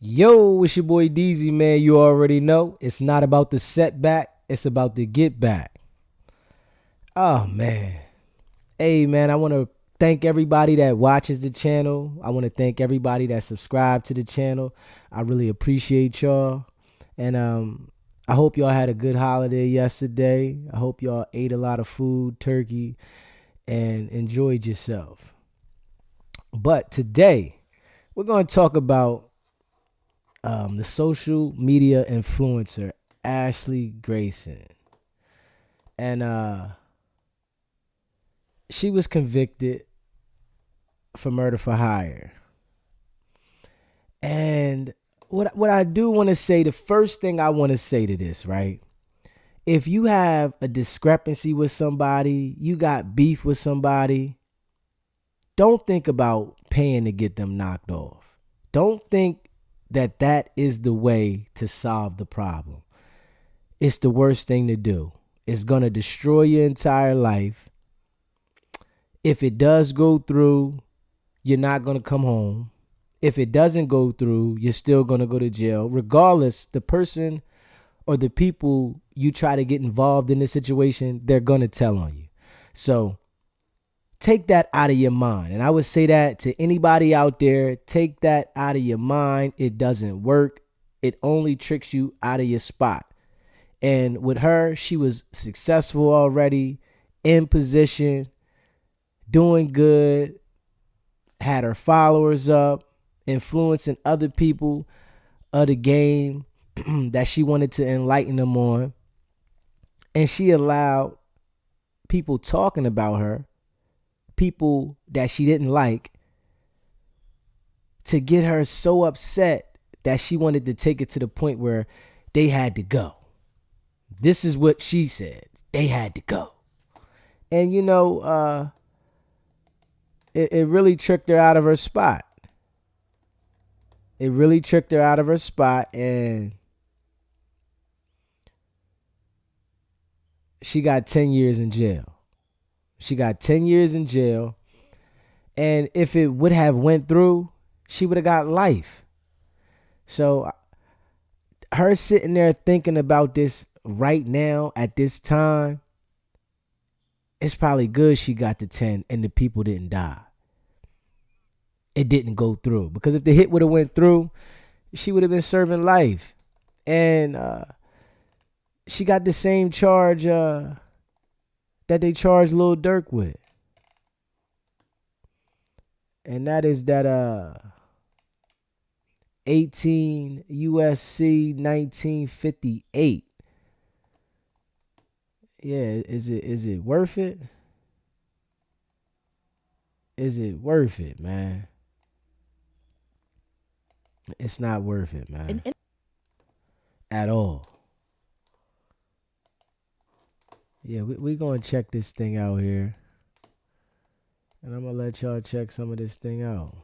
Yo, it's your boy DZ, man. You already know it's not about the setback, it's about the get back. Oh, man. Hey, man, I want to thank everybody that watches the channel. I want to thank everybody that subscribed to the channel. I really appreciate y'all. And I hope y'all had a good holiday yesterday. I hope y'all ate a lot of food, turkey, and enjoyed yourself. But today, we're going to talk about the social media influencer Ashley Grayson, and she was convicted for murder for hire. And what I do want to say, the first thing I want to say to this, right? If you have a discrepancy with somebody, you got beef with somebody, don't think about paying to get them knocked off. Don't think that is the way to solve the problem. It's the worst thing to do. It's going to destroy your entire life. If it does go through, you're not going to come home. If it doesn't go through, you're still going to go to jail. Regardless, the person or the people you try to get involved in this situation, they're going to tell on you. So take that out of your mind. And I would say that to anybody out there, take that out of your mind. It doesn't work. It only tricks you out of your spot. And with her, she was successful already, in position, doing good, had her followers up, influencing other people of the game that she wanted to enlighten them on. And she allowed people talking about her, people that she didn't like, to get her so upset that she wanted to take it to the point where they had to go. This is what she said. They had to go. And it really tricked her out of her spot. It really tricked her out of her spot, and she got 10 years in jail. She got 10 years in jail. And if it would have went through, she would have got life. So her sitting there thinking about this right now at this time, it's probably good she got the 10 and the people didn't die. It didn't go through. Because if the hit would have went through, she would have been serving life. And she got the same charge that they charged Lil Durk with. And that is that 18 USC 1958. Yeah, is it worth it? Is it worth it, man? It's not worth it, man. At all. Yeah, we going to check this thing out here. And I'm going to let y'all check some of this thing out.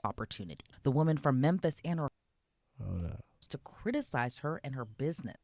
Opportunity. The woman from Memphis and her Hold up. to criticize her and her business.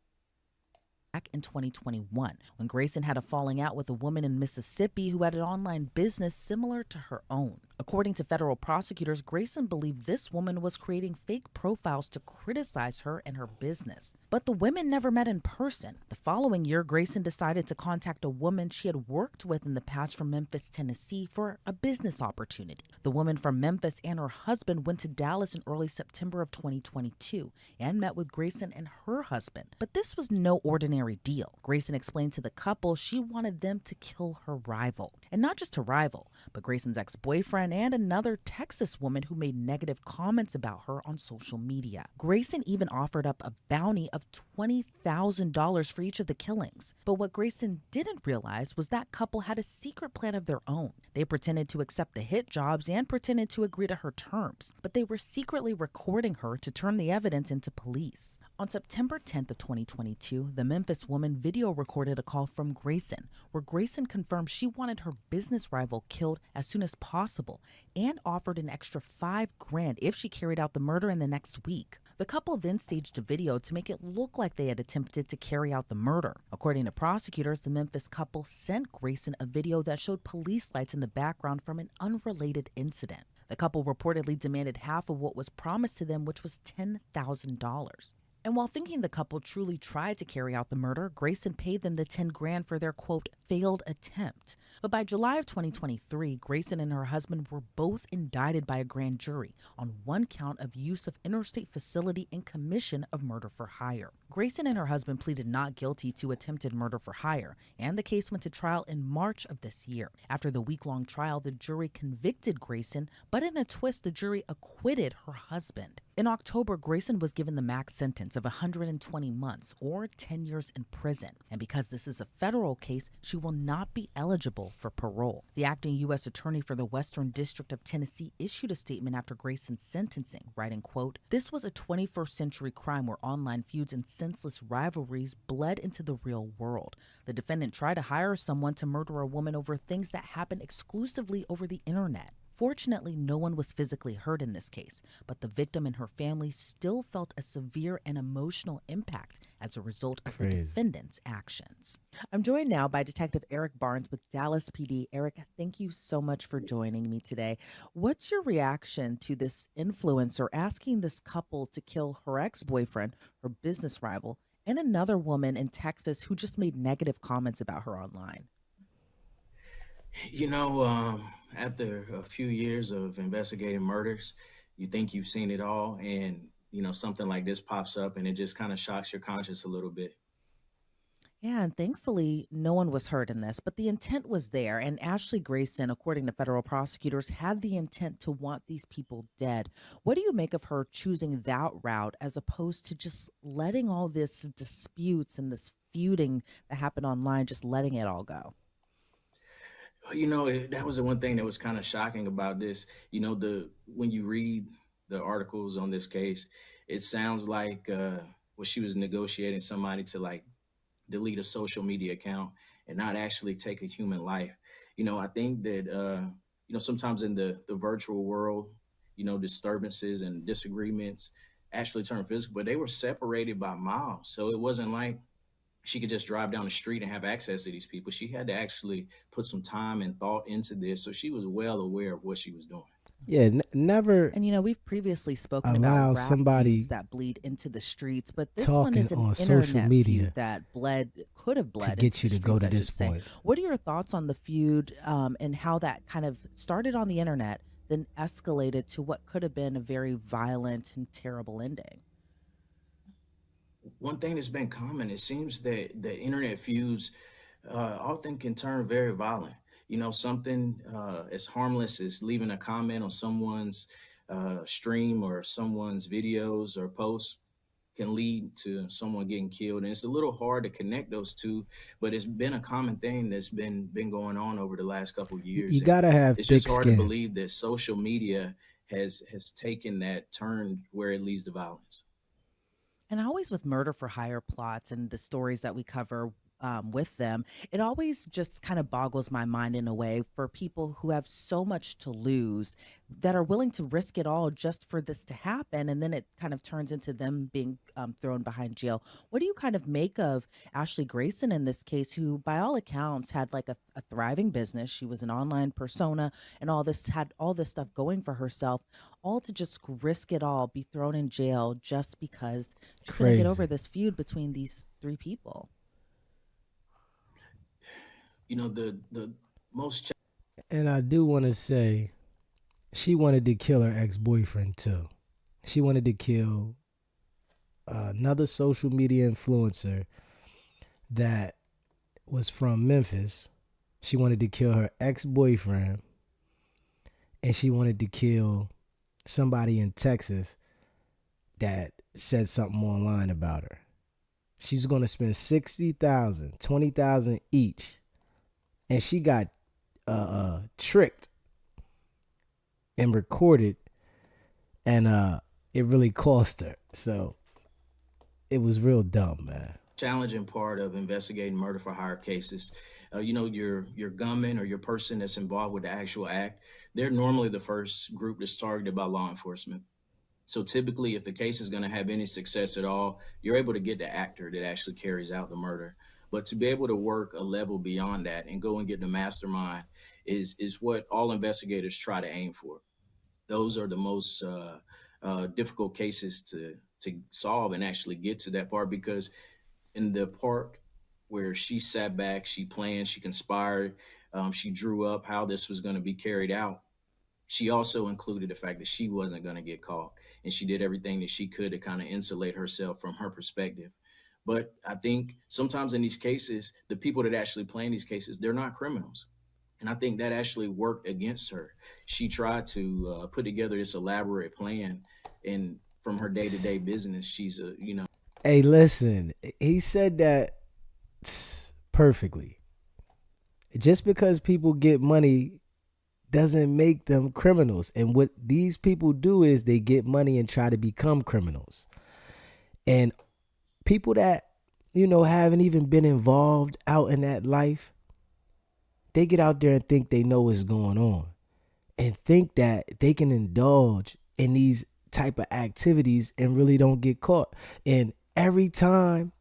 Back in 2021, when Grayson had a falling out with a woman in Mississippi who had an online business similar to her own. According to federal prosecutors, Grayson believed this woman was creating fake profiles to criticize her and her business. But the women never met in person. The following year, Grayson decided to contact a woman she had worked with in the past from Memphis, Tennessee for a business opportunity. The woman from Memphis and her husband went to Dallas in early September of 2022 and met with Grayson and her husband. But this was no ordinary deal. Grayson explained to the couple she wanted them to kill her rival. And not just her rival, but Grayson's ex-boyfriend and another Texas woman who made negative comments about her on social media. Grayson even offered up a bounty of $20,000 for each of the killings. But what Grayson didn't realize was that couple had a secret plan of their own. They pretended to accept the hit jobs and pretended to agree to her terms, but they were secretly recording her to turn the evidence into police. On September 10th of 2022, the Memphis woman video recorded a call from Grayson, where Grayson confirmed she wanted her business rival killed as soon as possible and offered an extra $5,000 if she carried out the murder in the next week. The couple then staged a video to make it look like they had attempted to carry out the murder. According to prosecutors, the Memphis couple sent Grayson a video that showed police lights in the background from an unrelated incident. The couple reportedly demanded half of what was promised to them, which was $10,000. And while thinking the couple truly tried to carry out the murder, Grayson paid them the 10 grand for their quote failed attempt. But by July of 2023, Grayson and her husband were both indicted by a grand jury on one count of use of interstate facility and commission of murder for hire. Grayson and her husband pleaded not guilty to attempted murder for hire, and the case went to trial in March of this year. After the week-long trial, the jury convicted Grayson, but in a twist, the jury acquitted her husband. In October, Grayson was given the max sentence of 120 months or 10 years in prison. And because this is a federal case, she will not be eligible for parole. The acting U.S. attorney for the Western District of Tennessee issued a statement after Grayson's sentencing, writing, quote, "This was a 21st century crime where online feuds and senseless rivalries bled into the real world. The defendant tried to hire someone to murder a woman over things that happened exclusively over the internet. Fortunately, no one was physically hurt in this case, but the victim and her family still felt a severe and emotional impact as a result of the Crazy. defendant's actions." I'm joined now by Detective Eric Barnes with Dallas PD. Eric, thank you so much for joining me today. What's your reaction to this influencer asking this couple to kill her ex-boyfriend, her business rival, and another woman in Texas who just made negative comments about her online? You know, after a few years of investigating murders, you think you've seen it all, and something like this pops up, and it just kind of shocks your conscience a little bit. Yeah, and thankfully, no one was hurt in this, but the intent was there. And Ashley Grayson, according to federal prosecutors, had the intent to want these people dead. What do you make of her choosing that route as opposed to just letting all this disputes and this feuding that happened online, just letting it all go? That was the one thing that was kind of shocking about this. The when you read the articles on this case, it sounds like well, she was negotiating somebody to like delete a social media account and not actually take a human life. I think that sometimes in the virtual world, disturbances and disagreements actually turn physical, but they were separated by miles. So it wasn't like she could just drive down the street and have access to these people. She had to actually put some time and thought into this. So she was well aware of what she was doing. Yeah, never And we've previously spoken about allow rap feuds somebody that bleed into the streets, but this one talking is an on social internet feud media that could have to bled into get the you to go streets, to I this should say. point. What are your thoughts on the feud and how that kind of started on the internet, then escalated to what could have been a very violent and terrible ending? One thing that's been common, it seems that the internet feuds often can turn very violent. Something as harmless as leaving a comment on someone's stream or someone's videos or posts can lead to someone getting killed. And it's a little hard to connect those two, but it's been a common thing that's been going on over the last couple of You years. And gotta have it's just thick hard to skin. believe that social media has taken that turn where it leads to violence. And always with murder for hire plots and the stories that we cover with them, it always just kind of boggles my mind in a way for people who have so much to lose that are willing to risk it all just for this to happen. And then it kind of turns into them being thrown behind jail. What do you kind of make of Ashley Grayson in this case, who by all accounts had like a thriving business? She was an online persona and all this, had all this stuff going for herself, all to just risk it all, be thrown in jail just because she couldn't get over Crazy. this feud between these three people. The most And I do want to say she wanted to kill her ex-boyfriend too. She wanted to kill another social media influencer that was from Memphis. She wanted to kill her ex-boyfriend, and she wanted to kill somebody in Texas that said something online about her. She's going to spend 60,000, 20,000 each, and she got tricked and recorded, and it really cost her. So it was real dumb, man. challenging part of investigating murder for hire cases. Your gunman or your person that's involved with the actual act, they're normally the first group that's targeted by law enforcement. So typically, if the case is going to have any success at all, you're able to get the actor that actually carries out the murder. But to be able to work a level beyond that and go and get the mastermind is what all investigators try to aim for. those are the most difficult cases to solve and actually get to that part, because in the part where she sat back, she planned, she conspired, she drew up how this was going to be carried out. She also included the fact that she wasn't going to get caught, and she did everything that she could to kind of insulate herself from her perspective. But I think sometimes in these cases, the people that actually play in these cases, they're not criminals. And I think that actually worked against her. She tried to put together this elaborate plan, and from her day to day business, she's a, you know. Hey, listen, he said that perfectly. Just because people get money doesn't make them criminals. And what these people do is they get money and try to become criminals. And people that, haven't even been involved out in that life, they get out there and think they know what's going on and think that they can indulge in these type of activities and really don't get caught. And every time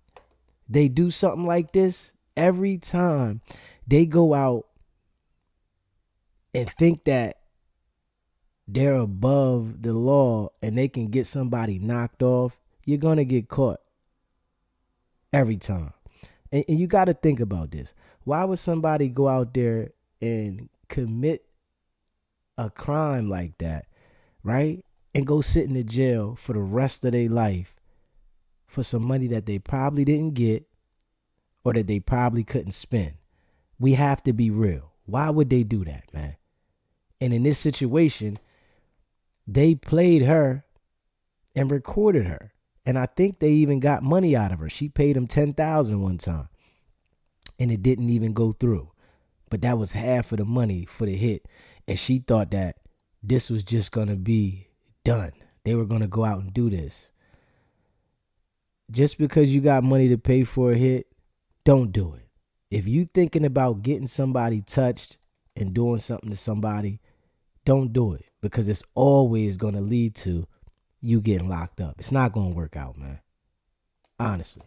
they do something like this, every time they go out and think that they're above the law and they can get somebody knocked off, you're going to get caught every time. And you got to think about this. Why would somebody go out there and commit a crime like that, right? And go sit in the jail for the rest of their life for some money that they probably didn't get or that they probably couldn't spend? We have to be real. Why would they do that, man? And in this situation, they played her and recorded her. And I think they even got money out of her. She paid them $10,000 one time. And it didn't even go through. But that was half of the money for the hit. And she thought that this was just going to be done. They were going to go out and do this. Just because you got money to pay for a hit, don't do it. If you thinking about getting somebody touched and doing something to somebody, don't do it, because it's always going to lead to you getting locked up. It's not going to work out, man. Honestly.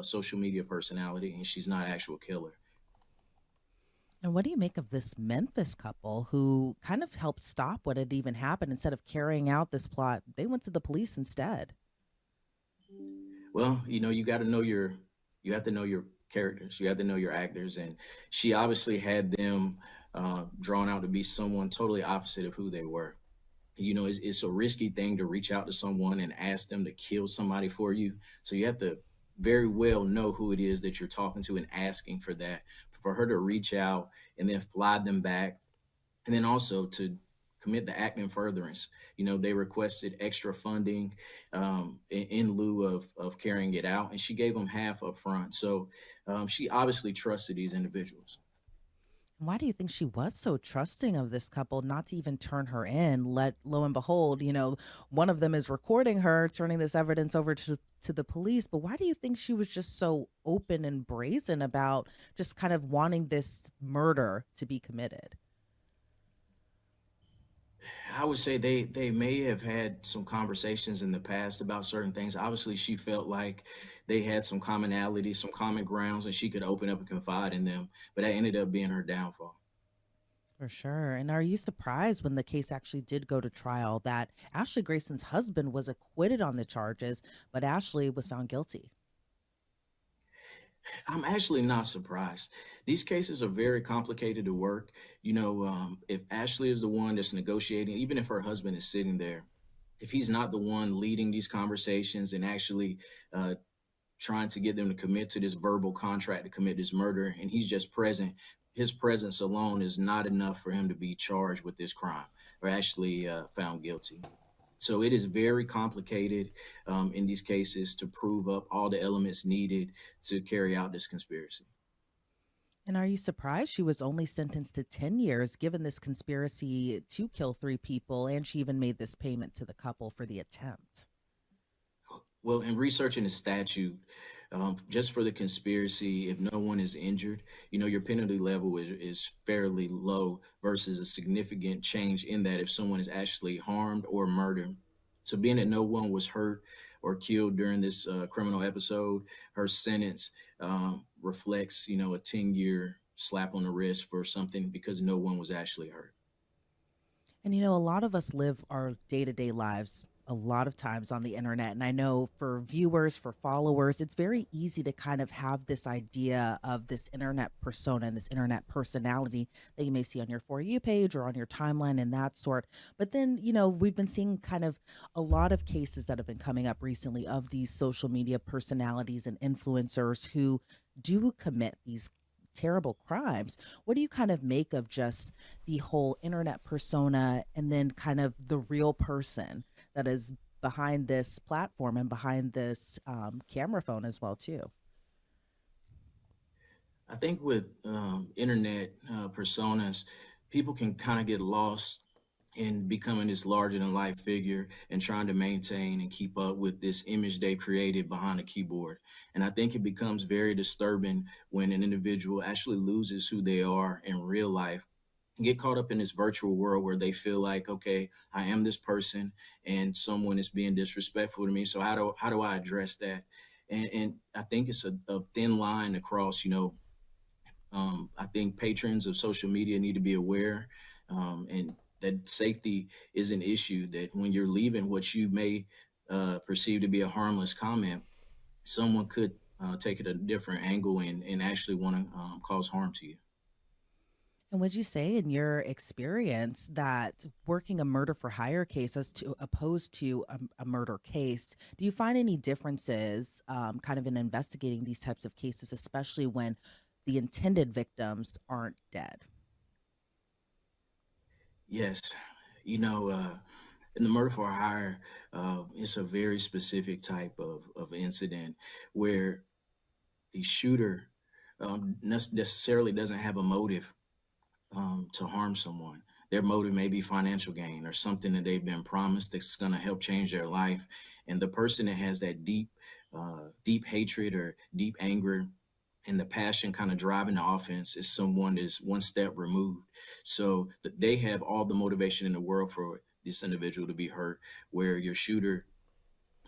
Social media personality, and she's not an actual killer. And what do you make of this Memphis couple who kind of helped stop what had even happened? Instead of carrying out this plot, they went to the police instead. Well, you got to know you have to know your characters, you have to know your actors, and she obviously had them drawn out to be someone totally opposite of who they were. It's a risky thing to reach out to someone and ask them to kill somebody for you. So you have to very well know who it is that you're talking to and asking for that. For her to reach out and then fly them back, and then also to commit the act in furtherance. They requested extra funding in lieu of carrying it out, and she gave them half up front. So she obviously trusted these individuals. Why do you think she was so trusting of this couple not to even turn her in? Let lo and behold, one of them is recording her, turning this evidence over to the police. But why do you think she was just so open and brazen about just kind of wanting this murder to be committed? I would say they may have had some conversations in the past about certain things. Obviously, she felt like they had some commonalities, some common grounds, and she could open up and confide in them. But that ended up being her downfall. For sure. And are you surprised when the case actually did go to trial that Ashley Grayson's husband was acquitted on the charges, but Ashley was found guilty? I'm actually not surprised. These cases are very complicated to work. If Ashley is the one that's negotiating, even if her husband is sitting there, if he's not the one leading these conversations and actually uh, trying to get them to commit to this verbal contract to commit this murder, and he's just present, his presence alone is not enough for him to be charged with this crime or actually found guilty. So it is very complicated in these cases to prove up all the elements needed to carry out this conspiracy. And are you surprised she was only sentenced to 10 years given this conspiracy to kill three people? And she even made this payment to the couple for the attempt. Well, in researching the statute, just for the conspiracy, if no one is injured, your penalty level is fairly low versus a significant change in that if someone is actually harmed or murdered. So, being that no one was hurt or killed during this criminal episode, her sentence reflects, a 10-year slap on the wrist for something because no one was actually hurt. And a lot of us live our day to day lives a lot of times on the internet. And I know for viewers, for followers, it's very easy to kind of have this idea of this internet persona and this internet personality that you may see on your For You page or on your timeline and that sort. But then, we've been seeing kind of a lot of cases that have been coming up recently of these social media personalities and influencers who do commit these terrible crimes. What do you kind of make of just the whole internet persona and then kind of the real person that is behind this platform and behind this camera phone as well too? I think with internet personas, people can kind of get lost in becoming this larger than life figure and trying to maintain and keep up with this image they created behind a keyboard. And I think it becomes very disturbing when an individual actually loses who they are in real life, get caught up in this virtual world where they feel like, okay, I am this person and someone is being disrespectful to me. So how do I address that? And I think it's a thin line across, I think patrons of social media need to be aware, and that safety is an issue. That when you're leaving what you may perceive to be a harmless comment, someone could take it a different angle and actually want to cause harm to you. And would you say, in your experience, that working a murder for hire case as to opposed to a murder case, do you find any differences, kind of in investigating these types of cases, especially when the intended victims aren't dead? Yes, you know, in the murder for hire, it's a very specific type of incident where the shooter necessarily doesn't have a motive to harm someone. Their motive may be financial gain or something that they've been promised that's going to help change their life. And the person that has that deep hatred or deep anger and the passion kind of driving the offense is someone that's one step removed. So they have all the motivation in the world for this individual to be hurt, where your shooter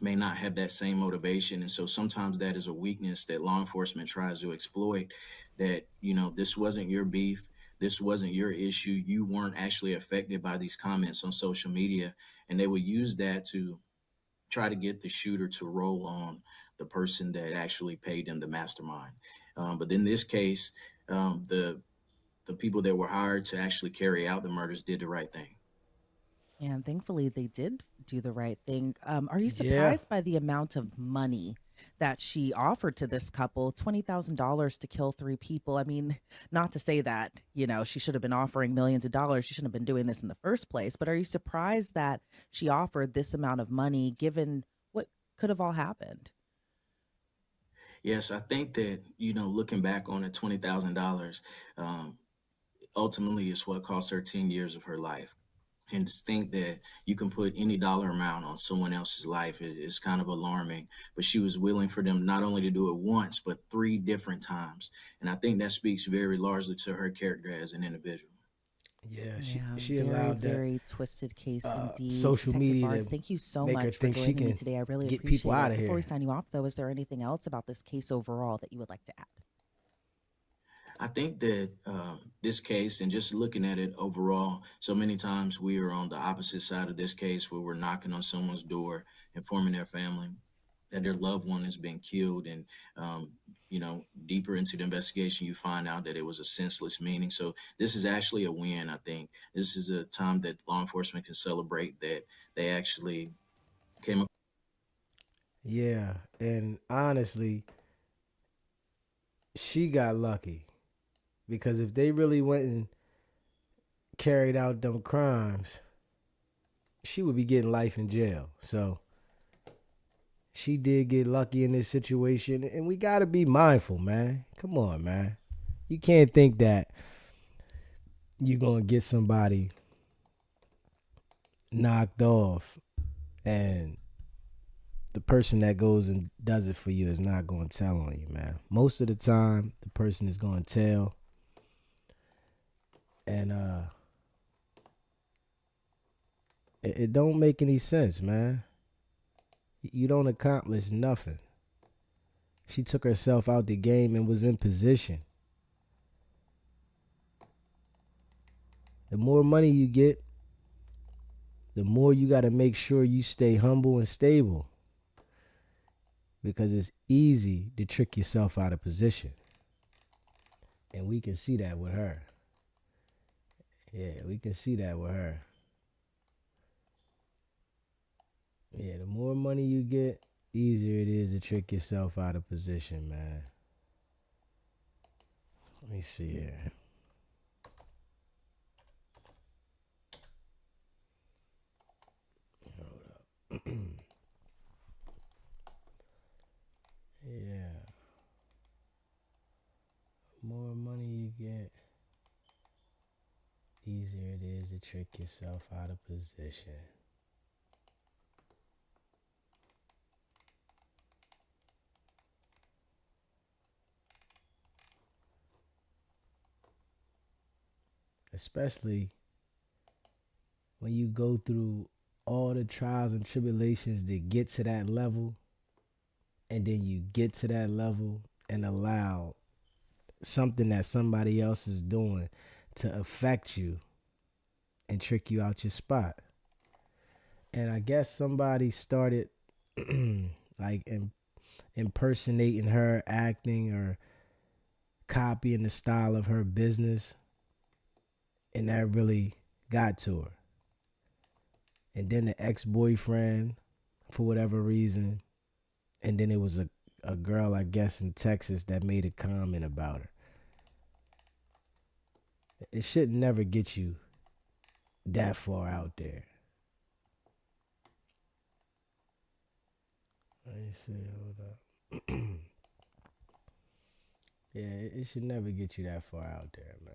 may not have that same motivation. And so sometimes that is a weakness that law enforcement tries to exploit, that, this wasn't your beef. This wasn't your issue. You weren't actually affected by these comments on social media. And they would use that to try to get the shooter to roll on the person that actually paid them, the mastermind. But in this case, the people that were hired to actually carry out the murders did the right thing. And thankfully, they did do the right thing. Are you Yeah. surprised by the amount of money that she offered to this couple? $20,000 to kill three people. I mean, not to say that, she should have been offering millions of dollars. She shouldn't have been doing this in the first place. But are you surprised that she offered this amount of money given what could have all happened? Yes, I think that, looking back on it, $20,000 um, ultimately is what cost her 10 years of her life. And to think that you can put any dollar amount on someone else's life is kind of alarming. But she was willing for them not only to do it once, but three different times. And I think that speaks very largely to her character as an individual. Yeah, she Yeah, she very, allowed that very twisted case indeed. social Detective media Barnes, to thank you so make her much for think she joining me can today. I really get people appreciate out it. of Before we here. sign you off, though, is there anything else about this case overall that you would like to add? I think that this case, and just looking at it overall, so many times we are on the opposite side of this case where we're knocking on someone's door, informing their family that their loved one has been killed. And, deeper into the investigation, you find out that it was a senseless meaning. So this is actually a win, I think. This is a time that law enforcement can celebrate that they actually came. Yeah, and honestly, she got lucky because if they really went and carried out them crimes, she would be getting life in jail. So she did get lucky in this situation, and we got to be mindful, man. Come on, man. You can't think that you're going to get somebody knocked off and the person that goes and does it for you is not going to tell on you, man. Most of the time, the person is going to tell, and it don't make any sense, man. You don't accomplish nothing. She took herself out the game and was in position. The more money you get, the more you got to make sure you stay humble and stable, because it's easy to trick yourself out of position. And we can see that with her. Yeah, we can see that with her. Yeah, the more money you get, easier it is to trick yourself out of position, man. Let me see here. Hold up. Yeah. The more money you get, easier it is to trick yourself out of position. Especially when you go through all the trials and tribulations that get to that level, and then you get to that level and allow something that somebody else is doing to affect you and trick you out your spot. And I guess somebody started like impersonating her, acting or copying the style of her business, and that really got to her. And then the ex-boyfriend, for whatever reason, and then it was a girl, I guess, in Texas that made a comment about her. It should never get you that far out there. Let me see, hold up. Yeah, it should never get you that far out there, man.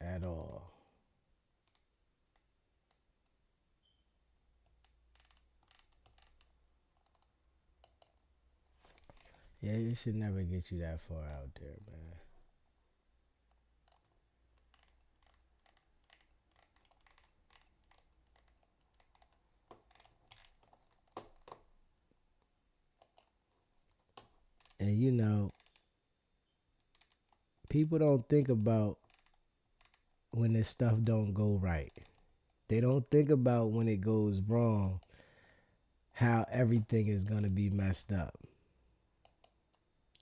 At all. Yeah, it should never get you that far out there, man. And you know, people don't think about when this stuff don't go right. They don't think about when it goes wrong, how everything is going to be messed up,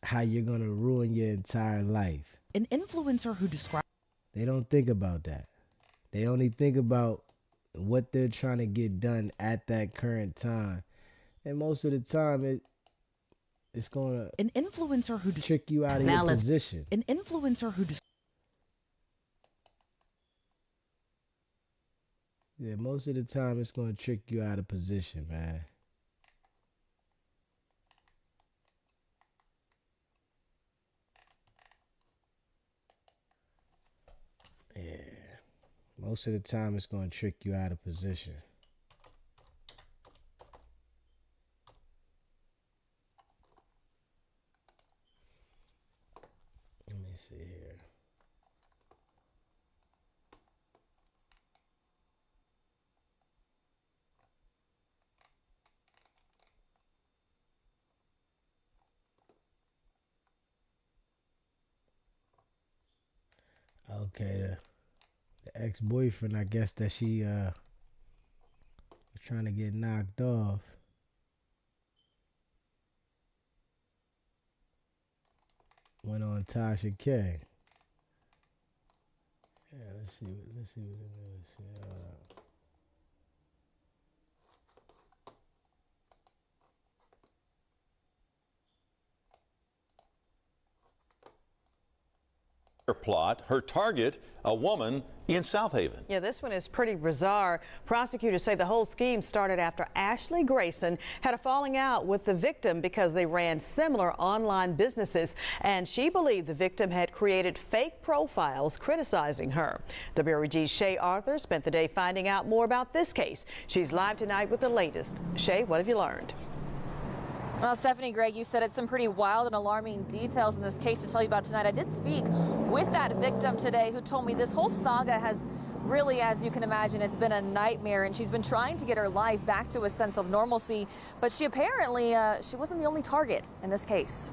how you're going to ruin your entire life. An influencer who described... They don't think about that. They only think about what they're trying to get done at that current time. And most of the time, it's going to... An influencer who... trick you out of your position. An influencer who... Yeah, most of the time, it's going to trick you out of position, man. Yeah. Most of the time, it's going to trick you out of position. Let me see here. Okay, the ex-boyfriend, I guess that she was trying to get knocked off. Went on Tasha K. Yeah, let's see what the news said. Hold up. Plot, her target, a woman in South Haven. Yeah, this one is pretty bizarre. Prosecutors say the whole scheme started after Ashley Grayson had a falling out with the victim because they ran similar online businesses, and she believed the victim had created fake profiles criticizing her. WREG's Shay Arthur spent the day finding out more about this case. She's live tonight with the latest. Shay, what have you learned? Well, Stephanie, Greg, you said it's some pretty wild and alarming details in this case to tell you about tonight. I did speak with that victim today who told me this whole saga has really, as you can imagine, it's been a nightmare, and she's been trying to get her life back to a sense of normalcy, but she apparently, she wasn't the only target in this case.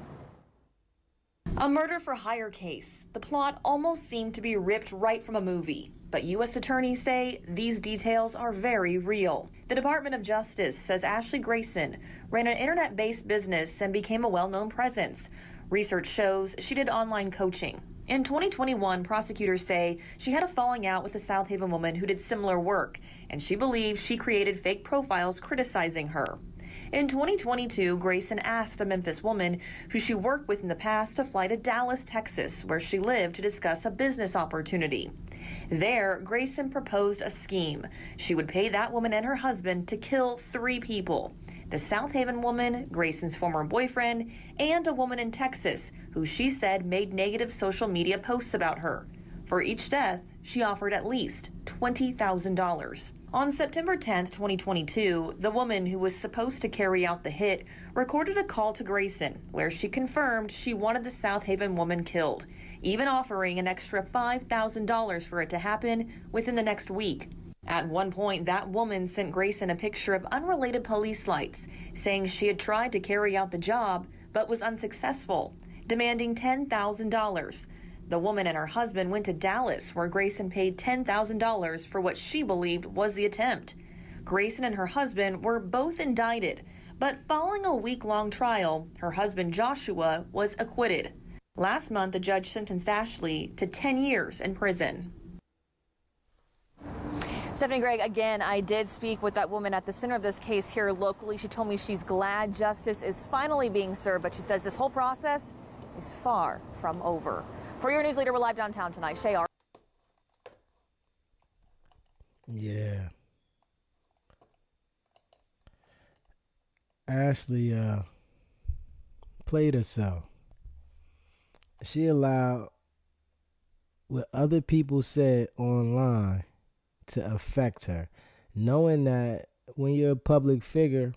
A murder for hire case. The plot almost seemed to be ripped right from a movie, but U.S. attorneys say these details are very real. The Department of Justice says Ashley Grayson ran an internet-based business and became a well-known presence. Research shows she did online coaching. In 2021, prosecutors say she had a falling out with a South Haven woman who did similar work, and she believes she created fake profiles criticizing her. In 2022, Grayson asked a Memphis woman who she worked with in the past to fly to Dallas, Texas, where she lived, to discuss a business opportunity. There, Grayson proposed a scheme. She would pay that woman and her husband to kill 3 people: the South Haven woman, Grayson's former boyfriend, and a woman in Texas who she said made negative social media posts about her. For each death, she offered at least $20,000. On September 10, 2022, the woman who was supposed to carry out the hit recorded a call to Grayson where she confirmed she wanted the South Haven woman killed, even offering an extra $5,000 for it to happen within the next week. At one point, that woman sent Grayson a picture of unrelated police lights, saying she had tried to carry out the job but was unsuccessful, demanding $10,000. The woman and her husband went to Dallas, where Grayson paid $10,000 for what she believed was the attempt. Grayson and her husband were both indicted, but following a week-long trial, her husband Joshua was acquitted. Last month, the judge sentenced Ashley to 10 years in prison. Stephanie, Greg, again, I did speak with that woman at the center of this case here locally. She told me she's glad justice is finally being served, but she says this whole process is far from over. For your news leader, we're live downtown tonight. Shay R. Yeah. Ashley played herself. She allowed what other people said online to affect her, knowing that when you're a public figure,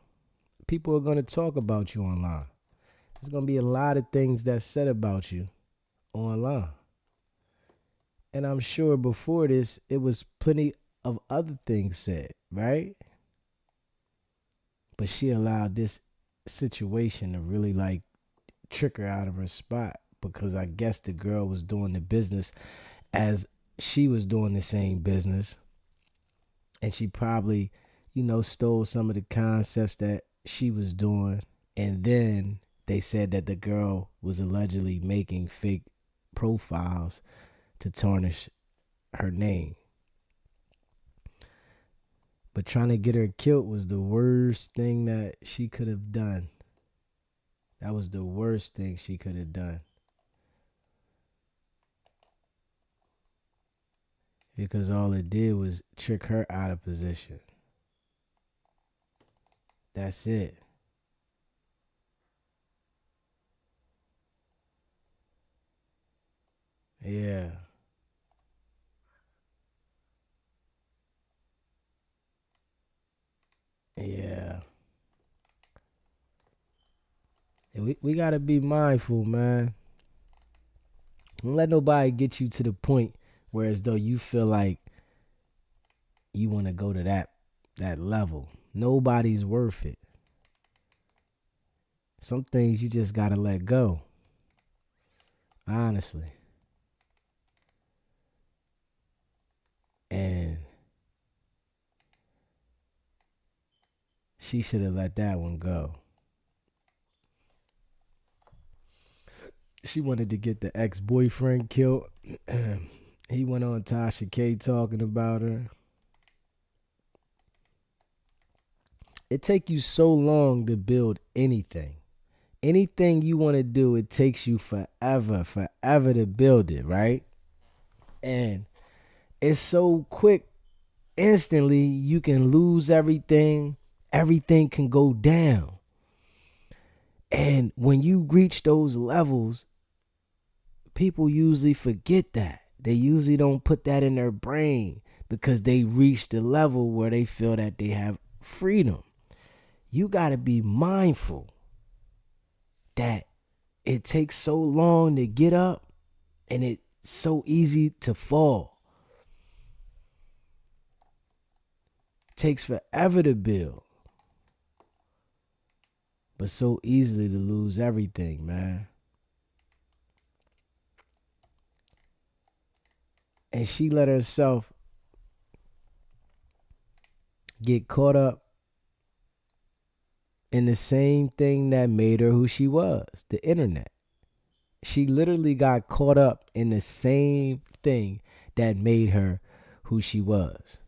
people are going to talk about you online. There's going to be a lot of things that's said about you online. And I'm sure before this, it was plenty of other things said, right? But she allowed this situation to really like trick her out of her spot, because I guess the girl was doing the business as she was doing the same business. And she probably, stole some of the concepts that she was doing. And then they said that the girl was allegedly making fake profiles to tarnish her name. But trying to get her killed was the worst thing that she could have done. That was the worst thing she could have done. Because all it did was trick her out of position. That's it. Yeah. Yeah. And we got to be mindful, man. Don't let nobody get you to the point where as though you feel like you want to go to that level. Nobody's worth it. Some things you just got to let go. Honestly. And she should have let that one go. She wanted to get the ex-boyfriend killed. He went on Tasha K talking about her. It takes you so long to build anything. Anything you want to do, it takes you forever to build it, right? And it's so quick. Instantly, you can lose everything. Everything can go down. And when you reach those levels, people usually forget that. They usually don't put that in their brain because they reach the level where they feel that they have freedom. You got to be mindful that it takes so long to get up and it's so easy to fall. It takes forever to build, but so easily to lose everything, man. And she let herself get caught up in the same thing that made her who she was, the internet. She literally got caught up in the same thing that made her who she was.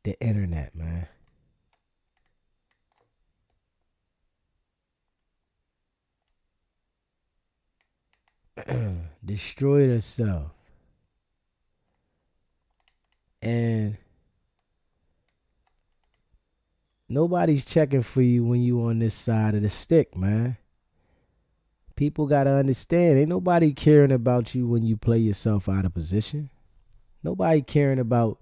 The internet, man. Destroyed herself. And nobody's checking for you when you on this side of the stick, man. People got to understand, ain't nobody caring about you when you play yourself out of position. Nobody caring about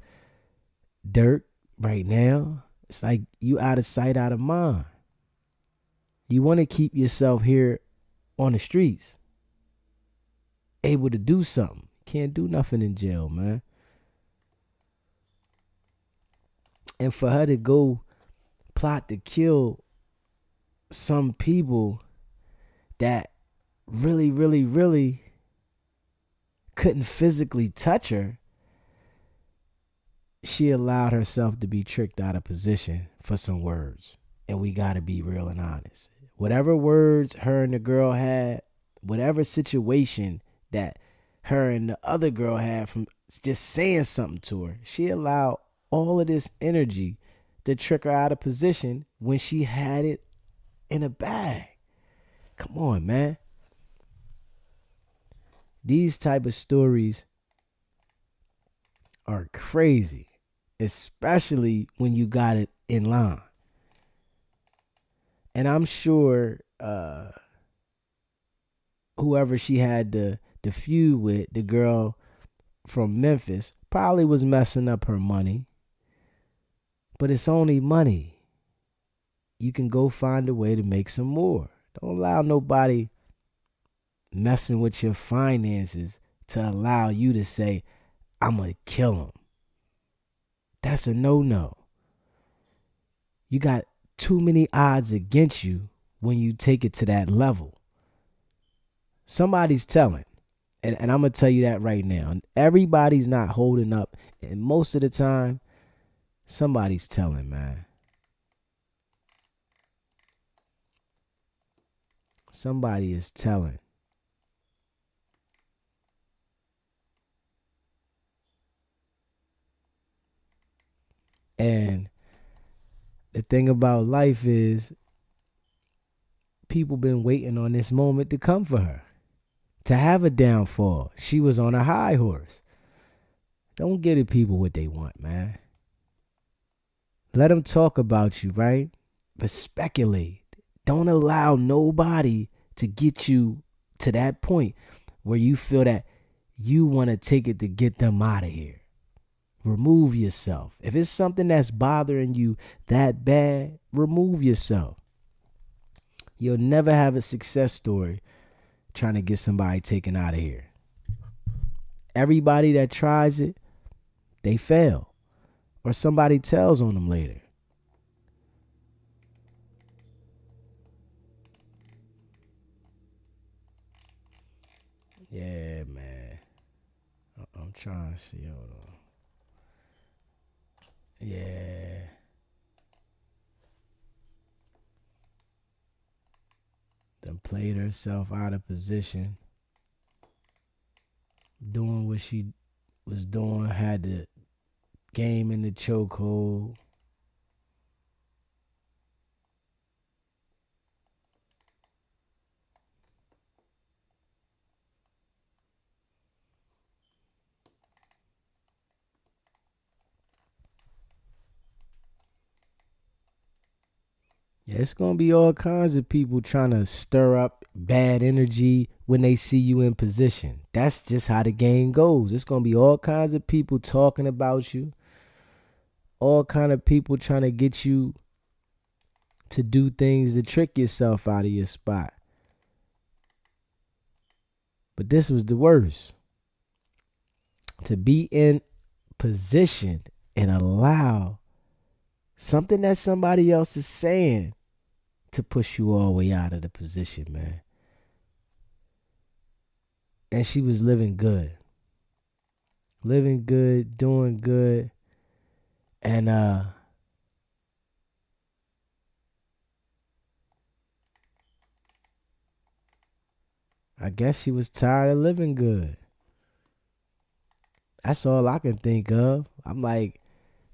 dirt right now. It's like you out of sight, out of mind. You want to keep yourself here on the streets, able to do something. Can't do nothing in jail, man. And for her to go plot to kill some people that really, really, really couldn't physically touch her, she allowed herself to be tricked out of position for some words. And we got to be real and honest. Whatever words her and the girl had, whatever situation that her and the other girl had from just saying something to her, she allowed all of this energy to trick her out of position when she had it in a bag. Come on, man. These type of stories are crazy, especially when you got it in line. And I'm sure whoever she had the feud with, the girl from Memphis, probably was messing up her money. But it's only money. You can go find a way to make some more. Don't allow nobody messing with your finances to allow you to say, I'm going to kill him. That's a no-no. You got too many odds against you when you take it to that level. Somebody's telling. And I'm going to tell you that right now. Everybody's not holding up. And most of the time, somebody's telling, man. Somebody is telling. And the thing about life is people been waiting on this moment to come for her, to have a downfall. She was on a high horse. Don't give the people what they want, man. Let them talk about you, right? But speculate. Don't allow nobody to get you to that point where you feel that you want to take it to get them out of here. Remove yourself. If it's something that's bothering you that bad, remove yourself. You'll never have a success story trying to get somebody taken out of here. Everybody that tries it, they fail. Or somebody tells on them later. Yeah, man. I'm trying to see. Hold on. Yeah. Done played herself out of position. Doing what she was doing. Had the game in the chokehold. Yeah, it's going to be all kinds of people trying to stir up bad energy when they see you in position. That's just how the game goes. It's going to be all kinds of people talking about you. All kind of people trying to get you to do things to trick yourself out of your spot. But this was the worst. To be in position and allow something that somebody else is saying to push you all the way out of the position, man. And she was living good. living good, doing good. And I guess she was tired of living good. That's all I can think of. I'm like,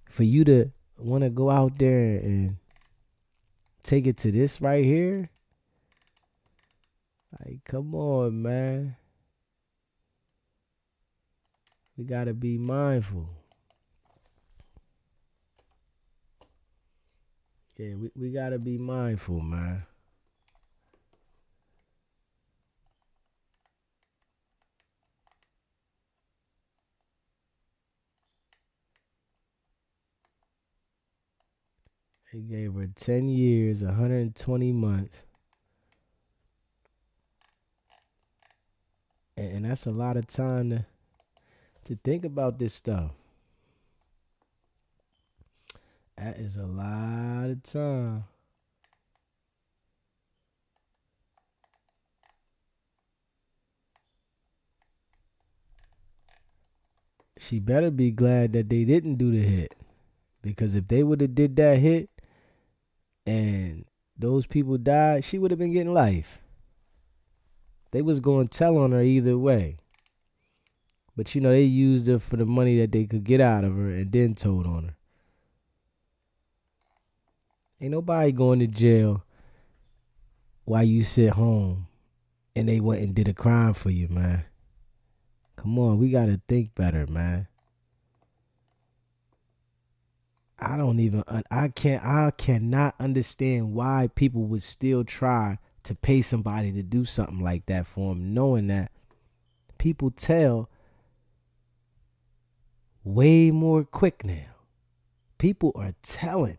for you to want to go out there and take it to this right here, like, come on, man. We gotta be mindful. Yeah, we gotta be mindful, man. They gave her 10 years, 120 months. And that's a lot of time to think about this stuff. That is a lot of time. She better be glad that they didn't do the hit. Because if they would have did that hit and those people died, she would have been getting life. They was going to tell on her either way. But you know, they used her for the money that they could get out of her and then told on her. Ain't nobody going to jail while you sit home and they went and did a crime for you, man. Come on, we got to think better, man. I cannot understand why people would still try to pay somebody to do something like that for them, knowing that people tell way more quick now. People are telling.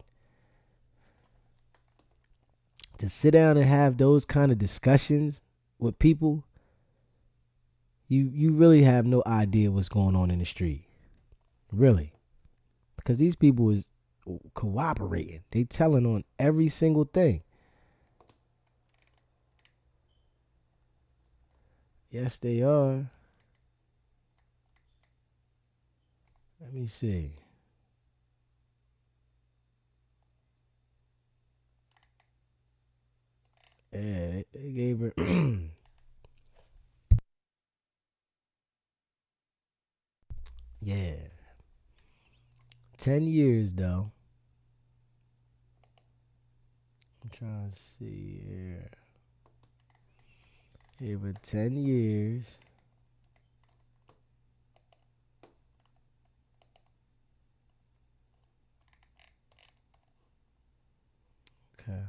To sit down and have those kind of discussions with people, you really have no idea what's going on in the street. Really. Because these people is cooperating. They telling on every single thing. Yes, they are. Let me see. Yeah, they gave her yeah. 10 years though. I'm trying to see here. Gave her 10 years. Okay.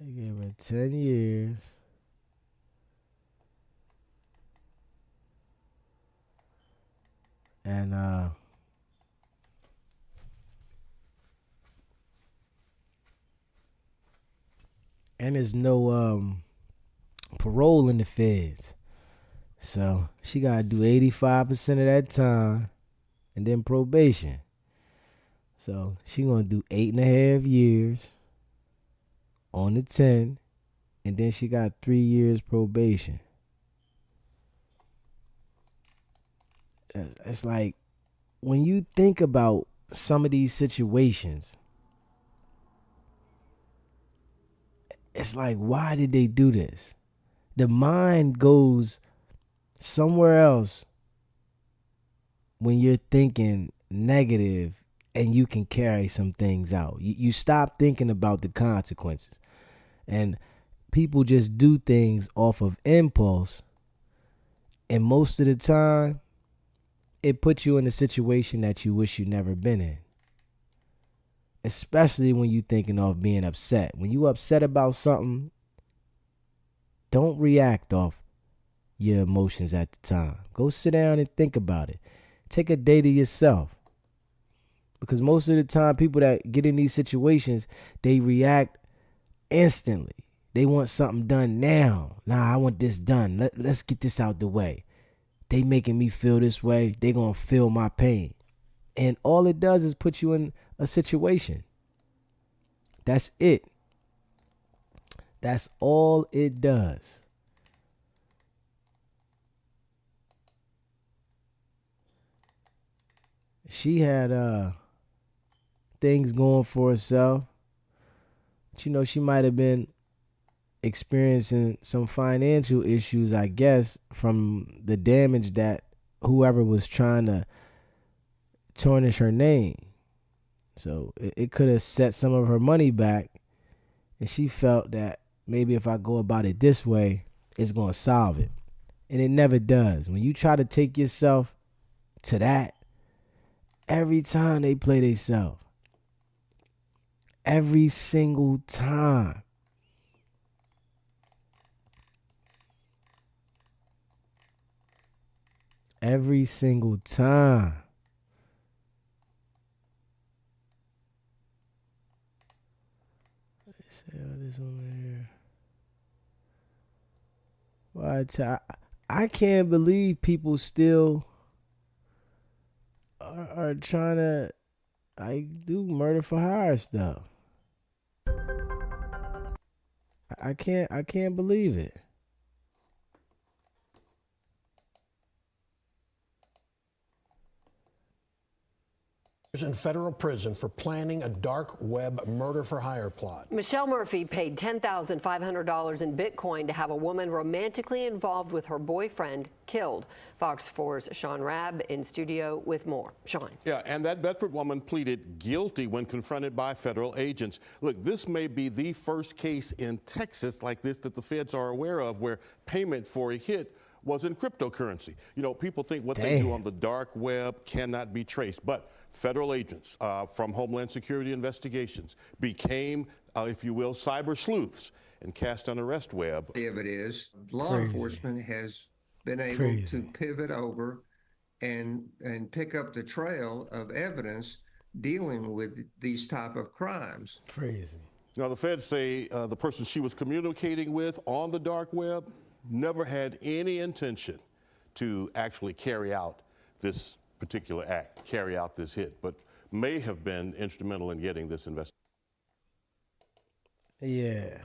They gave her 10 years. And there's no parole in the feds. So she gotta do 85% of that time and then probation. So she gonna do 8.5 years on the 10, and then she got 3 years probation. It's like, when you think about some of these situations, it's like, why did they do this? The mind goes somewhere else when you're thinking negative and you can carry some things out. You stop thinking about the consequences. And people just do things off of impulse. And most of the time, it puts you in a situation that you wish you never been in. Especially when you thinking of being upset. When you upset about something, don't react off your emotions at the time. Go sit down and think about it. Take a day to yourself. Because most of the time, people that get in these situations, they react instantly. They want something done now. Nah, I want this done. Let's get this out the way. They making me feel this way. They gonna feel my pain. And all it does is put you in a situation. That's it. That's all it does. She had things going for herself. But, she might have been experiencing some financial issues, I guess, from the damage that whoever was trying to tarnish her name. So it could have set some of her money back, and she felt that maybe if I go about it this way, it's going to solve it. And it never does. When you try to take yourself to that, every time they play themselves. Every single time. Every single time. Let's see how this one here. Well, I can't believe people still are trying to do murder for hire stuff. I can't believe it. In federal prison for planning a dark web murder for hire plot. Michelle Murphy paid $10,500 in Bitcoin to have a woman romantically involved with her boyfriend killed. Fox 4's Sean Rabb in studio with more. Sean. Yeah, and that Bedford woman pleaded guilty when confronted by federal agents. Look, this may be the first case in Texas like this that the feds are aware of where payment for a hit was in cryptocurrency. People think what they do on the dark web cannot be traced, but federal agents from Homeland Security investigations became, if you will, cyber sleuths and cast an arrest web. If it is, law enforcement has been able to pivot over and pick up the trail of evidence dealing with these type of crimes. Crazy. Now, the feds say the person she was communicating with on the dark web never had any intention to actually carry out this particular act, carry out this hit, but may have been instrumental in getting this investigation. Yeah.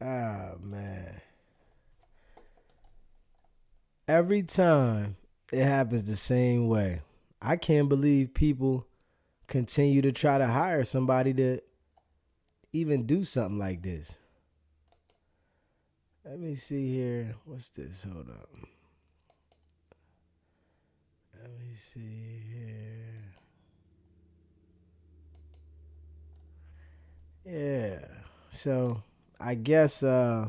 Ah, man. Every time it happens the same way. I can't believe people continue to try to hire somebody to even do something like this. Let me see here. What's this? Hold up. Let me see here. Yeah. So I guess it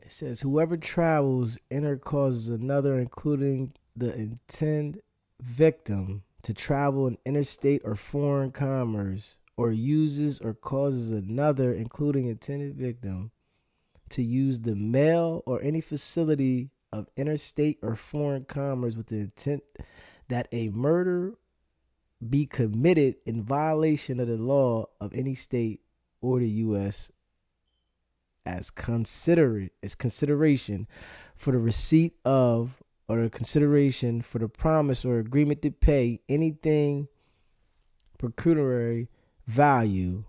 says whoever travels enter causes another, including the intended victim, to travel in interstate or foreign commerce, or uses or causes another, including intended victim, to use the mail or any facility of interstate or foreign commerce with the intent that a murder be committed in violation of the law of any state or the U.S. as consideration for the receipt of or the consideration for the promise or agreement to pay anything pecuniary value,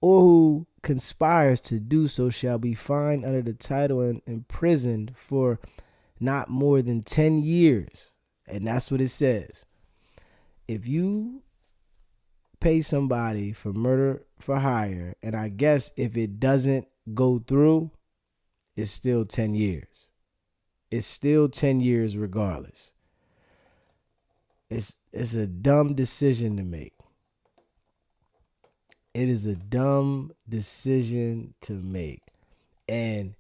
or who conspires to do so shall be fined under the title and imprisoned for not more than 10 years. And that's what it says. If you pay somebody for murder for hire, and I guess if it doesn't go through, it's still 10 years. It's still 10 years regardless. It's a dumb decision to make. It is a dumb decision to make. And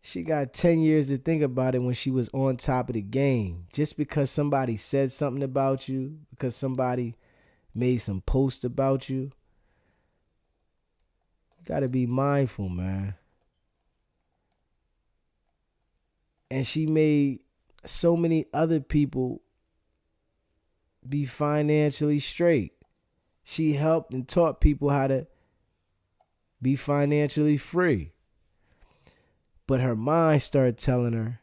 she got 10 years to think about it when she was on top of the game. Just because somebody said something about you, because somebody made some post about you, you got to be mindful, man. And she made so many other people be financially straight. She helped and taught people how to be financially free. But her mind started telling her,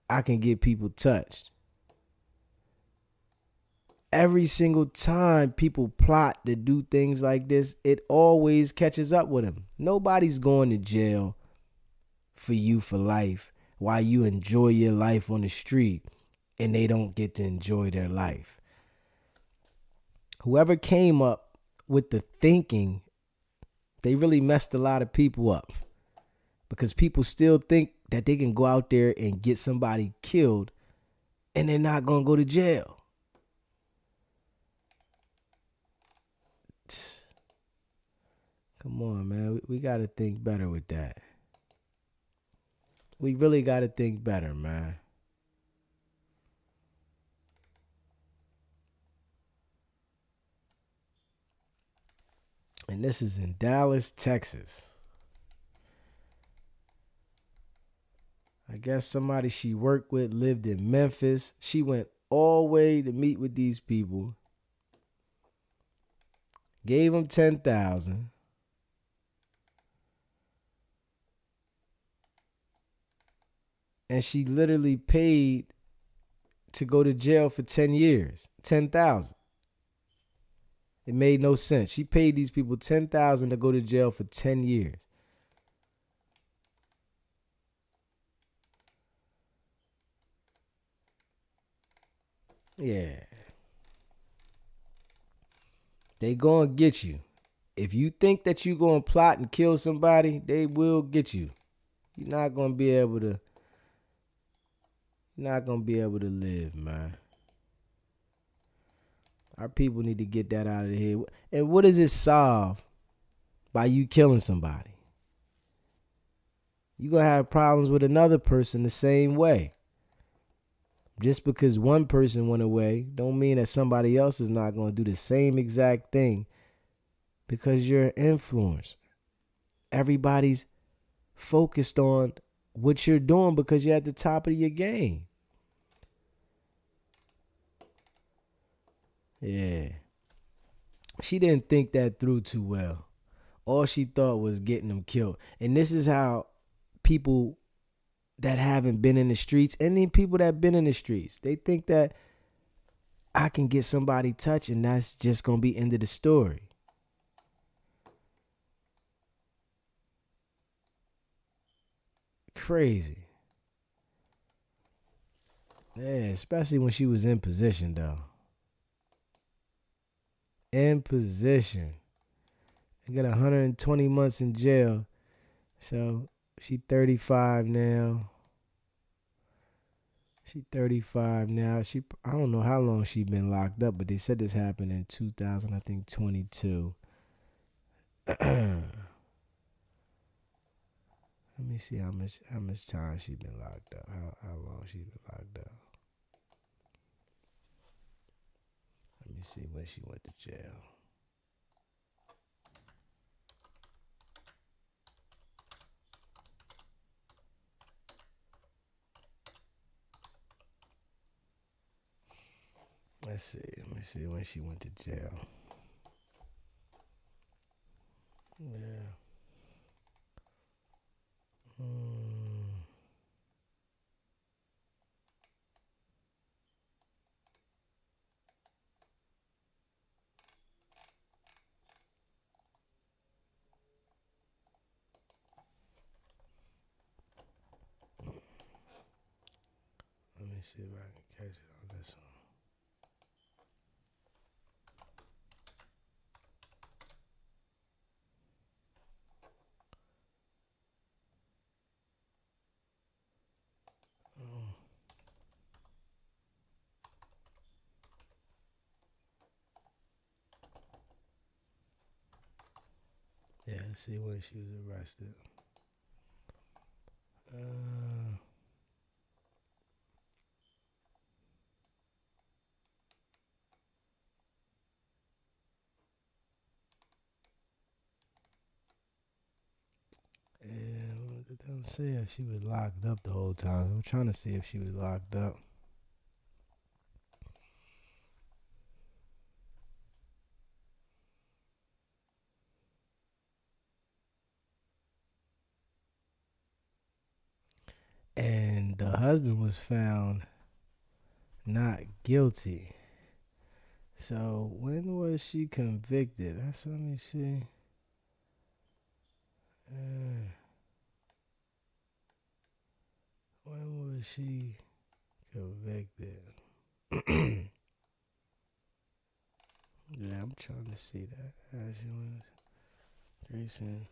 I can get people touched. every single time people plot to do things like this, it always catches up with them. Nobody's going to jail for you for life while you enjoy your life on the street and they don't get to enjoy their life. Whoever came up with the thinking, they really messed a lot of people up, because people still think that they can go out there and get somebody killed and they're not going to go to jail. Come on, man. We got to think better with that. We really got to think better, man. And this is in Dallas, Texas. I guess somebody she worked with lived in Memphis. She went all the way to meet with these people. Gave them $10,000. And she literally paid to go to jail for 10 years. $10,000. It made no sense. She paid these people $10,000 to go to jail for 10 years. Yeah. They gonna get you. If you think that you gonna plot and kill somebody, they will get you. You're not gonna be able to live, man. Our people need to get that out of here. And what does it solve by you killing somebody? You're going to have problems with another person the same way. Just because one person went away don't mean that somebody else is not going to do the same exact thing, because you're an influencer. Everybody's focused on what you're doing because you're at the top of your game. Yeah. She didn't think that through too well. All she thought was getting them killed. And this is how people that haven't been in the streets, and then people that have been in the streets, they think that I can get somebody touched and that's just going to be end of the story. Crazy. Yeah, especially when she was in position, though. In position. I got 120 months in jail. So she 35 now. She 35 now. I don't know how long she been locked up, but they said this happened in 2022. Let me see how much time she been locked up. How long she been locked up. Let me see when she went to jail. Let me see when she went to jail. Yeah. Let me see if I can catch it on this one. Yeah, let's see when she was arrested. And it doesn't say if she was locked up the whole time. I'm trying to see if she was locked up. And the husband was found not guilty. So when was she convicted? Let me see. When was she convicted? Yeah, I'm trying to see that. She was Grayson.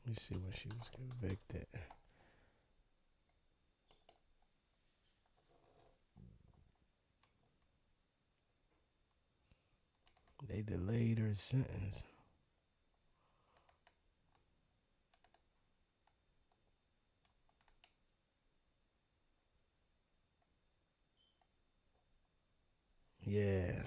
Let me see when she was convicted. They delayed her sentence. Yeah.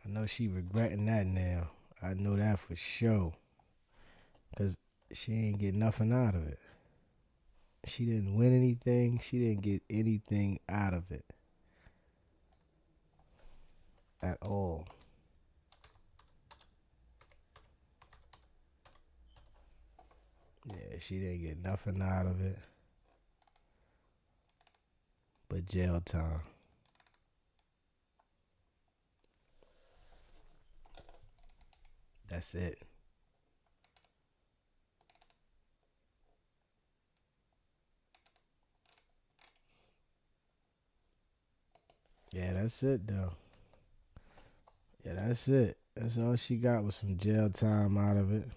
I know she regretting that now. I know that for sure. Because she ain't get nothing out of it. She didn't win anything. She didn't get anything out of it. At all. Yeah, she didn't get nothing out of it. But jail time. That's it. Yeah, that's it though. Yeah, that's it. That's all she got was some jail time out of it.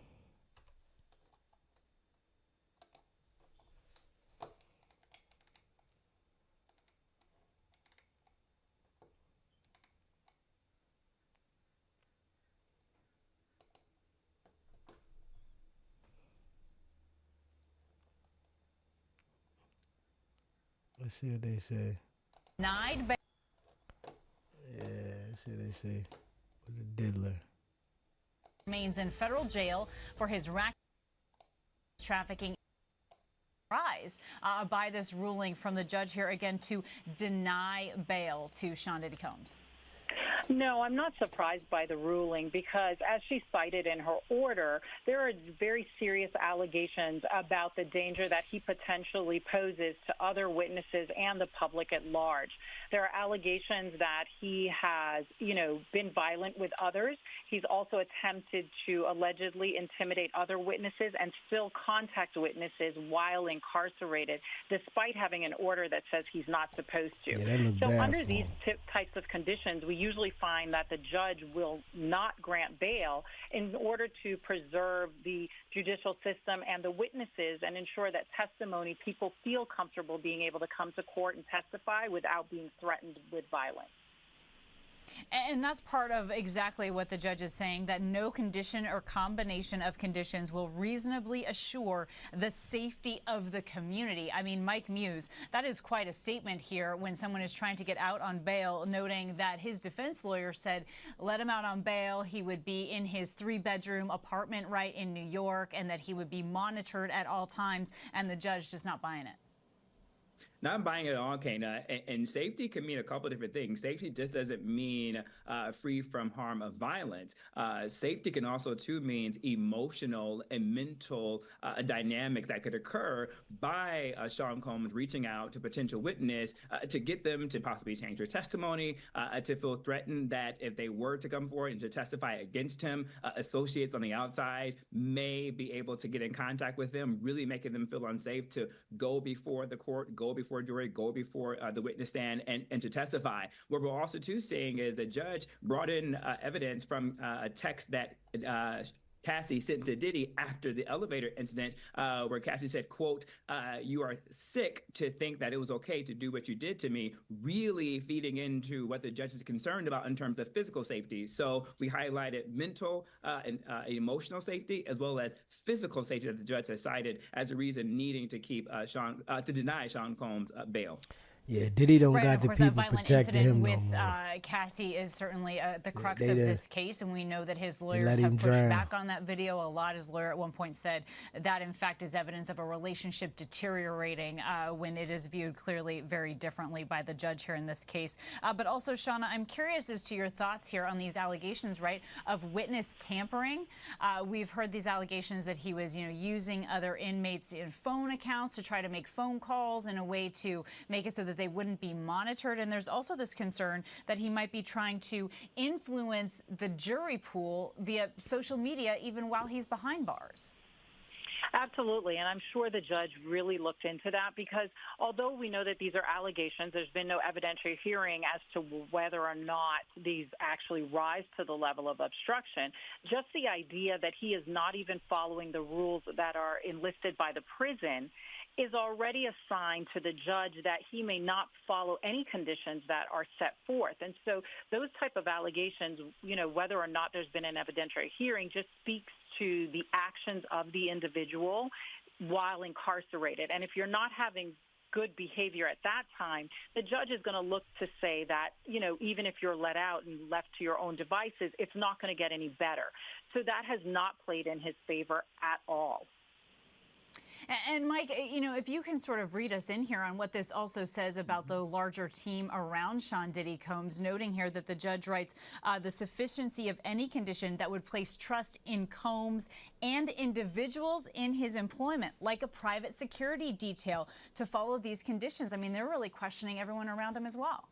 Let's see what they say. Denied bail. Yeah, let's see what they say. With the diddler. Remains in federal jail for his trafficking. Surprised by this ruling from the judge here again to deny bail to Sean Diddy Combs. No, I'm not surprised by the ruling because, as she cited in her order, there are very serious allegations about the danger that he potentially poses to other witnesses and the public at large. There are allegations that he has, been violent with others. He's also attempted to allegedly intimidate other witnesses and still contact witnesses while incarcerated, despite having an order that says he's not supposed to. Yeah, so under these types of conditions, we usually find that the judge will not grant bail in order to preserve the judicial system and the witnesses and ensure that testimony, people feel comfortable being able to come to court and testify without being threatened with violence. And that's part of exactly what the judge is saying, that no condition or combination of conditions will reasonably assure the safety of the community. I mean, Mike Muse, that is quite a statement here when someone is trying to get out on bail, noting that his defense lawyer said let him out on bail. He would be in his 3-bedroom apartment right in New York and that he would be monitored at all times. And the judge just not buying it. Not buying it at all, Kana. And safety can mean a couple of different things. Safety just doesn't mean free from harm of violence. Safety can also, too, means emotional and mental dynamics that could occur by Sean Combs reaching out to potential witness to get them to possibly change their testimony, to feel threatened that if they were to come forward and to testify against him, associates on the outside may be able to get in contact with them, really making them feel unsafe to go before the court, go before jury, go before the witness stand and to testify. What we're also too seeing is the judge brought in evidence from a text that Cassie sent to Diddy after the elevator incident, where Cassie said, quote, you are sick to think that it was okay to do what you did to me, really feeding into what the judge is concerned about in terms of physical safety. So we highlighted mental and emotional safety as well as physical safety that the judge has cited as a reason needing to keep to deny Sean Combs bail. Yeah, Diddy don't Right, and got of the course, that people violent protecting incident him no with more. Cassie is certainly the crux They of did. this case, and we know that his They lawyers let have him pushed drown. back on that video a lot. His lawyer at one point said that, in fact, is evidence of a relationship deteriorating when it is viewed clearly very differently by the judge here in this case. But also, Shauna, I'm curious as to your thoughts here on these allegations, right, of witness tampering. We've heard these allegations that he was, using other inmates' phone accounts to try to make phone calls in a way to make it so that they wouldn't be monitored. And there's also this concern that he might be trying to influence the jury pool via social media even while he's behind bars. Absolutely, and I'm sure the judge really looked into that because although we know that these are allegations, there's been no evidentiary hearing as to whether or not these actually rise to the level of obstruction. Just the idea that he is not even following the rules that are enlisted by the prison is already a sign to the judge that he may not follow any conditions that are set forth. And so those type of allegations, whether or not there's been an evidentiary hearing, just speaks to the actions of the individual while incarcerated. And if you're not having good behavior at that time, the judge is going to look to say that, even if you're let out and left to your own devices, it's not going to get any better. So that has not played in his favor at all. And Mike, if you can sort of read us in here on what this also says about the larger team around Sean Diddy Combs, noting here that the judge writes the sufficiency of any condition that would place trust in Combs and individuals in his employment, like a private security detail, to follow these conditions. I mean, they're really questioning everyone around him as well.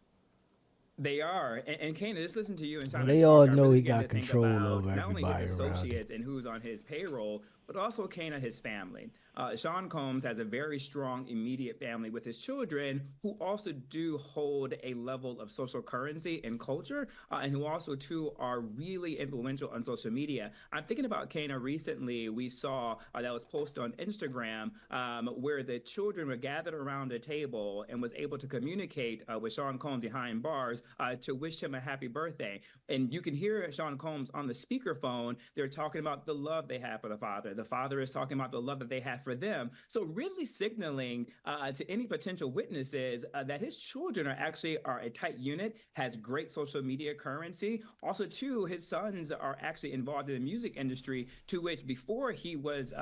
They are, and Kana, just listen to you and Well, they all know he got control over not only everybody his around him. associates and who's on his payroll, but also Kana, his family. Sean Combs has a very strong immediate family with his children who also do hold a level of social currency and culture, and who also too are really influential on social media. I'm thinking about Kana. Recently we saw that was posted on Instagram where the children were gathered around a table and was able to communicate with Sean Combs behind bars to wish him a happy birthday. And you can hear Sean Combs on the speakerphone. They're talking about the love they have for the father. The father is talking about the love that they have for them. So really signaling to any potential witnesses that his children are a tight unit, has great social media currency. Also, too, his sons are actually involved in the music industry, to which before he was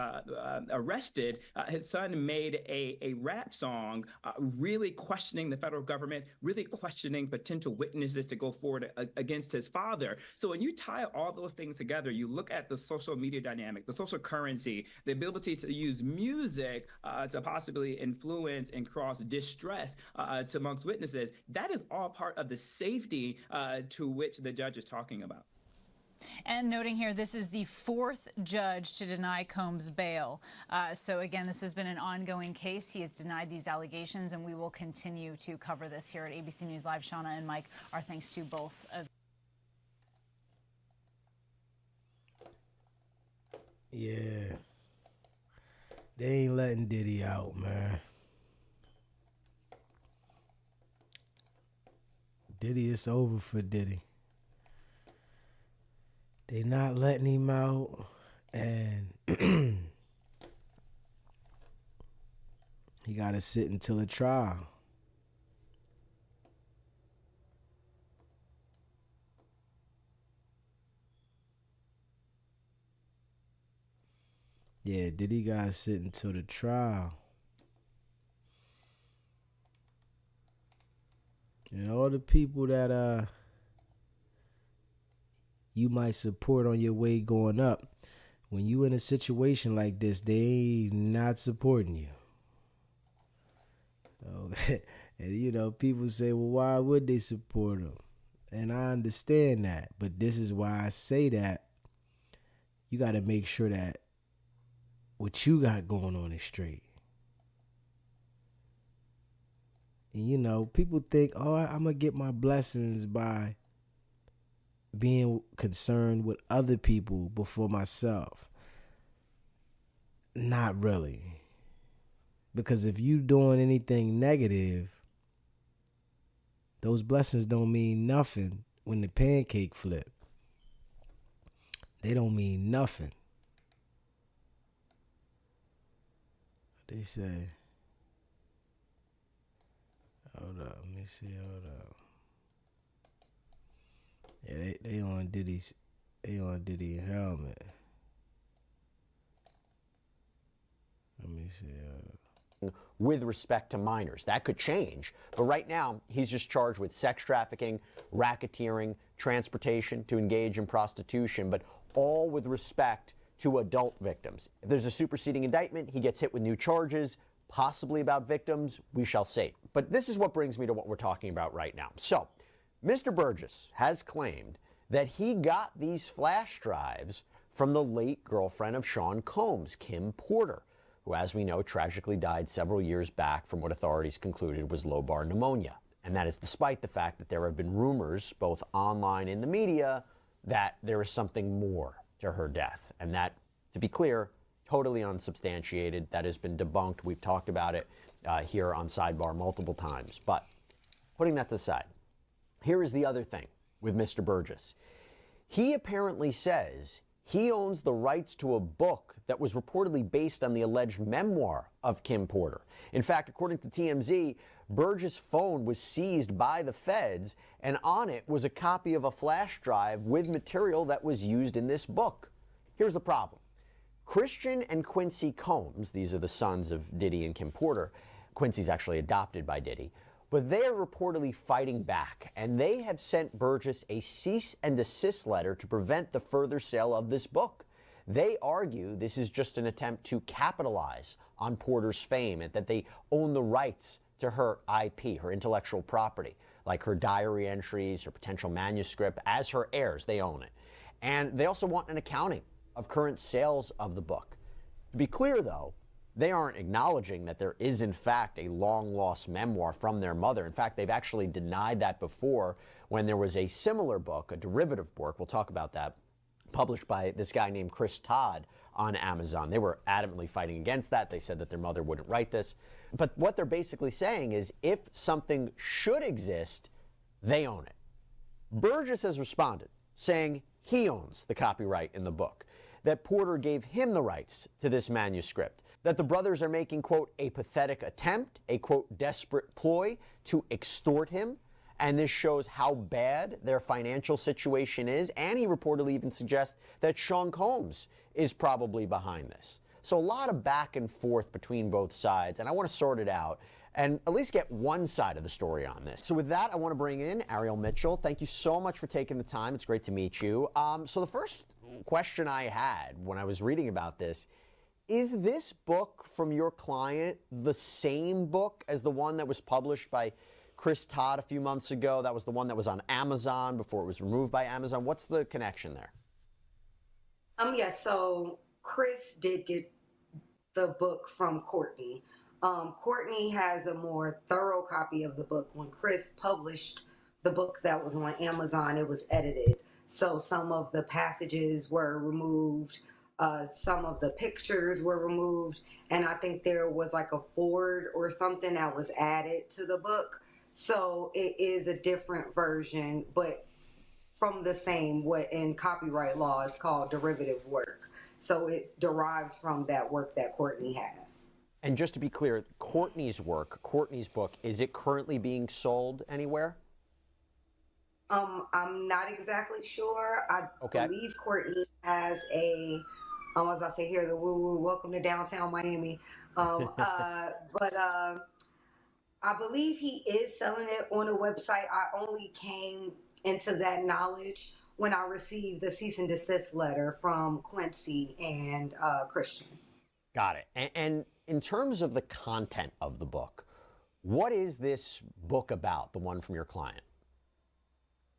arrested, his son made a rap song really questioning the federal government, really questioning potential witnesses to go forward against his father. So when you tie all those things together, you look at the social media dynamic, the social currency, the ability to use music to possibly influence and cause distress to amongst witnesses. That is all part of the safety to which the judge is talking about. And noting here, this is the fourth judge to deny Combs bail. So again, this has been an ongoing case. He has denied these allegations, and we will continue to cover this here at ABC News Live. Shauna and Mike, our thanks to both of you. Yeah. They ain't letting Diddy out, man. Diddy, it's over for Diddy. They not letting him out, and he got to sit until a trial. Yeah, Diddy got to sit until the trial. And all the people that you might support on your way going up, when you in a situation like this, they not supporting you. So, and people say, well, why would they support him? And I understand that, but this is why I say that you got to make sure that what you got going on is straight. And people think, oh, I'm going to get my blessings by being concerned with other people before myself. Not really. Because if you doing anything negative, those blessings don't mean nothing when the pancake flip. They don't mean nothing. They say, Hold up, let me see. Hold up. Yeah, they on Diddy's. They on Diddy helmet. Let me see. With respect to minors. That could change. But right now, he's just charged with sex trafficking, racketeering, transportation to engage in prostitution, but all with respect to adult victims. If there's a superseding indictment, he gets hit with new charges, possibly about victims. We shall see. But this is what brings me to what we're talking about right now. So, Mr. Burgess has claimed that he got these flash drives from the late girlfriend of Sean Combs, Kim Porter, who, as we know, tragically died several years back from what authorities concluded was lobar pneumonia. And that is despite the fact that there have been rumors, both online and in the media, that there is something more to her death. And that, to be clear, totally unsubstantiated. That has been debunked. We've talked about it here on Sidebar multiple times. But putting that to the side, here is the other thing with Mr. Burgess. He apparently says he owns the rights to a book that was reportedly based on the alleged memoir of Kim Porter. In fact, according to TMZ, Burgess' phone was seized by the feds, and on it was a copy of a flash drive with material that was used in this book. Here's the problem. Christian and Quincy Combs, these are the sons of Diddy and Kim Porter. Quincy's actually adopted by Diddy. But they are reportedly fighting back, and they have sent Burgess a cease and desist letter to prevent the further sale of this book. They argue this is just an attempt to capitalize on Porter's fame and that they own the rights to her IP, her intellectual property, like her diary entries, her potential manuscript. As her heirs, they own it. And they also want an accounting of current sales of the book. To be clear, though, they aren't acknowledging that there is, in fact, a long-lost memoir from their mother. In fact, they've actually denied that before when there was a similar book, a derivative work, we'll talk about that, published by this guy named Chris Todd on Amazon. They were adamantly fighting against that. They said that their mother wouldn't write this. But what they're basically saying is if something should exist, they own it. Burgess has responded, saying he owns the copyright in the book, that Porter gave him the rights to this manuscript, that the brothers are making, quote, a pathetic attempt, a, quote, desperate ploy to extort him, and this shows how bad their financial situation is, and he reportedly even suggests that Sean Combs is probably behind this. So a lot of back and forth between both sides, and I want to sort it out and at least get one side of the story on this. So with that, I want to bring in Ariel Mitchell. Thank you so much for taking the time. It's great to meet you. So the first question I had when I was reading about this, is this book from your client the same book as the one that was published by Chris Todd a few months ago? That was the one that was on Amazon before it was removed by Amazon. What's the connection there? Yeah, so Chris did get the book from Courtney. Courtney has a more thorough copy of the book. When Chris published the book that was on Amazon, it was edited. So some of the passages were removed, some of the pictures were removed, and I think there was like a forward or something that was added to the book. So it is a different version, but from the same, what in copyright law is called derivative work. So it derives from that work that Courtney has. And just to be clear, Courtney's work, Courtney's book, is it currently being sold anywhere? I'm not exactly sure. I believe Courtney has I was about to say, here's a woo-woo, welcome to downtown Miami. But I believe he is selling it on a website. I only came into that knowledge when I received the cease and desist letter from Quincy and Christian. Got it. And in terms of the content of the book, what is this book about, the one from your client?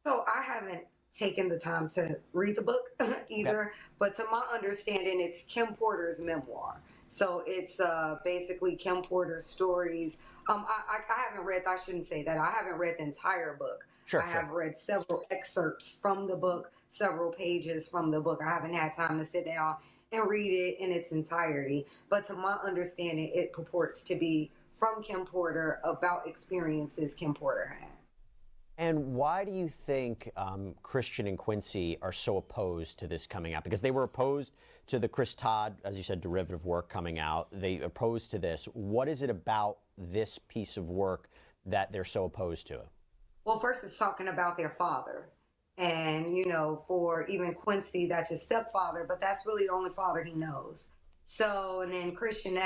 So I haven't taken the time to read the book either, but to my understanding, it's Kim Porter's memoir. So it's basically Kim Porter's stories. I haven't read, I shouldn't say that, I haven't read the entire book. I have read several excerpts from the book, several pages from the book. I haven't had time to sit down and read it in its entirety. But to my understanding, it purports to be from Kim Porter about experiences Kim Porter had. And why do you think Christian and Quincy are so opposed to this coming out? Because they were opposed to the Chris Todd, as you said, derivative work coming out. They opposed to this. What is it about this piece of work that they're so opposed to it? Well, first it's talking about their father. And, you know, for even Quincy, that's his stepfather, but that's really the only father he knows. So, and then Christian,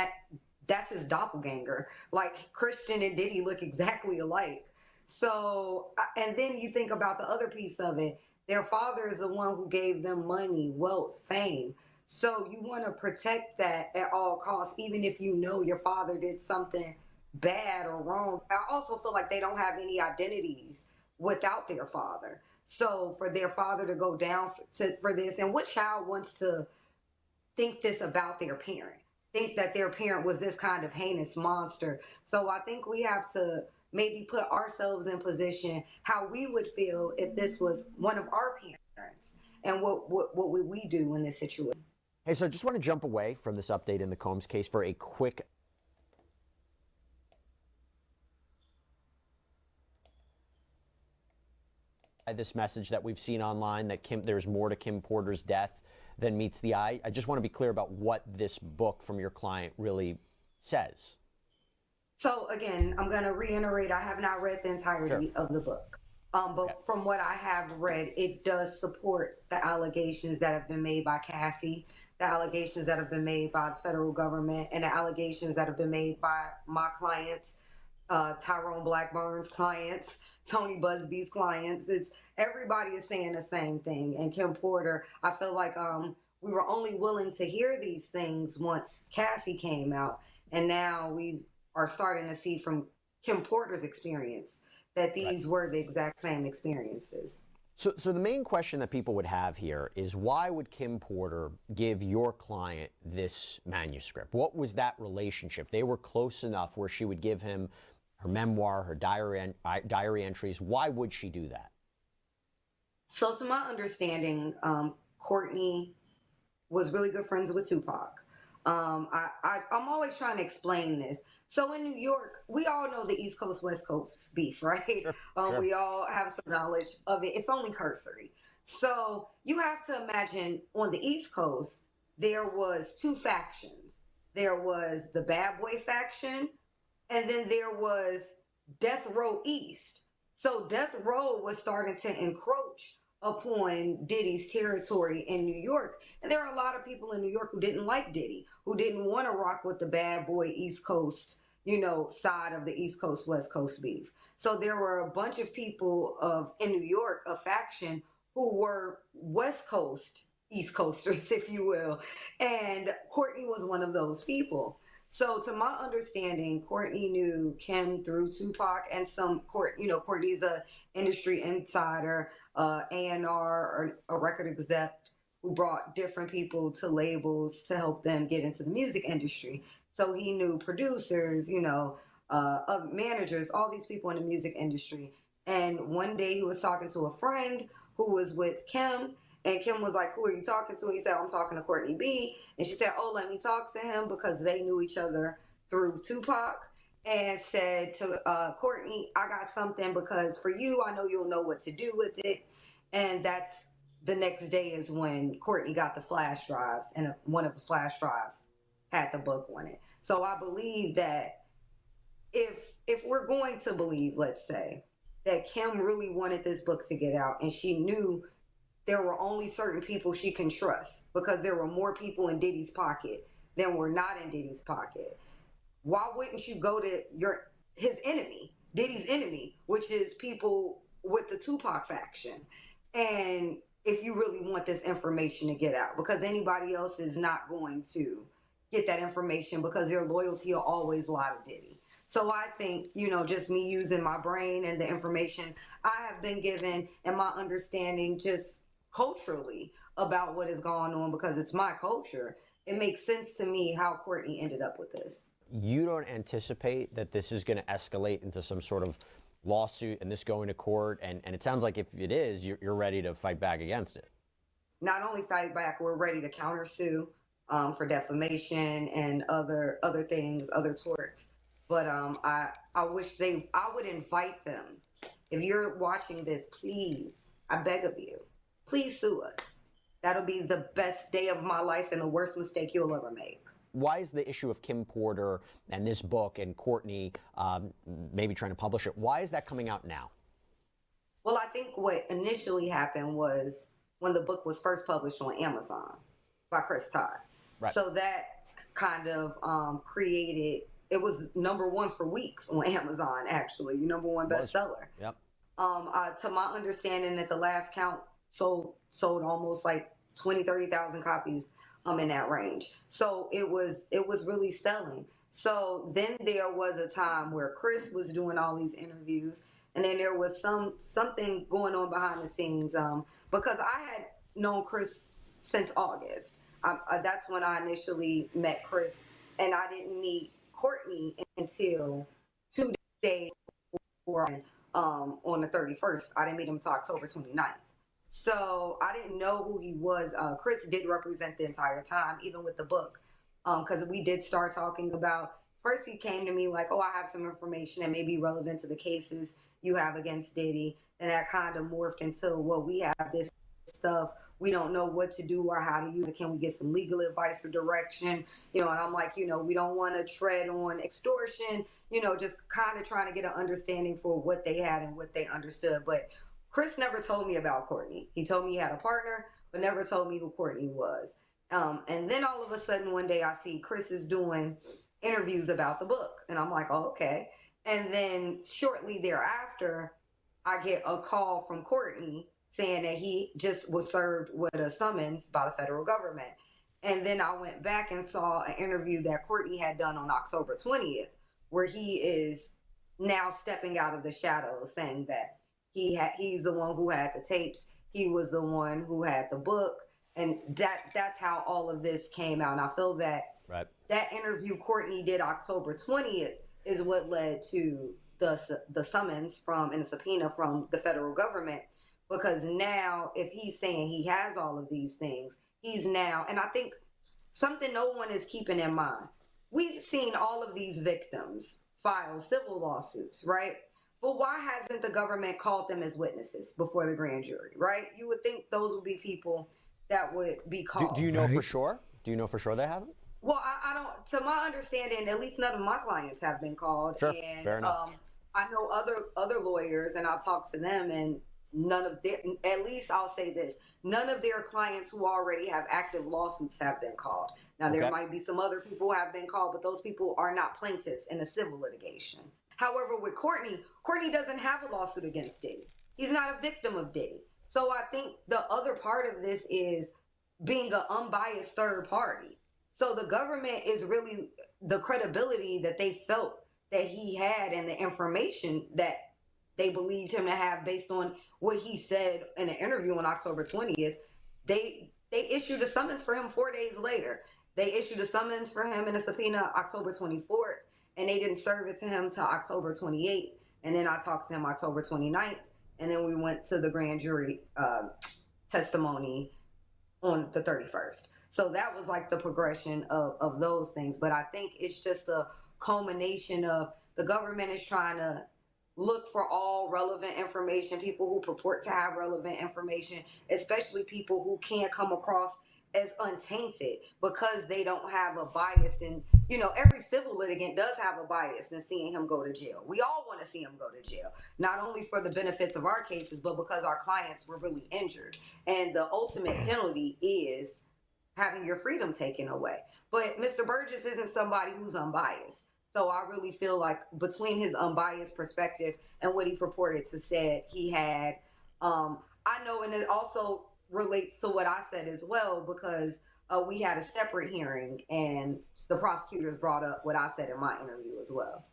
that's his doppelganger. Like Christian and Diddy look exactly alike. So, and then you think about the other piece of it. Their father is the one who gave them money, wealth, fame. So you want to protect that at all costs, even if you know your father did something bad or wrong. I also feel like they don't have any identities without their father. So for their father to go down for this, and what child wants to think this about their parent? Think that their parent was this kind of heinous monster. So I think we have to maybe put ourselves in position how we would feel if this was one of our parents, and what would we do in this situation? Hey, so I just want to jump away from this update in the Combs case for a quick this message that we've seen online that there's more to Kim Porter's death than meets the eye. I just want to be clear about what this book from your client really says. So again, I'm going to reiterate, I have not read the entirety of the book. But from what I have read, it does support the allegations that have been made by Cassie, the allegations that have been made by the federal government, and the allegations that have been made by my clients, Tyrone Blackburn's clients, Tony Busby's clients. It's everybody is saying the same thing. And Kim Porter, I feel like we were only willing to hear these things once Cassie came out, and now we are starting to see from Kim Porter's experience that these were the exact same experiences. So the main question that people would have here is, why would Kim Porter give your client this manuscript? What was that relationship? They were close enough where she would give him her memoir, her diary entries. Why would she do that? So to my understanding, Courtney was really good friends with Tupac. I'm always trying to explain this. So in New York, we all know the East Coast, West Coast beef, right? Sure. We all have some knowledge of it. It's only cursory. So you have to imagine on the East Coast, there was two factions. There was the Bad Boy faction, and then there was Death Row East. So Death Row was starting to encroach upon Diddy's territory in New York. And there are a lot of people in New York who didn't like Diddy, who didn't want to rock with the bad boy East Coast, side of the East Coast, West Coast beef. So there were a bunch of people in New York, a faction, who were West Coast, East Coasters, if you will. And Courtney was one of those people. So to my understanding, Courtney knew Kim through Tupac and Courtney's a industry insider, A&R, or a record exec who brought different people to labels to help them get into the music industry. So he knew producers, managers, all these people in the music industry. And one day he was talking to a friend who was with Kim, and Kim was like, "Who are you talking to?" And he said, "I'm talking to Courtney B." And she said, "Oh, let me talk to him," because they knew each other through Tupac, and said to Courtney, "I got something because for you, I know you'll know what to do with it." And that's the next day is when Courtney got the flash drives, and one of the flash drives had the book on it. So I believe that if we're going to believe, let's say, that Kim really wanted this book to get out, and she knew there were only certain people she can trust, because there were more people in Diddy's pocket than were not in Diddy's pocket, why wouldn't you go to his enemy, Diddy's enemy, which is people with the Tupac faction? And if you really want this information to get out, because anybody else is not going to get that information, because their loyalty will always lie to Diddy. So I think, just me using my brain and the information I have been given and my understanding just culturally about what is going on, because it's my culture, it makes sense to me how Courtney ended up with this. You don't anticipate that this is going to escalate into some sort of lawsuit and this going to court? And it sounds like if it is, you're ready to fight back against it. Not only fight back, we're ready to countersue for defamation and other things, other torts. But I would invite them. If you're watching this, please, I beg of you, please sue us. That'll be the best day of my life and the worst mistake you'll ever make. why is the issue of Kim Porter and this book and Courtney maybe trying to publish it, why is that coming out now? Well, I think what initially happened was when the book was first published on Amazon by Chris Todd. Right. So that kind of created, it was #1 for weeks on Amazon, actually, #1 bestseller. Yep. To my understanding, at the last count, sold almost like 30,000 copies in that range. So it was really selling. So then there was a time where Chris was doing all these interviews, and then there was something going on behind the scenes because I had known Chris since August. That's when I initially met Chris, and I didn't meet Courtney until 2 days before on the 31st. I didn't meet him until October 29th. So I didn't know who he was. Chris did represent the entire time, even with the book, because we did start talking about, first he came to me like, oh, I have some information that may be relevant to the cases you have against Diddy. And that kind of morphed into, well, we have this stuff. We don't know what to do or how to use it. Can we get some legal advice or direction? And I'm like, we don't want to tread on extortion, just kind of trying to get an understanding for what they had and what they understood. But Chris never told me about Courtney. He told me he had a partner, but never told me who Courtney was. And then all of a sudden one day I see Chris is doing interviews about the book. And I'm like, oh, okay. And then shortly thereafter, I get a call from Courtney saying that he just was served with a summons by the federal government. And then I went back and saw an interview that Courtney had done on October 20th, where he is now stepping out of the shadows, saying that he's the one who had the tapes. He was the one who had the book. And that's how all of this came out. And I feel that that interview Courtney did October 20th is what led to the summons and the subpoena from the federal government. Because now, if he's saying he has all of these things, he's now, and I think something no one is keeping in mind. We've seen all of these victims file civil lawsuits, right? But why hasn't the government called them as witnesses before the grand jury, right? You would think those would be people that would be called. Do you know for sure? Do you know for sure they haven't? Well, I don't, to my understanding, at least none of my clients have been called. Sure, and, fair enough. I know other lawyers, and I've talked to them, and none of their, at least I'll say this, none of their clients who already have active lawsuits have been called. Now, there might be some other people who have been called, but those people are not plaintiffs in a civil litigation. However, with Courtney doesn't have a lawsuit against Diddy. He's not a victim of Diddy. So I think the other part of this is being an unbiased third party. So the government is really the credibility that they felt that he had and the information that they believed him to have based on what he said in an interview on October 20th. They issued a summons for him 4 days later. They issued a summons for him in a subpoena October 24th, and they didn't serve it to him till October 28th. And then I talked to him October 29th, and then we went to the grand jury testimony on the 31st. So that was like the progression of those things. But I think it's just a culmination of the government is trying to look for all relevant information, people who purport to have relevant information, especially people who can't come across as untainted because they don't have a bias. And, every civil litigant does have a bias in seeing him go to jail. We all want to see him go to jail, not only for the benefits of our cases, but because our clients were really injured. And the ultimate penalty is having your freedom taken away. But Mr. Burgess isn't somebody who's unbiased. So I really feel like between his unbiased perspective and what he purported to say he had, I know, and it also relates to what I said as well, because we had a separate hearing and the prosecutors brought up what I said in my interview as well.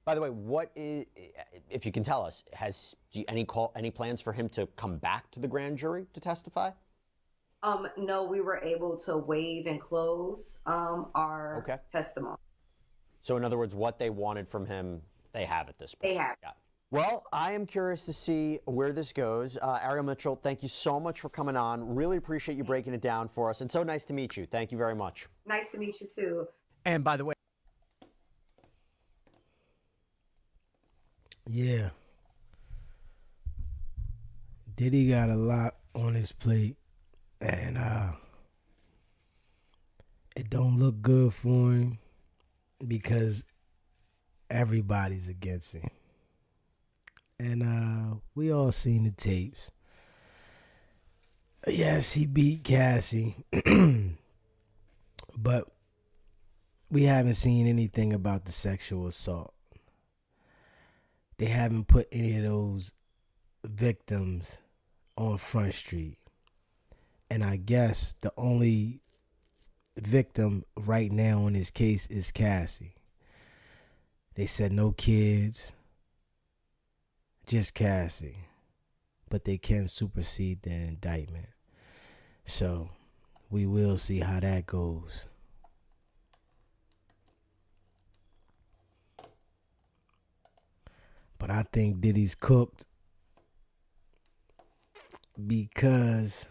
By the way, what is, if you can tell us, any plans for him to come back to the grand jury to testify? No, we were able to waive and close our testimony. So in other words, what they wanted from him, they have at this point. They have. Yeah. Well, I am curious to see where this goes. Ariel Mitchell, thank you so much for coming on. Really appreciate you breaking it down for us. And so nice to meet you. Thank you very much. Nice to meet you too. And by the way, yeah, Diddy got a lot on his plate, and It don't look good for him because everybody's against him. And we all seen the tapes. Yes, he beat Cassie. But we haven't seen anything about the sexual assault. They haven't put any of those victims on Front Street. And I guess the only victim right now in this case is Cassie. They said no kids, just Cassie. But they can supersede the indictment. So we will see how that goes. But I think Diddy's cooked because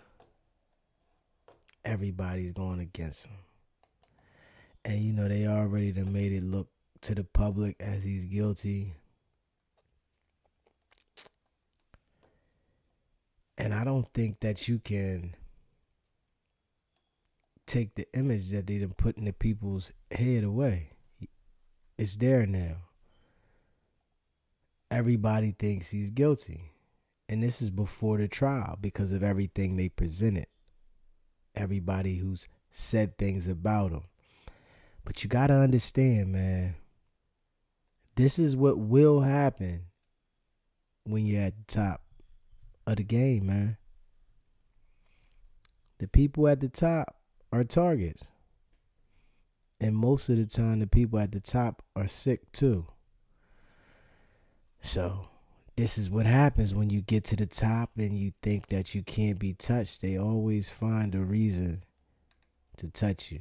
everybody's going against him. And, you know, they already done made it look to the public as he's guilty. And I don't think that you can take the image that they done put in the people's head away. It's there now. Everybody thinks he's guilty. And this is before the trial because of everything they presented. Everybody who's said things about him. But you got to understand, man, this is what will happen when you're at the top of the game, man. The people at the top are targets. And most of the time, the people at the top are sick too. So this is what happens when you get to the top and you think that you can't be touched. They always find a reason to touch you.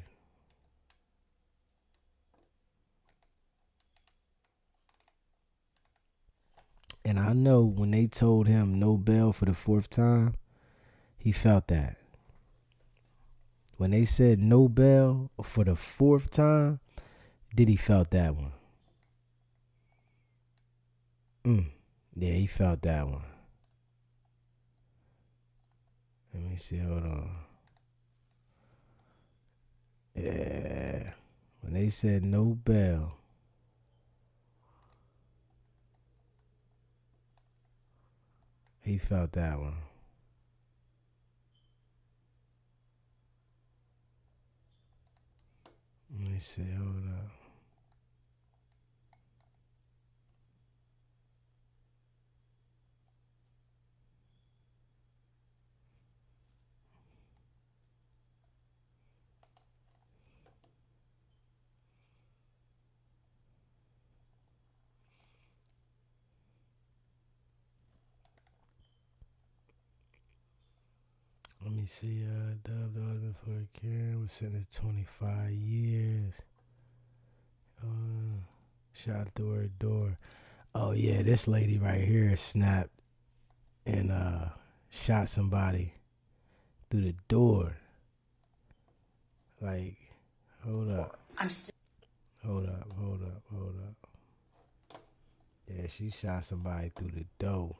And I know when they told him no bail for the 4th time, he felt that. When they said no bail for the 4th time, Diddy felt that one. Yeah, he felt that one. Let me see, hold on. Yeah. When they said no bail, he felt that one. Let me see, hold up. Let me see, dubbed husband for Karen was sentenced to 25 years. Shot through her door. Oh yeah, this lady right here snapped and shot somebody through the door. Like, hold up. Hold up. Yeah, she shot somebody through the door.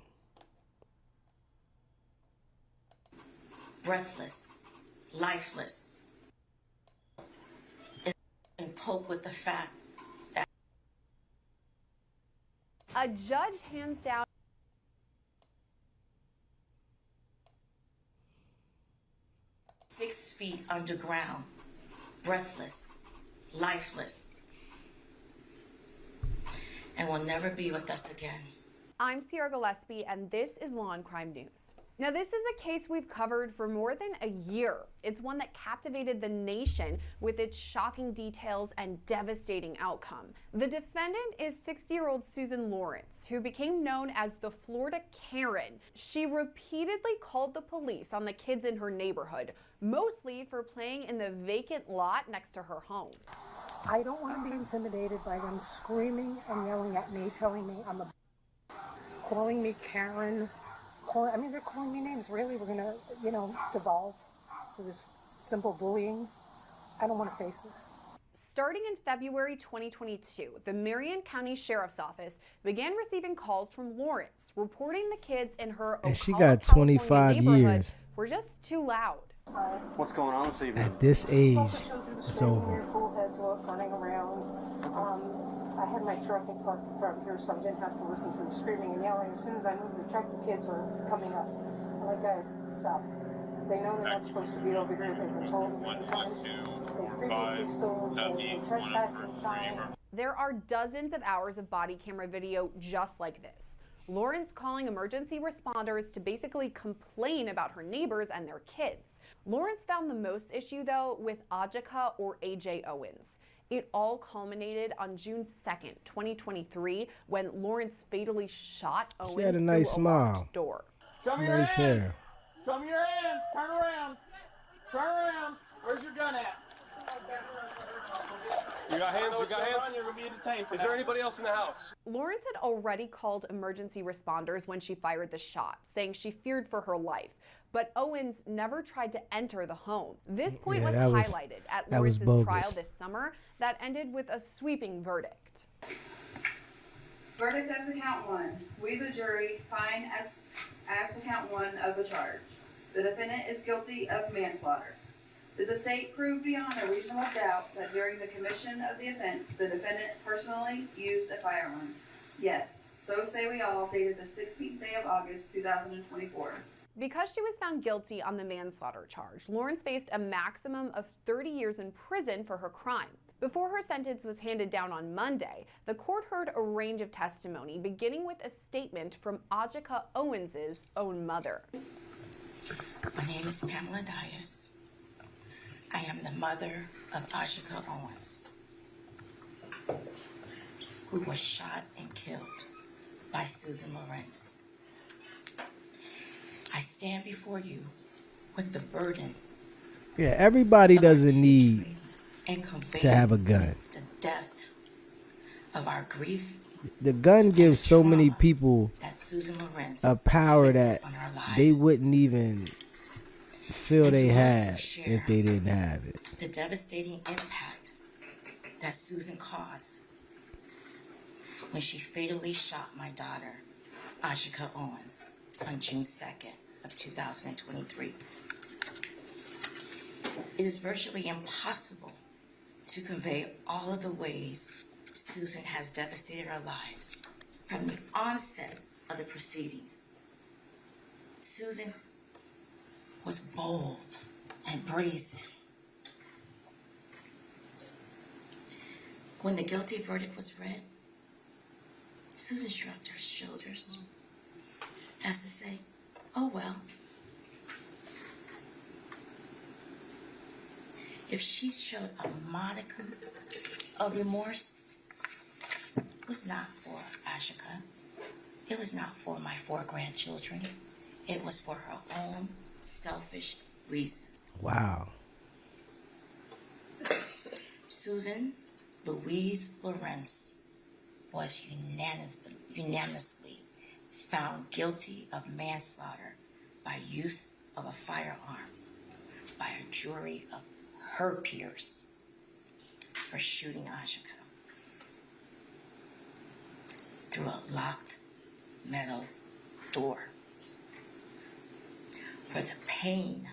Breathless, lifeless, and cope with the fact that a judge hands down 6 feet underground, breathless, lifeless, and will never be with us again. I'm Sierra Gillespie, and this is Law and Crime News. Now, this is a case we've covered for more than a year. It's one that captivated the nation with its shocking details and devastating outcome. The defendant is 60-year-old Susan Lawrence, who became known as the Florida Karen. She repeatedly called the police on the kids in her neighborhood, mostly for playing in the vacant lot next to her home. I don't want to be intimidated by them screaming and yelling at me, telling me I'm a calling me Karen. They're calling me names. Really, we're gonna, devolve to this simple bullying. I don't want to face this. Starting in February 2022, the Marion County Sheriff's Office began receiving calls from Lawrence, reporting the kids in her And she Ocala, got California 25 neighborhood years. were just too loud. What's going on this evening? At this age, it's Screaming over. their full heads off, running around. I had my truck parked in front here, so I didn't have to listen to the screaming and yelling. As soon as I moved the truck, the kids are coming up. I'm like, guys, stop. They know they're not supposed to be over here. They've been told many times. They've previously stolen the trespassing sign. There are dozens of hours of body camera video just like this. Lawrence calling emergency responders to basically complain about her neighbors and their kids. Lawrence found the most issue, though, with Ajika or AJ Owens. It all culminated on June 2nd, 2023, when Lawrence fatally shot Owens She had a nice through a smile. locked door. Show me your Nice hands. hair. Show me your hands. Turn around. Turn around. Where's your gun at? You got hands? You got hands? You're gonna be detained for Is that. there anybody else in the house? Lawrence had already called emergency responders when she fired the shot, saying she feared for her life. But Owens never tried to enter the home. This point Yeah, was that was- highlighted at that was Lawrence's bogus. trial this summer that ended with a sweeping verdict. Verdict as to count one. We, the jury, find as to count one of the charge. The defendant is guilty of manslaughter. Did the state prove beyond a reasonable doubt that during the commission of the offense, the defendant personally used a firearm? Yes. So say we all, dated the 16th day of August, 2024. Because she was found guilty on the manslaughter charge, Lawrence faced a maximum of 30 years in prison for her crime. Before her sentence was handed down on Monday, the court heard a range of testimony, beginning with a statement from Ajika Owens' own mother. My name is Pamela Dias. I am the mother of Ajika Owens, who was shot and killed by Susan Lawrence. I stand before you with the burden Yeah, everybody doesn't need and convey to have a gun. the depth of our grief The gun gives so many people that Susan Lawrence a power inflicted that on our lives. they wouldn't even feel And they to us had who share if they didn't have it. the devastating impact that Susan caused when she fatally shot my daughter, Ajika Owens, on June 2nd of 2023. It is virtually impossible to convey all of the ways Susan has devastated our lives from the onset of the proceedings. Susan was bold and brazen. When the guilty verdict was read, Susan shrugged her shoulders as to say, oh well. If she showed a modicum of remorse, it was not for Ashika. It was not for my 4 grandchildren. It was for her own selfish reasons. Wow. Susan Louise Lawrence was unanimously found guilty of manslaughter by use of a firearm by a jury of her peers for shooting Ashika through a locked metal door. For the pain,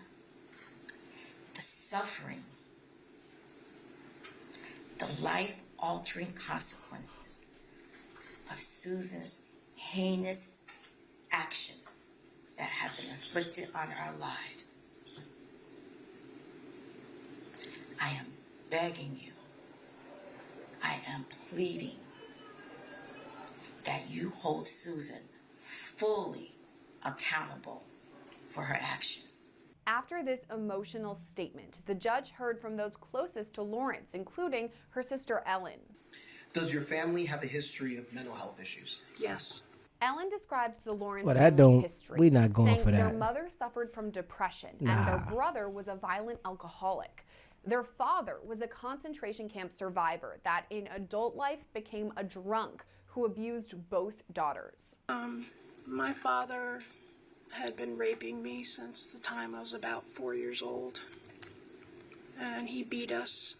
the suffering, the life-altering consequences of Susan's heinous actions that have been inflicted on our lives. I am begging you, I am pleading that you hold Susan fully accountable for her actions. After this emotional statement, the judge heard from those closest to Lawrence, including her sister Ellen. Does your family have a history of mental health issues? Yes. Ellen described the Lawrence Well, that family don't- history, we not going saying for their that. mother suffered from depression and Nah. their brother was a violent alcoholic. Their father was a concentration camp survivor that in adult life became a drunk who abused both daughters. My father had been raping me since the time I was about 4 years old. And he beat us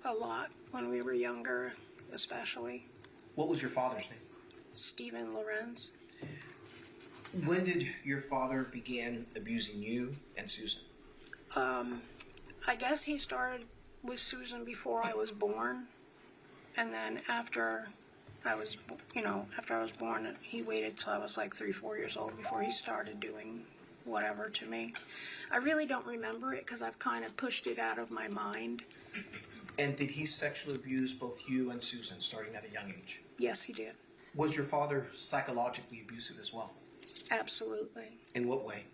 a lot when we were younger, especially. What was your father's name? Stephen Lorenz. When did your father begin abusing you and Susan? I guess he started with Susan before I was born, and then after I was born, he waited till I was like 3-4 years old before he started doing whatever to me. I really don't remember it because I've kind of pushed it out of my mind. And did he sexually abuse both you and Susan starting at a young age? Yes, he did. Was your father psychologically abusive as well? Absolutely. In what way?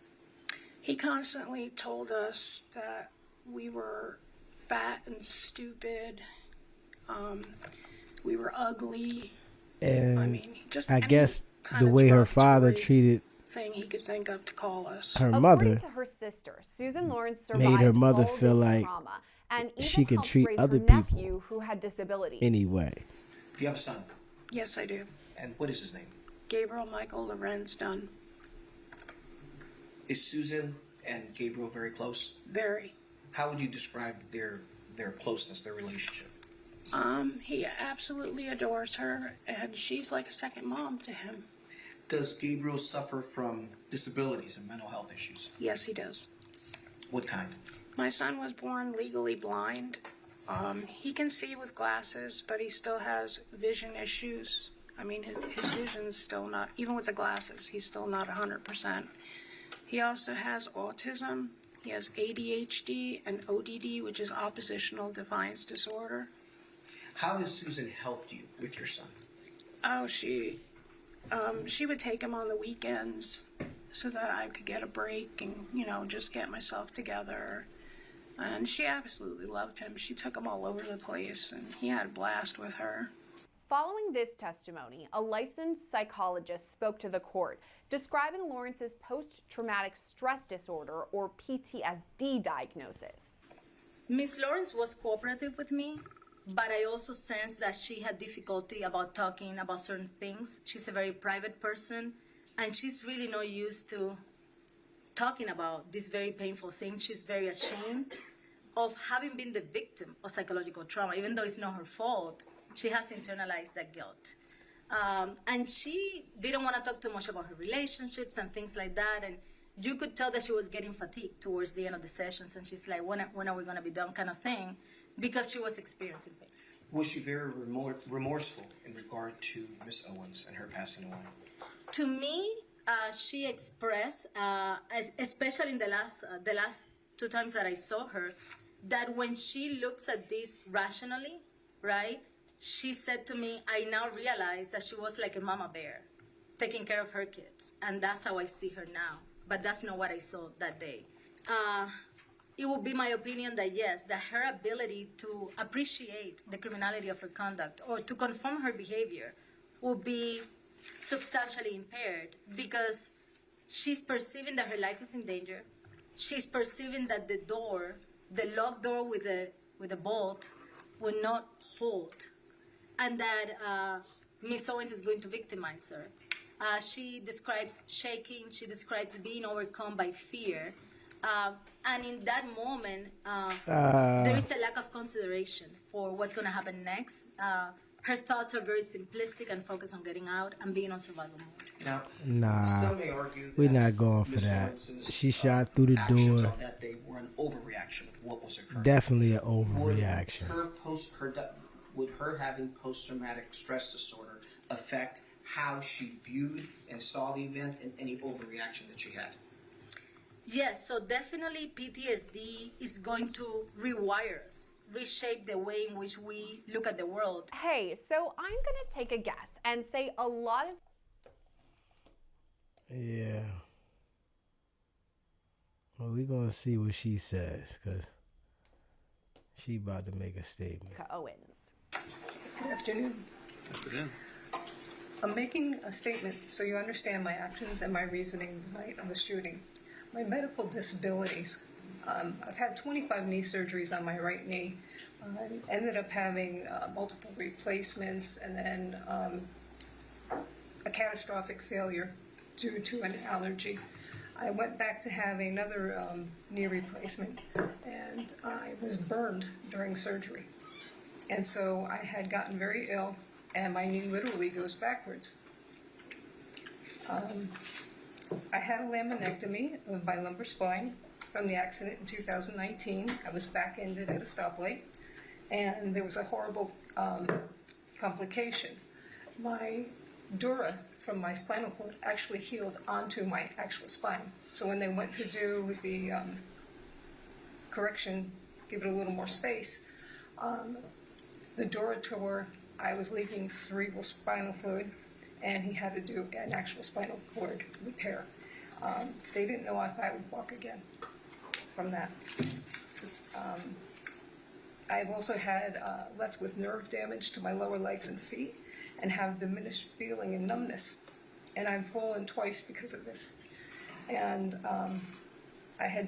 He constantly told us that we were fat and stupid. We were ugly. And I mean, just I guess kind the of way her derogatory father treated saying he could think of to call us. her According mother to her sister, Susan Lawrence survived made her mother all feel this like trauma and even she could helped treat raise other her people nephew who had disabilities. anyway. Do you have a son? Yes, I do. And what is his name? Gabriel Michael Lorenz Dunn. Is Susan and Gabriel very close? Very. How would you describe their closeness, their relationship? He absolutely adores her, and she's like a second mom to him. Does Gabriel suffer from disabilities and mental health issues? Yes, he does. What kind? My son was born legally blind. He can see with glasses, but he still has vision issues. I mean, his vision's still not, even with the glasses, he's still not 100%. He also has autism. He has ADHD and ODD, which is oppositional defiance disorder. How has Susan helped you with your son? Oh, she would take him on the weekends so that I could get a break and, just get myself together. And she absolutely loved him. She took him all over the place, and he had a blast with her. Following this testimony, a licensed psychologist spoke to the court, describing Lawrence's post-traumatic stress disorder, or PTSD, diagnosis. Miss Lawrence was cooperative with me, but I also sensed that she had difficulty about talking about certain things. She's a very private person, and she's really not used to talking about this very painful thing. She's very ashamed of having been the victim of psychological trauma. Even though it's not her fault, she has internalized that guilt. And she didn't want to talk too much about her relationships and things like that. And you could tell that she was getting fatigued towards the end of the sessions. And she's like, when are we going to be done, kind of thing, because she was experiencing pain. Was she very remorseful in regard to Miss Owens and her passing away? To me, she expressed, especially in the last 2 times that I saw her, that when she looks at this rationally, right, she said to me, I now realize that she was like a mama bear, taking care of her kids. And that's how I see her now. But that's not what I saw that day. It would be my opinion that yes, that her ability to appreciate the criminality of her conduct or to confirm her behavior will be substantially impaired because she's perceiving that her life is in danger. She's perceiving that the locked door with a bolt will not hold, and that Miss Owens is going to victimize her. She describes shaking. She describes being overcome by fear. And in that moment, there is a lack of consideration for what's going to happen next. Her thoughts are very simplistic and focused on getting out and being on survival mode. Now, some may argue that we're not going for Ms. that. Owens's, She shot through the actions door. on that day were an overreaction of what was occurring. Definitely an overreaction. Would her having post-traumatic stress disorder affect how she viewed and saw the event and any overreaction that she had? Yes, so definitely PTSD is going to rewire us, reshape the way in which we look at the world. Hey, so I'm going to take a guess and say a lot of... Yeah. Well, we're going to see what she says, because she about to make a statement. Owens. Good afternoon. Afternoon. I'm making a statement so you understand my actions and my reasoning the night of the shooting. My medical disabilities. I've had 25 knee surgeries on my right knee. Ended up having multiple replacements and then a catastrophic failure due to an allergy. I went back to having another knee replacement and I was burned during surgery. And so I had gotten very ill and my knee literally goes backwards. I had a laminectomy of my lumbar spine from the accident in 2019. I was back-ended at a stoplight, and there was a horrible complication. My dura from my spinal cord actually healed onto my actual spine. So when they went to do the correction, give it a little more space, the dura tore. I was leaking cerebral spinal fluid, and he had to do an actual spinal cord repair. They didn't know if I would walk again from that. I've also had left with nerve damage to my lower legs and feet, and have diminished feeling and numbness. And I've fallen twice because of this. And I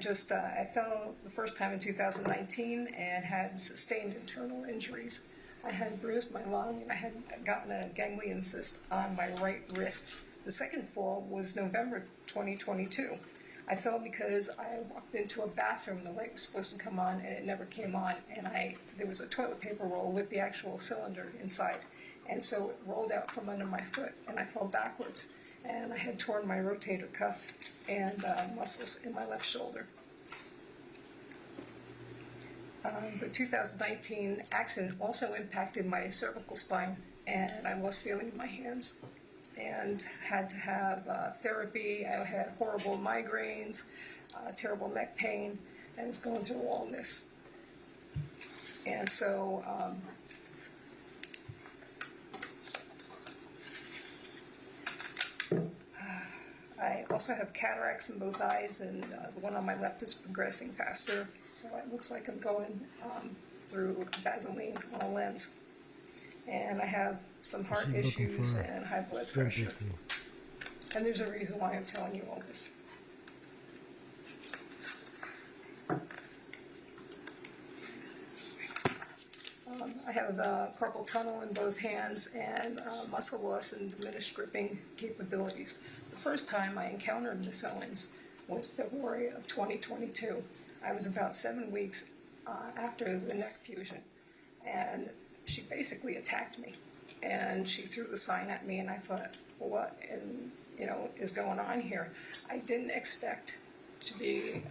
fell the first time in 2019 and had sustained internal injuries. I had bruised my lung, and I had gotten a ganglion cyst on my right wrist. The second fall was November 2022. I fell because I walked into a bathroom, the light was supposed to come on, and it never came on, and there was a toilet paper roll with the actual cylinder inside. And so it rolled out from under my foot, and I fell backwards. And I had torn my rotator cuff and muscles in my left shoulder. The 2019 accident also impacted my cervical spine, and I lost feeling in my hands and had to have therapy. I had horrible migraines, terrible neck pain, and was going through all this. And so I also have cataracts in both eyes, and the one on my left is progressing faster, so it looks like I'm going through Vaseline on a lens. And I have some heart issues and high blood pressure. And there's a reason why I'm telling you all this. I have carpal tunnel in both hands and muscle loss and diminished gripping capabilities. The first time I encountered Miss Owens was February of 2022. I was about 7 weeks after the neck fusion, and she basically attacked me. And she threw the sign at me, and I thought, what is going on here? I didn't expect to be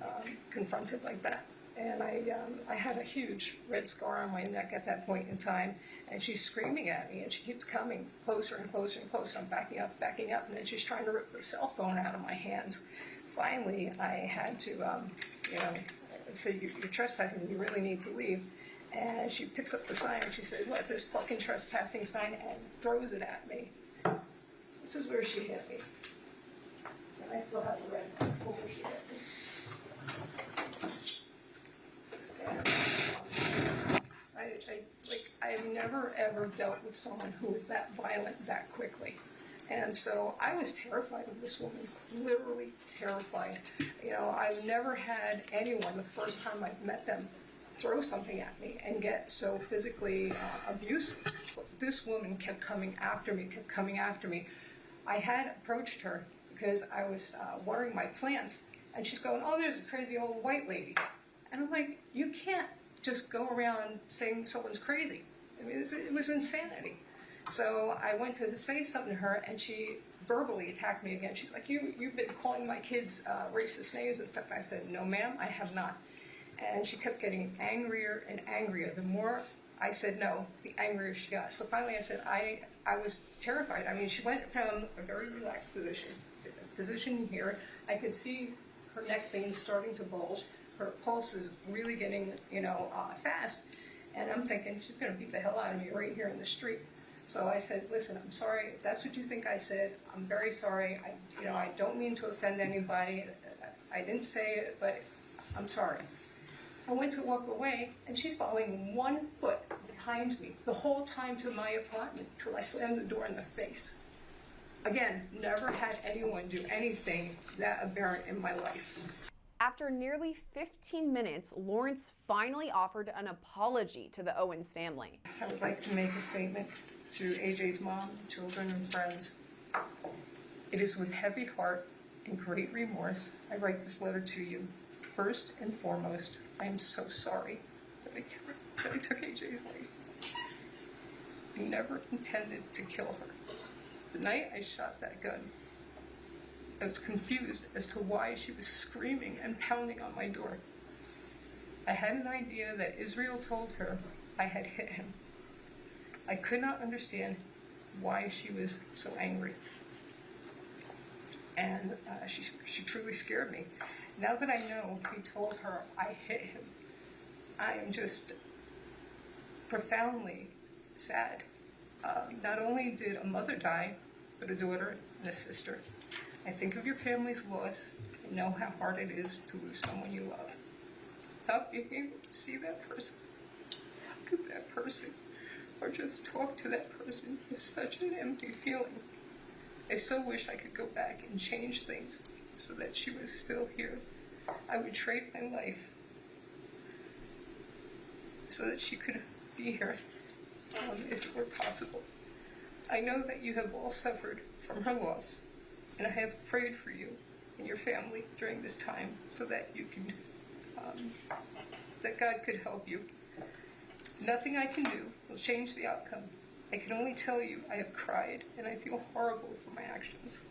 confronted like that. And I had a huge red scar on my neck at that point in time, and she's screaming at me, and she keeps coming closer and closer and closer. I'm backing up, and then she's trying to rip the cell phone out of my hands. Finally, I had to, say, you're trespassing, you really need to leave. And she picks up the sign, and she says, what, this fucking trespassing sign, and throws it at me. This is where she hit me. And I still have the red mark where she hit me. I've never ever dealt with someone who was that violent that quickly. And so I was terrified of this woman, literally terrified. I've never had anyone, the first time I've met them, throw something at me and get so physically abusive. This woman kept coming after me. I had approached her because I was watering my plants, and she's going, oh, there's a crazy old white lady. And I'm like, you can't just go around saying someone's crazy. I mean, it was insanity. So I went to say something to her, and she verbally attacked me again. She's like, you've been calling my kids racist names and stuff. I said, no, ma'am, I have not. And she kept getting angrier and angrier. The more I said no, the angrier she got. So finally I said, I was terrified. I mean, she went from a very relaxed position to a position here. I could see her neck veins starting to bulge. Her pulse is really getting, fast. And I'm thinking, she's going to beat the hell out of me right here in the street. So I said, listen, I'm sorry. If that's what you think I said, I'm very sorry. I don't mean to offend anybody. I didn't say it, but I'm sorry. I went to walk away, and she's following 1 foot behind me the whole time to my apartment till I slammed the door in the face. Again, never had anyone do anything that aberrant in my life. After nearly 15 minutes, Lawrence finally offered an apology to the Owens family. I would like to make a statement to AJ's mom, children, and friends. It is with heavy heart and great remorse I write this letter to you. First and foremost, I am so sorry that I took AJ's life. I never intended to kill her. The night I shot that gun, I was confused as to why she was screaming and pounding on my door. I had an idea that Israel told her I had hit him. I could not understand why she was so angry. And she truly scared me. Now that I know he told her I hit him, I am just profoundly sad. Not only did a mother die, but a daughter and a sister. I think of your family's loss and know how hard it is to lose someone you love. Not being able to see that person, look at that person, or just talk to that person is such an empty feeling. I so wish I could go back and change things so that she was still here. I would trade my life so that she could be here, if it were possible. I know that you have all suffered from her loss, and I have prayed for you and your family during this time so that you can, that God could help you. Nothing I can do will change the outcome. I can only tell you I have cried and I feel horrible for my actions.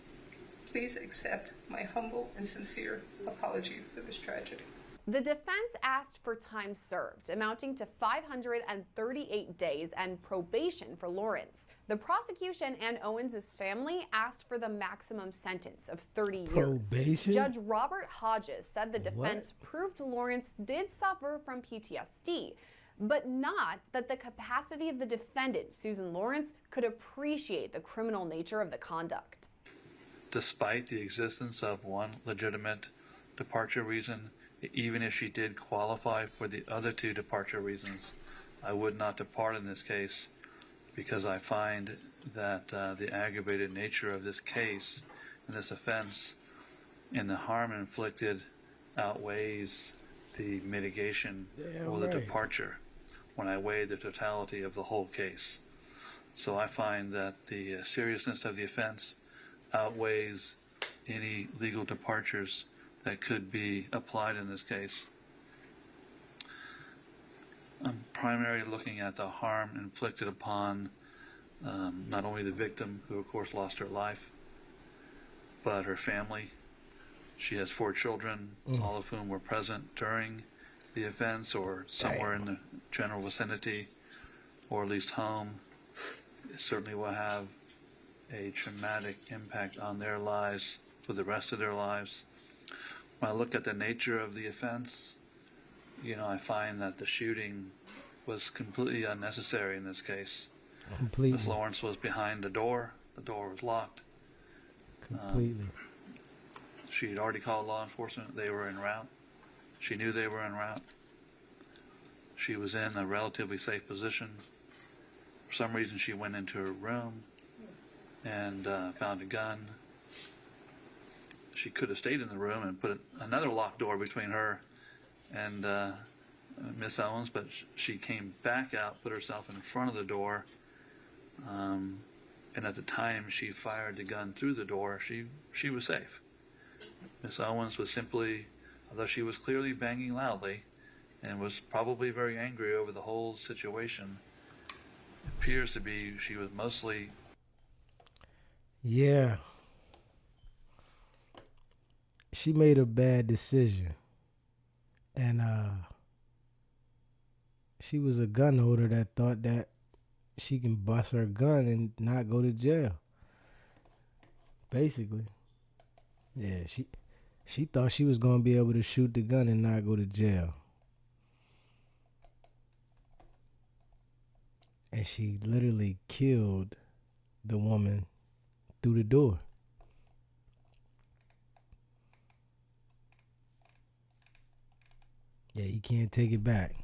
Please accept my humble and sincere apology for this tragedy. The defense asked for time served, amounting to 538 days and probation for Lawrence. The prosecution and Owens' family asked for the maximum sentence of 30 years. Probation? Judge Robert Hodges said the defense proved Lawrence did suffer from PTSD, but not that the capacity of the defendant, Susan Lawrence, could appreciate the criminal nature of the conduct. Despite the existence of one legitimate departure reason, even if she did qualify for the other two departure reasons, I would not depart in this case because I find that the aggravated nature of this case and this offense and the harm inflicted outweighs the mitigation or the departure when I weigh the totality of the whole case. So I find that the seriousness of the offense outweighs any legal departures that could be applied in this case. I'm primarily looking at the harm inflicted upon not only the victim, who of course lost her life, but her family. She has 4 children, all of whom were present during the offense or somewhere in the general vicinity, or at least home. It certainly will have a traumatic impact on their lives for the rest of their lives. When I look at the nature of the offense, I find that the shooting was completely unnecessary in this case. Completely. Ms. Lawrence was behind the door was locked. Completely. She had already called law enforcement. They were en route. She knew they were en route. She was in a relatively safe position. For some reason, she went into her room and found a gun. She could have stayed in the room and put another locked door between her and Miss Owens, but she came back out, put herself in front of the door, and at the time she fired the gun through the door, she was safe. Miss Owens was simply, although she was clearly banging loudly and was probably very angry over the whole situation, it appears to be she was mostly... Yeah. She made a bad decision. And she was a gun holder that thought that she can bust her gun and not go to jail. Basically. Yeah, she thought she was going to be able to shoot the gun and not go to jail. And she literally killed the woman through the door. Yeah, you can't take it back.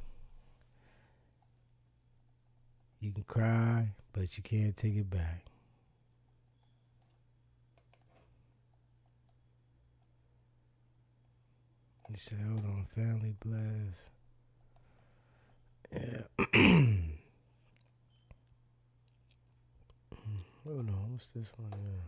You can cry, but you can't take it back. He said, hold on, family blast. Yeah. Hold on, what's this one here?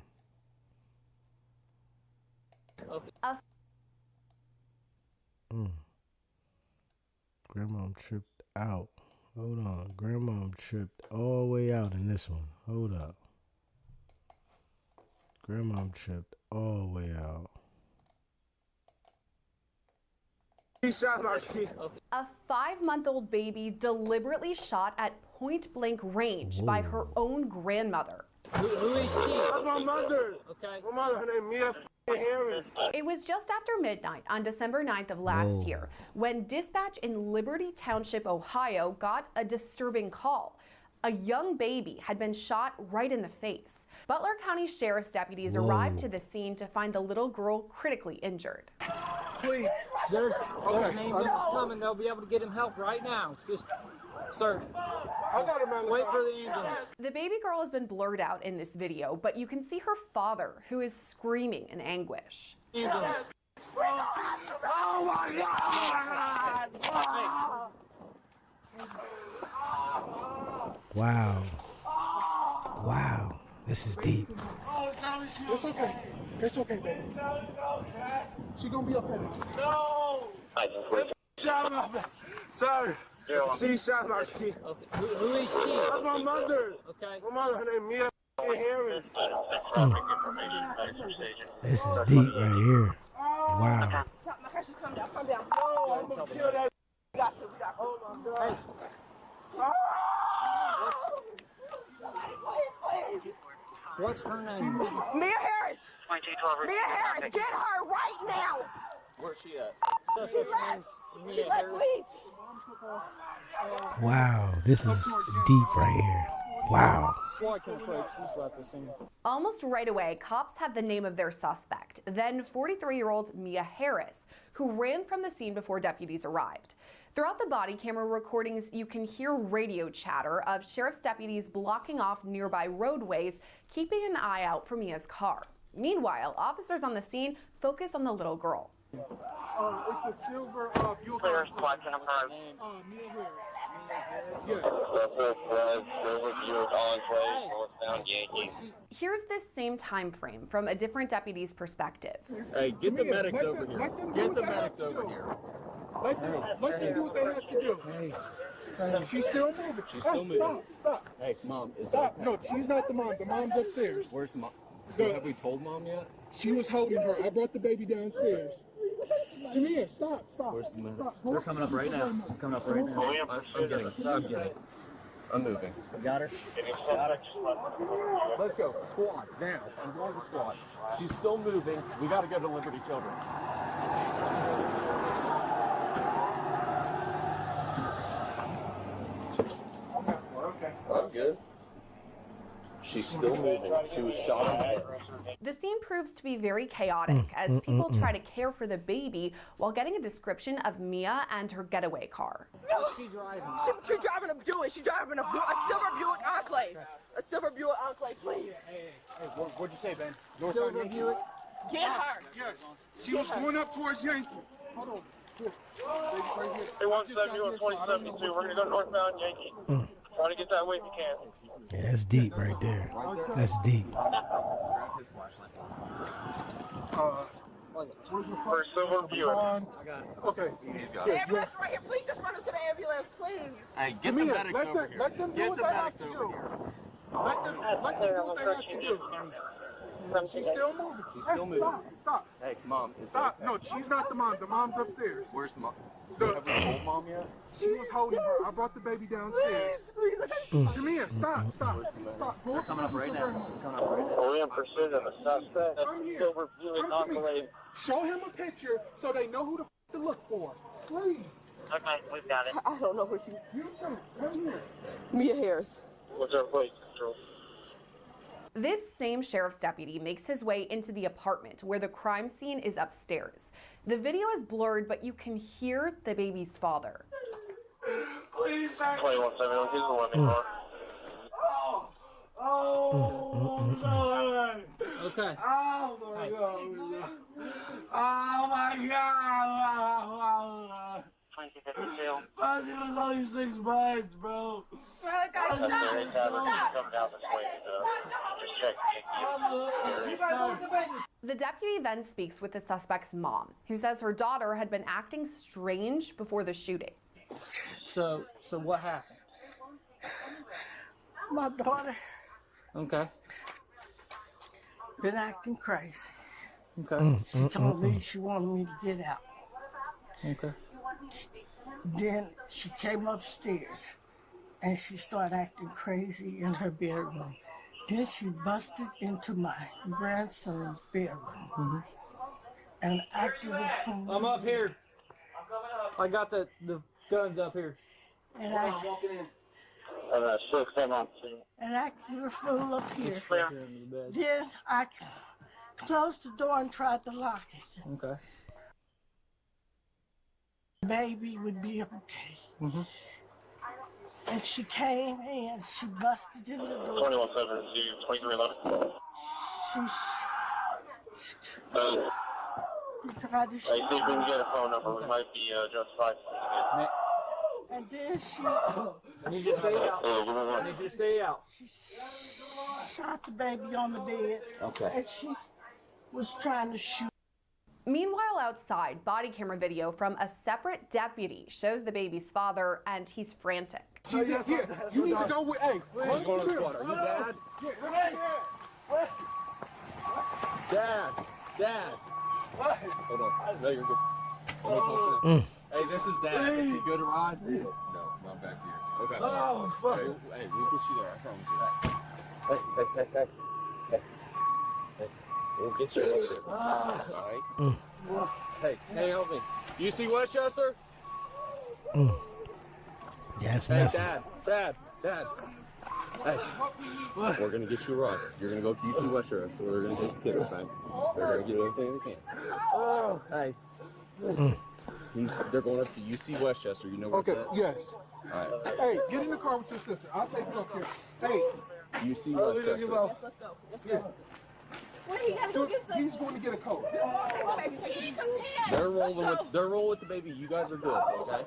Grandma tripped out. Hold on. Grandma tripped all the way out in this one. Hold up. Grandmom tripped all the way out. A 5-month-old baby deliberately shot at point-blank range by her own grandmother. Who is she? That's my mother. Okay. My mother, her name Mia Harris. It was just after midnight on December 9th of last year when dispatch in Liberty Township, Ohio got a disturbing call. A young baby had been shot right in the face. Butler County Sheriff's deputies arrived to the scene to find the little girl critically injured. Please. There's an ambulance coming. They'll be able to get him help right now. Just, sir, wait for the ambulance. The baby girl has been blurred out in this video, but you can see her father, who is screaming in anguish. Ambulance. Oh my God! Wow. Wow. This is deep. It's okay. It's okay, baby. She gonna be okay. No! Shot my baby. Sir. She shot my kid. Okay. Who is she? That's my mother. Okay. My mother, her name Mia Harris. This is deep right here. Wow. Just calm down. Calm down. No, I'm gonna kill that. We got to. Oh my God. What's her name? Mia Harris! Mia Harris, get her right now! Where's she at? She left, please! Wow. This is deep right here. Wow. Squad can approach. She's left the scene. Almost right away, cops have the name of their suspect, then 43-year-old Mia Harris, who ran from the scene before deputies arrived. Throughout the body camera recordings, you can hear radio chatter of sheriff's deputies blocking off nearby roadways, keeping an eye out for Mia's car. Meanwhile, officers on the scene focus on the little girl. It's a silver Buick. Mia Harris. Here's this same time frame from a different deputy's perspective. Hey, get the medics over here. Get the medics over here. Let them do what they have to do. She's still moving. She's still moving. Stop. Hey, Mom, is Stop. No, she's not the mom. The mom's upstairs. Where's Mom? Have we told Mom yet? She was holding her. I brought the baby downstairs. Tamia, stop. Where's the medic? They're coming up right now. I'm getting it. I'm moving. Got her? Let's go. Squad, now. I'm going to squad. She's still moving. We got to go to Liberty Children's. Okay. I'm good. She's still moving. She was shot in the head. The scene proves to be very chaotic as people try to care for the baby while getting a description of Mia and her getaway car. What's she driving? She's driving a Buick. She's driving a silver Buick Enclave. A silver Buick Enclave, please. Hey, what'd you say, Ben? Silver Buick. Get her. Yes. She was going up towards Yankee. Hold on. Here. They want 71 2072. We're going to go northbound Yankee. Try to get that way if you can. Yeah, that's deep right there. That's deep. For silver Buick. Okay. The ambulance right here. Please just run us to the ambulance, please. Hey, get the medics over here. Let them do what they have to do. Let them do what they have to do. She's still moving. She's still moving. Stop. Hey, Mom, is Stop. No, she's not the mom. The mom's upstairs. Where's Mom? Have we told Mom yet? She was holding her. I brought the baby downstairs. Tamia, stop. They're coming up right now. We're in pursuit of a suspect. Come here. Silver Buick Come to me. Enclave. Show him a picture so they know who to look for. Please. Okay, we've got it. I don't know where she. You come here. Mia Harris. What's our place control? This same sheriff's deputy makes his way into the apartment where the crime scene is upstairs. The video is blurred, but you can hear the baby's father. Please, 2171, he's the one in car. Oh, Lord. Okay. Oh, my God. Oh, my God. 2252. But it was only 6 months, bro. That's the area coming out this way. Just check. You guys want the baby? The deputy then speaks with the suspect's mom, who says her daughter had been acting strange before the shooting. So what happened? My daughter. Okay. been acting crazy. Okay. She told me she wanted me to get out. Okay. Then she came upstairs and she started acting crazy in her bedroom. Then she busted into my grandson's bedroom and acted a fool. I'm up here. I got the guns up here. And walking in. and acted a fool up here. Then I closed the door and tried to lock it. Okay. Baby would be okay. Mm-hmm. And she came in, she busted in the door. 21-7 to 2311. She tried to See if we can get a phone number. We might be just fine. And then she I need you to stay out. I need you to stay out. She shot the baby on the bed. Okay. And she was trying to shoot. Meanwhile, outside, body camera video from a separate deputy shows the baby's father, and he's frantic. You need to go with, hey, what's going on, squad? Are you dad? Dad. What? Hold on. No, you're good. Hey, this is Dad. Is he good to ride? No, not back here. Okay. Oh, fuck. Hey, we'll get you there. I promise you. Hey. We'll get you over there. All right. Hey, help me. You see Westchester? That's Hey, messy. Dad. Hey, we're gonna get you a ride. You're gonna go to UC Westchester, so they're gonna take the kiddos, right? They're gonna get everything they can. Oh, hey. They're going up to UC Westchester. You know where it's at? Yes. All right. Hey, get in the car with your sister. I'll take you up here. Hey. UC Westchester. Yes, let's go. Yeah. Where he gotta go get some? He's going to get a coat. They're rolling with the baby. You guys are good, okay?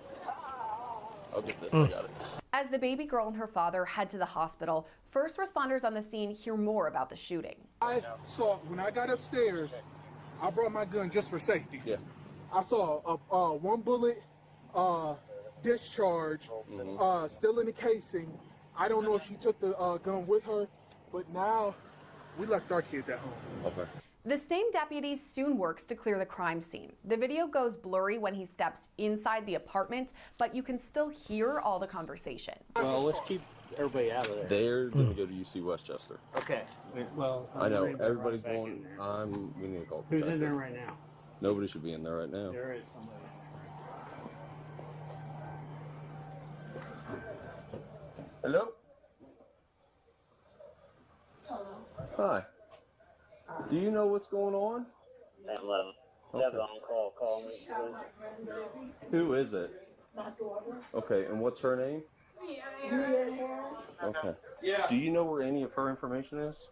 I'll get this. I got it. As the baby girl and her father head to the hospital, first responders on the scene hear more about the shooting. I saw, when I got upstairs, I brought my gun just for safety. Yeah. I saw a one bullet discharge still in the casing. I don't know if she took the gun with her, but now we left our kids at home. Okay. The same deputy soon works to clear the crime scene. The video goes blurry when he steps inside the apartment, but you can still hear all the conversation. Well, let's keep everybody out of there. They're going to go to UC Westchester. Okay. Well, I know. Everybody's going. We need to call. Who's in there right now? Nobody should be in there right now. There is somebody. Hello? Hi. Do you know what's going on? Okay. on call. Call me. Who is it? Okay, and what's her name? Okay. Yeah. Do you know where any of her information is?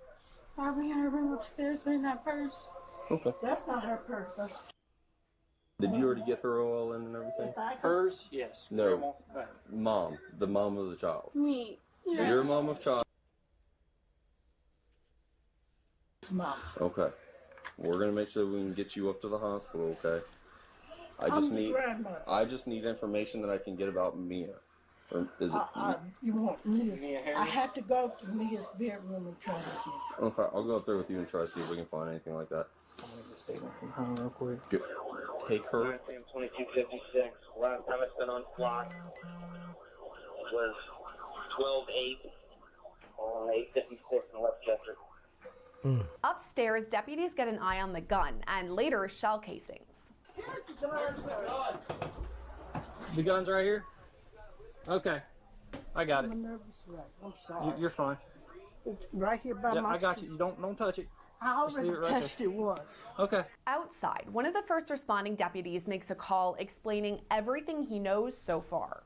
Probably in her room upstairs in that purse. Okay. That's not her purse. That's Did you already get her OL in and everything? Hers? Yes. No. Mom. The mom of the child. me. Your mom of child. Mom. Okay. We're gonna make sure we can get you up to the hospital, okay? I'm the grandmother. I just need information that I can get about Mia. Or is it You want Mia's? I had to go to Mia's bedroom and try to get Okay, I'll go up there with you and try to see if we can find anything like that. I'm gonna get a statement from her real quick. Good. Take her. 2256. Last time I spent on clock was 12-8 on 854 in Westchester. Upstairs, deputies get an eye on the gun and later shell casings. The gun's right here? Okay. I got it. I'm a nervous wreck. I'm sorry. You're fine. Right here by Yeah, my I got you. You don't touch it. I Just leave already it right touched there. it once. Okay. Outside, one of the first responding deputies makes a call explaining everything he knows so far.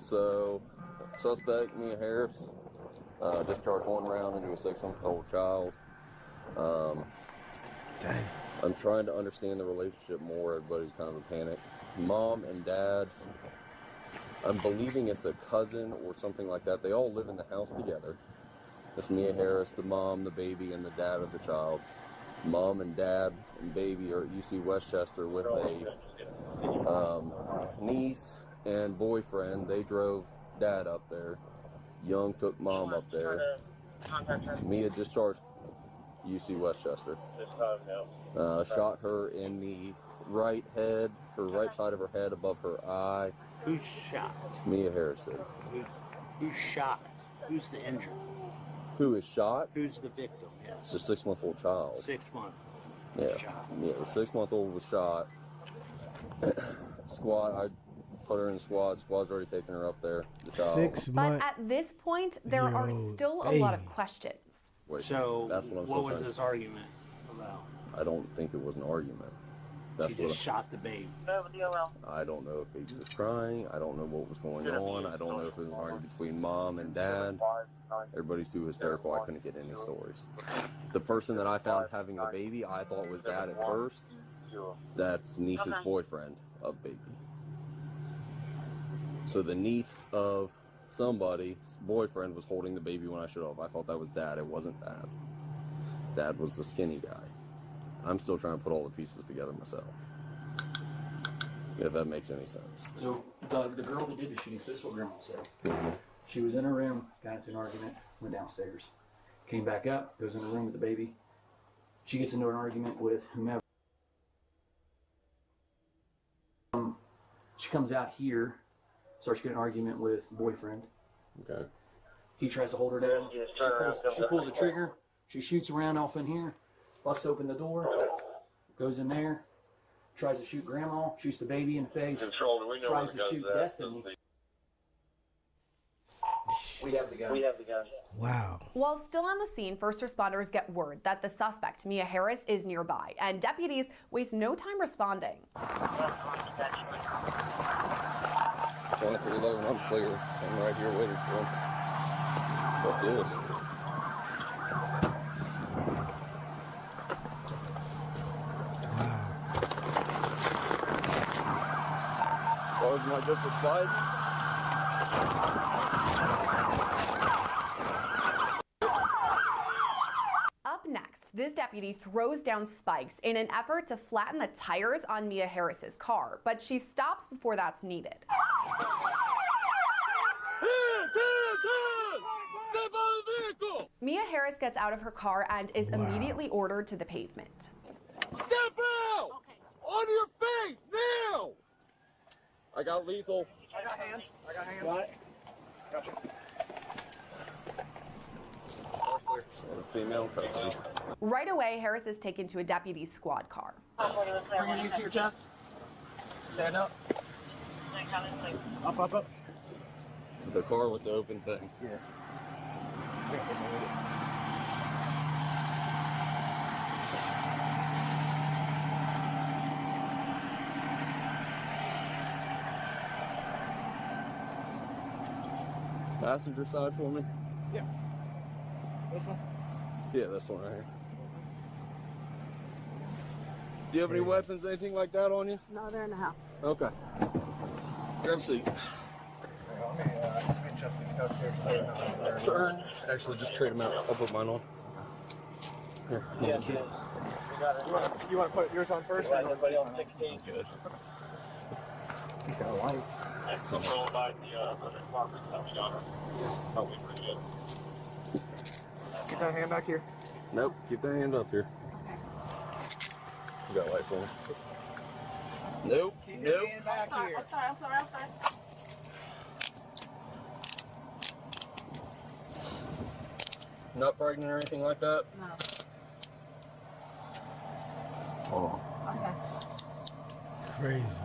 So, suspect, Mia Harris, discharged one round into a 6-month-old child. Dang. I'm trying to understand the relationship more. Everybody's kind of a panic. Mom and dad, I'm believing it's a cousin or something like that. They all live in the house together. It's Mia Harris, the mom, the baby, and the dad of the child. Mom and dad and baby are at UC Westchester with a niece and boyfriend. They drove dad up there. Young took mom up there. Mia discharged. UC Westchester. This time now. Shot her in the right head, her right side of her head above her eye. Who's shot? Mia Harris did. Who's shot? Who's the injured? Who is shot? Who's the victim? Yes. The 6-month-old child. 6 months. Yeah. Shot. Yeah, the 6-month-old was shot. Squad, I put her in squad. Squad's already taking her up there. The child. 6 But months. at this point, there are still a lot of questions. Wait, So, that's what I'm what still was trying- this argument about? I don't think it was an argument. That's She what just shot the baby. I don't know if baby was crying. I don't know what was going on. I don't know if it was an argument between mom and dad. Everybody's too hysterical. I couldn't get any stories. The person that I found having the baby, I thought was dad at first. That's niece's boyfriend of baby. So the niece of somebody's boyfriend was holding the baby when I showed up. I thought that was dad. It wasn't dad. Dad was the skinny guy. I'm still trying to put all the pieces together myself. If that makes any sense. So the girl that did the shooting, so this is what Grandma said. She was in her room, got into an argument, went downstairs, came back up, goes in the room with the baby. She gets into an argument with whomever. She comes out here, starts getting an argument with boyfriend. Okay. He tries to hold her down. She pulls the trigger. She shoots around off in here, busts open the door, goes in there, tries to shoot Grandma, shoots the baby in the face, tries to shoot Destiny. We have the gun. Wow. While still on the scene, first responders get word that the suspect, Mia Harris, is nearby, and deputies waste no time responding. 2311, I'm clear. I'm right here waiting for him. Fuck this. Those are my different slides. Up next, this deputy throws down spikes in an effort to flatten the tires on Mia Harris's car, but she stops before that's needed. Step out of the vehicle! Mia Harris gets out of her car and is immediately ordered to the pavement. Step out! On your face, now! I got lethal. I got hands. What? Gotcha. Female custody. Right away, Harris is taken to a deputy's squad car. Bring your knees to your chest. Stand up. Up. The car with the open thing. Yeah. Passenger side for me? Yeah. This one? Yeah, this one right here. Do you have any weapons, anything like that on you? No, they're in the house. Okay. Grab a seat. Let me adjust these cuffs here. Turn. Actually, just trade them out. I'll put mine on. Here. Yeah, you want to put yours on first? Everybody on 16. Good. He's got a light. Controlled by the other department coming on. Probably pretty good. Keep that hand back here. Nope. Keep that hand up here. You got a light for me? Nope. Keep your hand back here. I'm sorry. Not pregnant or anything like that? No. Hold on. Okay. Crazy.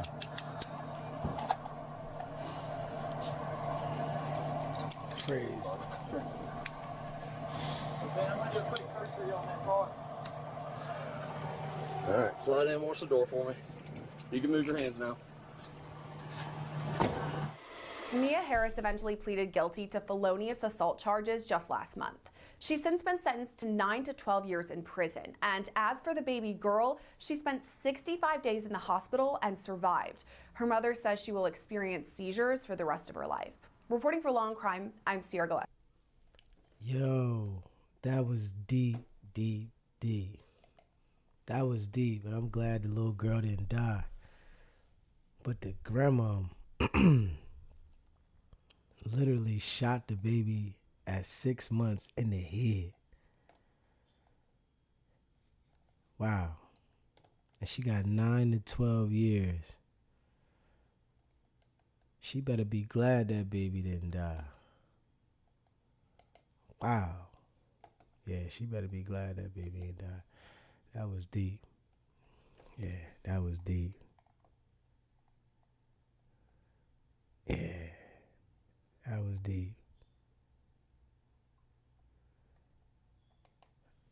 Crazy. Okay, I'm going to do a quick cursory on that car. All right, slide in, watch the door for me. You can move your hands now. Mia Harris eventually pleaded guilty to felonious assault charges just last month. She's since been sentenced to 9 to 12 years in prison. And as for the baby girl, she spent 65 days in the hospital and survived. Her mother says she will experience seizures for the rest of her life. Reporting for Law and Crime, I'm Sierra Gillespie. Yo, that was deep. That was deep, and I'm glad the little girl didn't die. But the grandma literally shot the baby at 6 months in the head. Wow. And she got 9 to 12 years. She better be glad that baby didn't die. Wow. Yeah, she better be glad that baby didn't die. That was deep. Yeah, that was deep. Yeah, that was deep.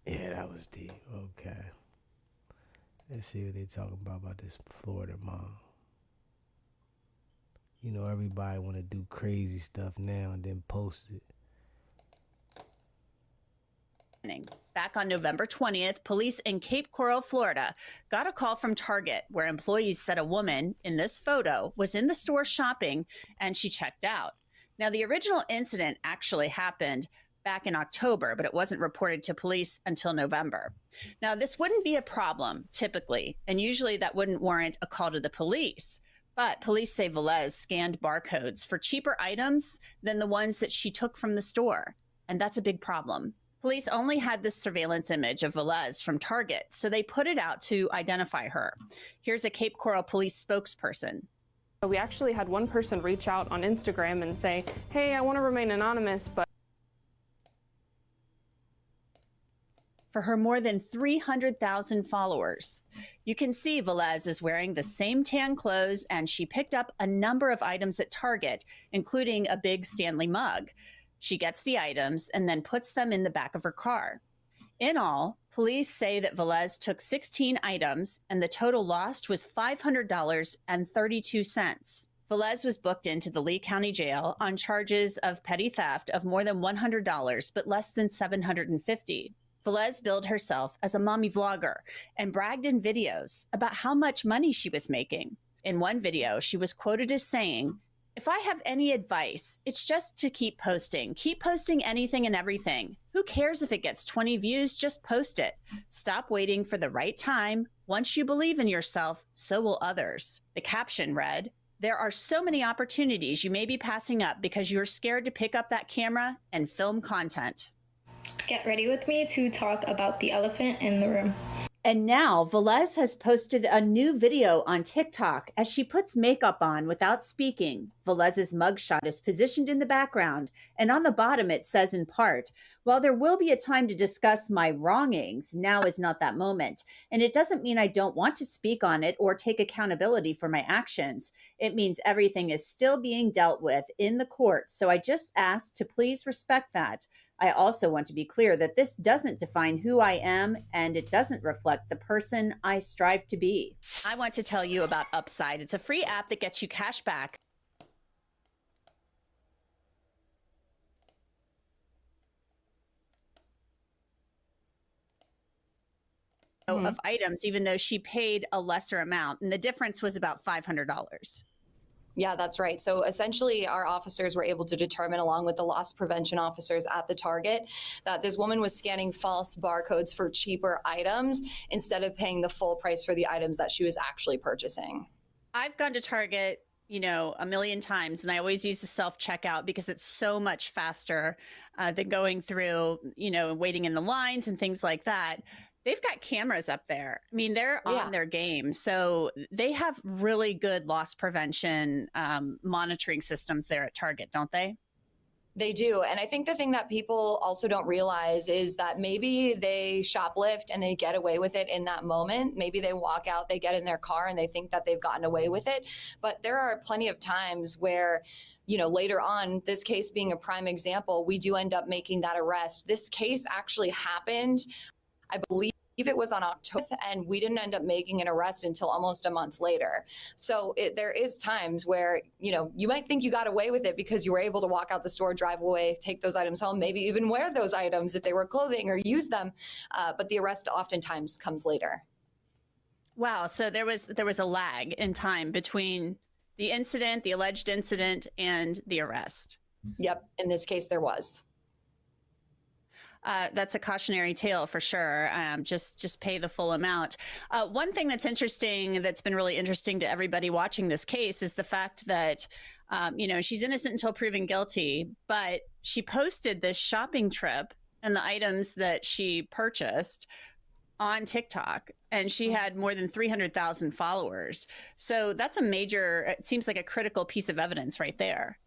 Yeah, that was deep. Okay. Let's see what they talking about this Florida mom. You know, everybody want to do crazy stuff now and then post it. Back on November 20th, police in Cape Coral, Florida, got a call from Target where employees said a woman in this photo was in the store shopping and she checked out. Now, the original incident actually happened back in October, but it wasn't reported to police until November. Now, this wouldn't be a problem typically, and usually that wouldn't warrant a call to the police. But police say Velez scanned barcodes for cheaper items than the ones that she took from the store, and that's a big problem. Police only had this surveillance image of Velez from Target, so they put it out to identify her. Here's a Cape Coral police spokesperson. We actually had one person reach out on Instagram and say, hey, I want to remain anonymous, but for her more than 300,000 followers. You can see Velez is wearing the same tan clothes, and she picked up a number of items at Target, including a big Stanley mug. She gets the items and then puts them in the back of her car. In all, police say that Velez took 16 items and the total lost was $500.32. Velez was booked into the Lee County Jail on charges of petty theft of more than $100, but less than $750. Velez billed herself as a mommy vlogger and bragged in videos about how much money she was making. In one video, she was quoted as saying, "If I have any advice, it's just to keep posting. Keep posting anything and everything. Who cares if it gets 20 views? Just post it. Stop waiting for the right time. Once you believe in yourself, so will others." The caption read, "There are so many opportunities you may be passing up because you're scared to pick up that camera and film content." Get ready with me to talk about the elephant in the room. And now Velez has posted a new video on TikTok as she puts makeup on without speaking. Velez's mugshot is positioned in the background, and on the bottom it says in part, "While there will be a time to discuss my wrongings, now is not that moment. And it doesn't mean I don't want to speak on it or take accountability for my actions. It means everything is still being dealt with in the court, so I just ask to please respect that. I also want to be clear that this doesn't define who I am, and it doesn't reflect the person I strive to be." I want to tell you about Upside. It's a free app that gets you cash back of items, even though she paid a lesser amount. And the difference was about $500. Yeah, that's right. So essentially, our officers were able to determine, along with the loss prevention officers at the Target, that this woman was scanning false barcodes for cheaper items instead of paying the full price for the items that she was actually purchasing. I've gone to Target, a million times, and I always use the self-checkout because it's so much faster than going through, waiting in the lines and things like that. They've got cameras up there. I mean, they're on their game. So they have really good loss prevention monitoring systems there at Target, don't they? They do. And I think the thing that people also don't realize is that maybe they shoplift and they get away with it in that moment. Maybe they walk out, they get in their car and they think that they've gotten away with it. But there are plenty of times where, later on, this case being a prime example, we do end up making that arrest. This case actually happened, I believe it was on October, and we didn't end up making an arrest until almost a month later. So there is times where, you might think you got away with it because you were able to walk out the store, drive away, take those items home, maybe even wear those items if they were clothing or use them. But the arrest oftentimes comes later. Wow. So there was a lag in time between the incident, the alleged incident, and the arrest. Yep. In this case, there was. That's a cautionary tale for sure. Just pay the full amount. One thing that's interesting, that's been really interesting to everybody watching this case, is the fact that, she's innocent until proven guilty, but she posted this shopping trip and the items that she purchased on TikTok, and she had more than 300,000 followers. So that's a major, it seems like a critical piece of evidence right there.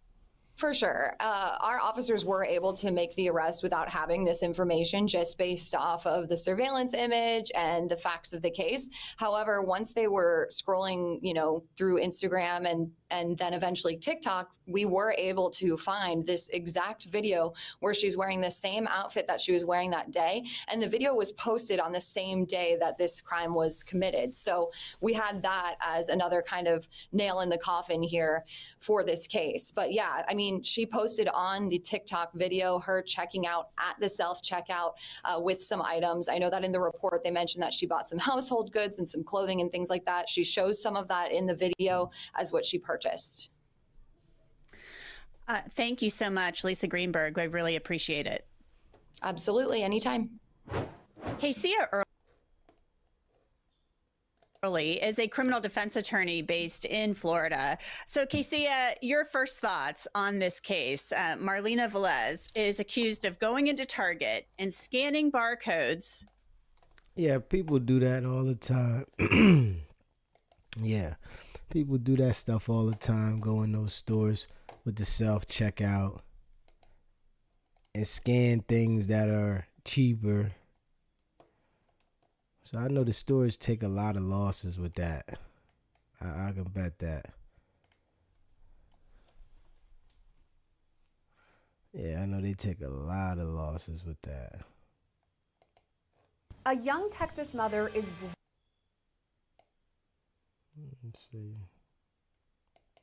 For sure. Our officers were able to make the arrest without having this information, just based off of the surveillance image and the facts of the case. However, once they were scrolling, through Instagram and then eventually TikTok, we were able to find this exact video where she's wearing the same outfit that she was wearing that day. And the video was posted on the same day that this crime was committed. So we had that as another kind of nail in the coffin here for this case. But yeah, I mean, she posted on the TikTok video her checking out at the self-checkout with some items. I know that in the report they mentioned that she bought some household goods and some clothing and things like that. She shows some of that in the video as what she purchased. Thank you so much, Lisa Greenberg. I really appreciate it. Absolutely, anytime. Casey Early is a criminal defense attorney based in Florida. So, Casey, your first thoughts on this case. Marlena Velez is accused of going into Target and scanning barcodes. Yeah, people do that all the time. Yeah, people do that stuff all the time, go in those stores with the self-checkout and scan things that are cheaper. So I know the stores take a lot of losses with that. I can bet that. Yeah, I know they take a lot of losses with that. A young Texas mother is Let's see.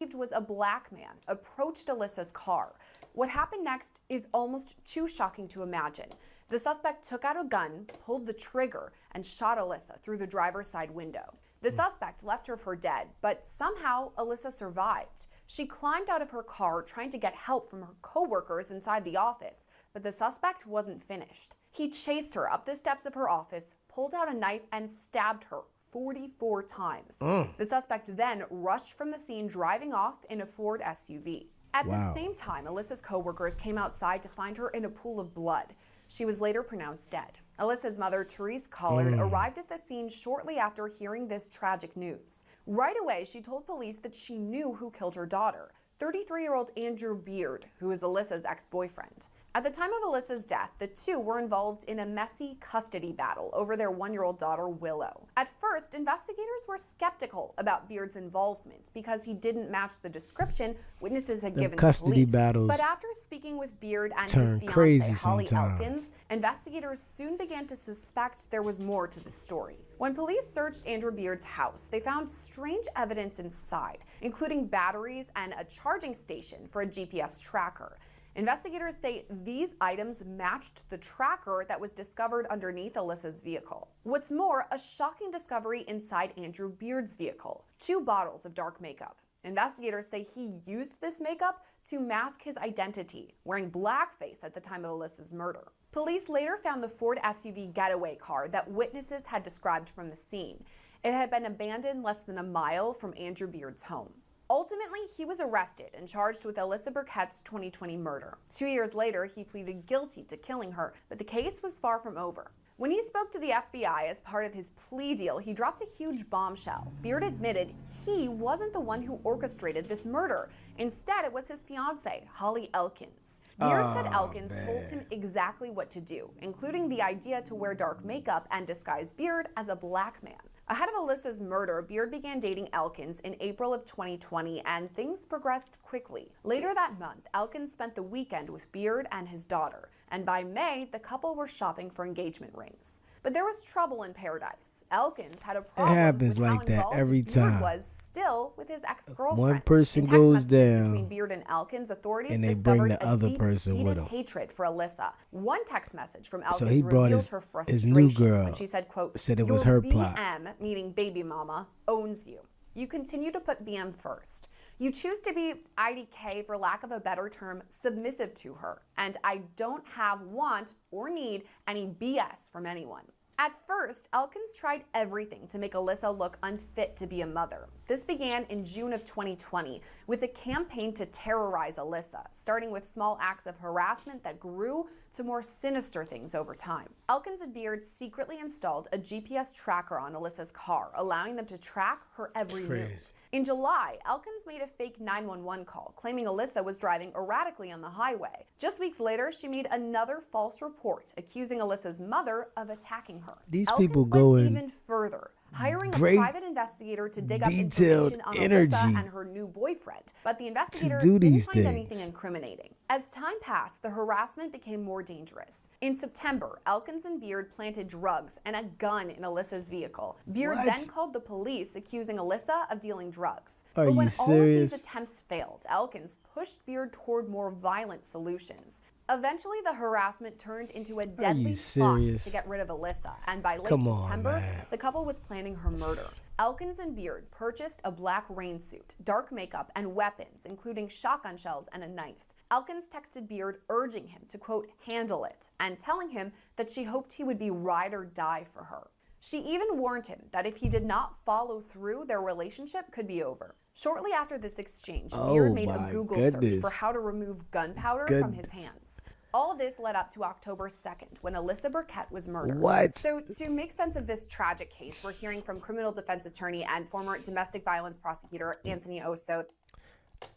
believed was a black man approached Alyssa's car. What happened next is almost too shocking to imagine. The suspect took out a gun, pulled the trigger, and shot Alyssa through the driver's side window. The suspect left her for dead, but somehow Alyssa survived. She climbed out of her car trying to get help from her coworkers inside the office, but the suspect wasn't finished. He chased her up the steps of her office, pulled out a knife, and stabbed her 44 times. The suspect then rushed from the scene driving off in a Ford SUV. At the same time, Alyssa's coworkers came outside to find her in a pool of blood. She was later pronounced dead. Alyssa's mother, Therese Collard, arrived at the scene shortly after hearing this tragic news. Right away, she told police that she knew who killed her daughter, 33-year-old Andrew Beard, who is Alyssa's ex-boyfriend. At the time of Alyssa's death, the two were involved in a messy custody battle over their 1-year-old daughter, Willow. At first, investigators were skeptical about Beard's involvement because he didn't match the description witnesses had given to custody police. battles But after speaking with Beard and his turn fiancée, crazy Holly sometimes. Elkins, investigators soon began to suspect there was more to the story. When police searched Andrew Beard's house, they found strange evidence inside, including batteries and a charging station for a GPS tracker. Investigators say these items matched the tracker that was discovered underneath Alyssa's vehicle. What's more, a shocking discovery inside Andrew Beard's vehicle: 2 bottles of dark makeup. Investigators say he used this makeup to mask his identity, wearing blackface at the time of Alyssa's murder. Police later found the Ford SUV getaway car that witnesses had described from the scene. It had been abandoned less than a mile from Andrew Beard's home. Ultimately, he was arrested and charged with Alyssa Burkett's 2020 murder. 2 years later, he pleaded guilty to killing her, but the case was far from over. When he spoke to the FBI as part of his plea deal, he dropped a huge bombshell. Beard admitted he wasn't the one who orchestrated this murder. Instead, it was his fiancée, Holly Elkins. Beard said Elkins told him exactly what to do, including the idea to wear dark makeup and disguise Beard as a black man. Ahead of Alyssa's murder, Beard began dating Elkins in April of 2020, and things progressed quickly. Later that month, Elkins spent the weekend with Beard and his daughter, and by May, the couple were shopping for engagement rings. But there was trouble in paradise. Elkins had a problem happens with how like that involved every Beard time. was still with his ex-girlfriend. One person In text goes messages down, between Beard and Elkins, authorities and they bring discovered the a other person with deep-seated them. hatred for Alyssa. One text message from Elkins So he brought revealed his- her his frustration new girl, when she said, quote, said it was "Your her BM, plot." meaning baby mama, owns you. You continue to put BM first. You choose to be IDK, for lack of a better term, submissive to her. And I don't want, or need any BS from anyone." At first, Elkins tried everything to make Alyssa look unfit to be a mother. This began in June of 2020 with a campaign to terrorize Alyssa, starting with small acts of harassment that grew to more sinister things over time. Elkins and Beard secretly installed a GPS tracker on Alyssa's car, allowing them to track her every move. In July, Elkins made a fake 911 call, claiming Alyssa was driving erratically on the highway. Just weeks later, she made another false report, accusing Alyssa's mother of attacking her. These Elkins people went go in even further, hiring a great private investigator to dig up detailed information on energy Alyssa and her new boyfriend. But the investigator do didn't these find things. anything incriminating. As time passed, the harassment became more dangerous. In September, Elkins and Beard planted drugs and a gun in Alyssa's vehicle. Beard What? then called the police, accusing Alyssa of dealing drugs. Are but when you all of these serious? attempts failed, Elkins pushed Beard toward more violent solutions. Eventually, the harassment turned into a deadly plot serious? to get rid of Alyssa, and by late Come on, September, man. the couple was planning her murder. Elkins and Beard purchased a black rain suit, dark makeup, and weapons, including shotgun shells and a knife. Elkins texted Beard urging him to, quote, handle it, and telling him that she hoped he would be ride or die for her. She even warned him that if he did not follow through, their relationship could be over. Shortly after this exchange, Beard Oh made a my Google search goodness. for how to remove gunpowder from his hands. All this led up to October 2nd, when Alyssa Burkett was murdered. What? So to make sense of this tragic case, we're hearing from criminal defense attorney and former domestic violence prosecutor Anthony Osso.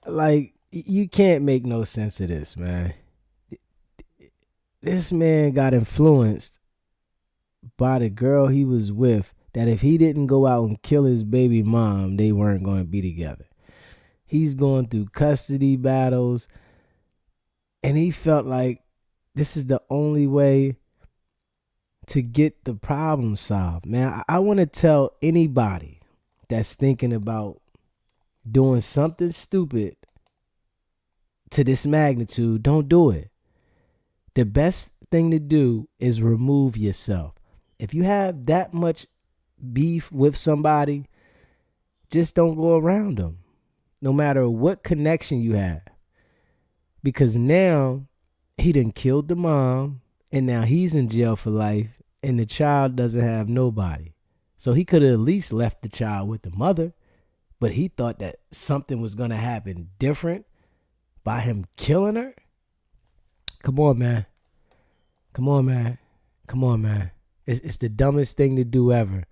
Like, you can't make no sense of this, man. This man got influenced by the girl he was with, that if he didn't go out and kill his baby mom, they weren't going to be together. He's going through custody battles, and he felt like this is the only way to get the problem solved. Man, I want to tell anybody that's thinking about doing something stupid to this magnitude, don't do it. The best thing to do is remove yourself. If you have that much beef with somebody, just don't go around them, no matter what connection you have. Because now he done killed the mom, and now he's in jail for life, and the child doesn't have nobody. So he could have at least left the child with the mother, but he thought that something was going to happen different by him killing her. Come on, man. Come on, man. Come on, man. It's the dumbest thing to do ever.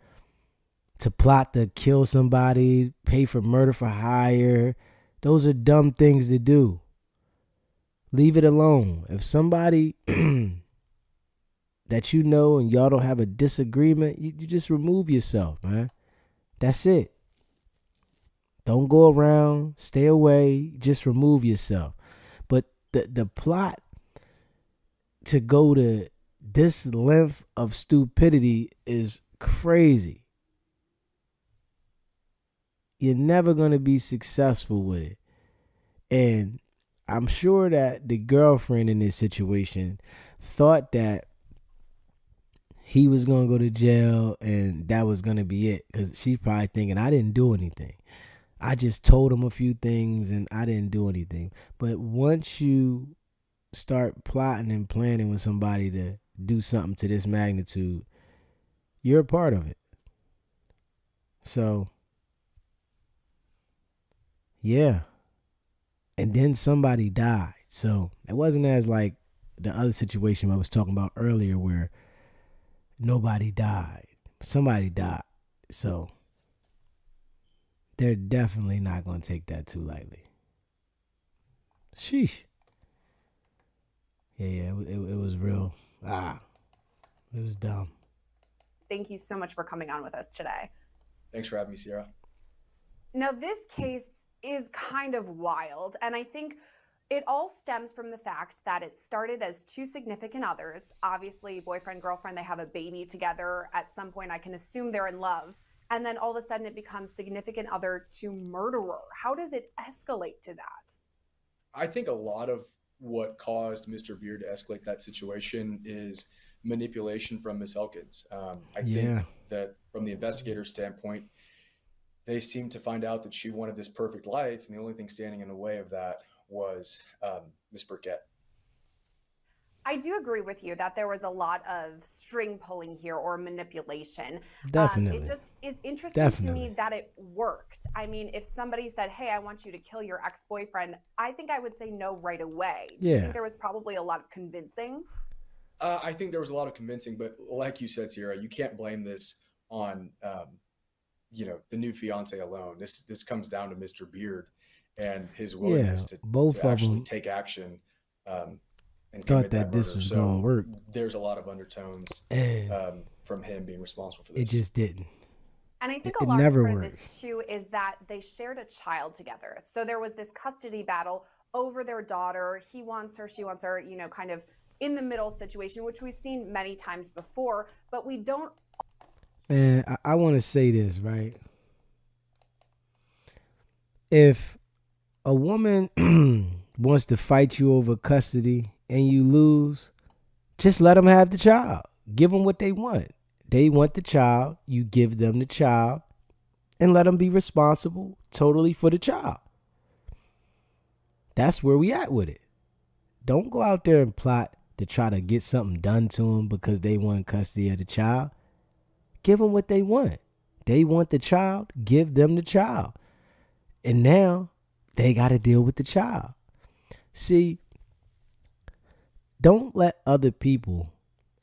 To plot to kill somebody, pay for murder for hire. Those are dumb things to do. Leave it alone. If somebody that you know and y'all don't have a disagreement, you just remove yourself, man. That's it. Don't go around, stay away, just remove yourself. But the plot to go to this length of stupidity is crazy. You're never going to be successful with it. And I'm sure that the girlfriend in this situation thought that he was going to go to jail and that was going to be it. Because she's probably thinking, I didn't do anything. I just told him a few things and I didn't do anything. But once you start plotting and planning with somebody to do something to this magnitude, you're a part of it. So, yeah. And then somebody died. So it wasn't as like the other situation I was talking about earlier where nobody died. Somebody died. So they're definitely not going to take that too lightly. Sheesh. Yeah, it was real. It was dumb. Thank you so much for coming on with us today. Thanks for having me, Sierra. Now, this case is kind of wild, and I think it all stems from the fact that it started as two significant others. Obviously, boyfriend, girlfriend, they have a baby together. At some point, I can assume they're in love. And then all of a sudden, it becomes significant other to murderer. How does it escalate to that? I think a lot of what caused Mr. Beard to escalate that situation is manipulation from Miss Elkins. I think that from the investigator's standpoint, they seemed to find out that she wanted this perfect life, and the only thing standing in the way of that was Miss Burkett. I do agree with you that there was a lot of string pulling here or manipulation. Definitely. It just is interesting to me that it worked. I mean, if somebody said, hey, I want you to kill your ex-boyfriend, I think I would say no right away. Do you think there was probably a lot of convincing? I think there was a lot of convincing, but like you said, Sierra, you can't blame this on the new fiance alone. This comes down to Mr. Beard and his willingness Yeah, both to of actually them take action and thought commit that that this murder. was gonna So work, there's a lot of undertones and from him being responsible for it this. just didn't. And I think It a large never part of works. this too is that they shared a child together. So there was this custody battle over their daughter. He wants her, she wants her, kind of in the middle situation, which we've seen many times before, but we don't. And I want to say this, right? If a woman wants to fight you over custody and you lose, just let them have the child. Give them what they want. They want the child. You give them the child and let them be responsible totally for the child. That's where we at with it. Don't go out there and plot to try to get something done to them because they want custody of the child. Give them what they want. They want the child. Give them the child. And now they got to deal with the child. See, don't let other people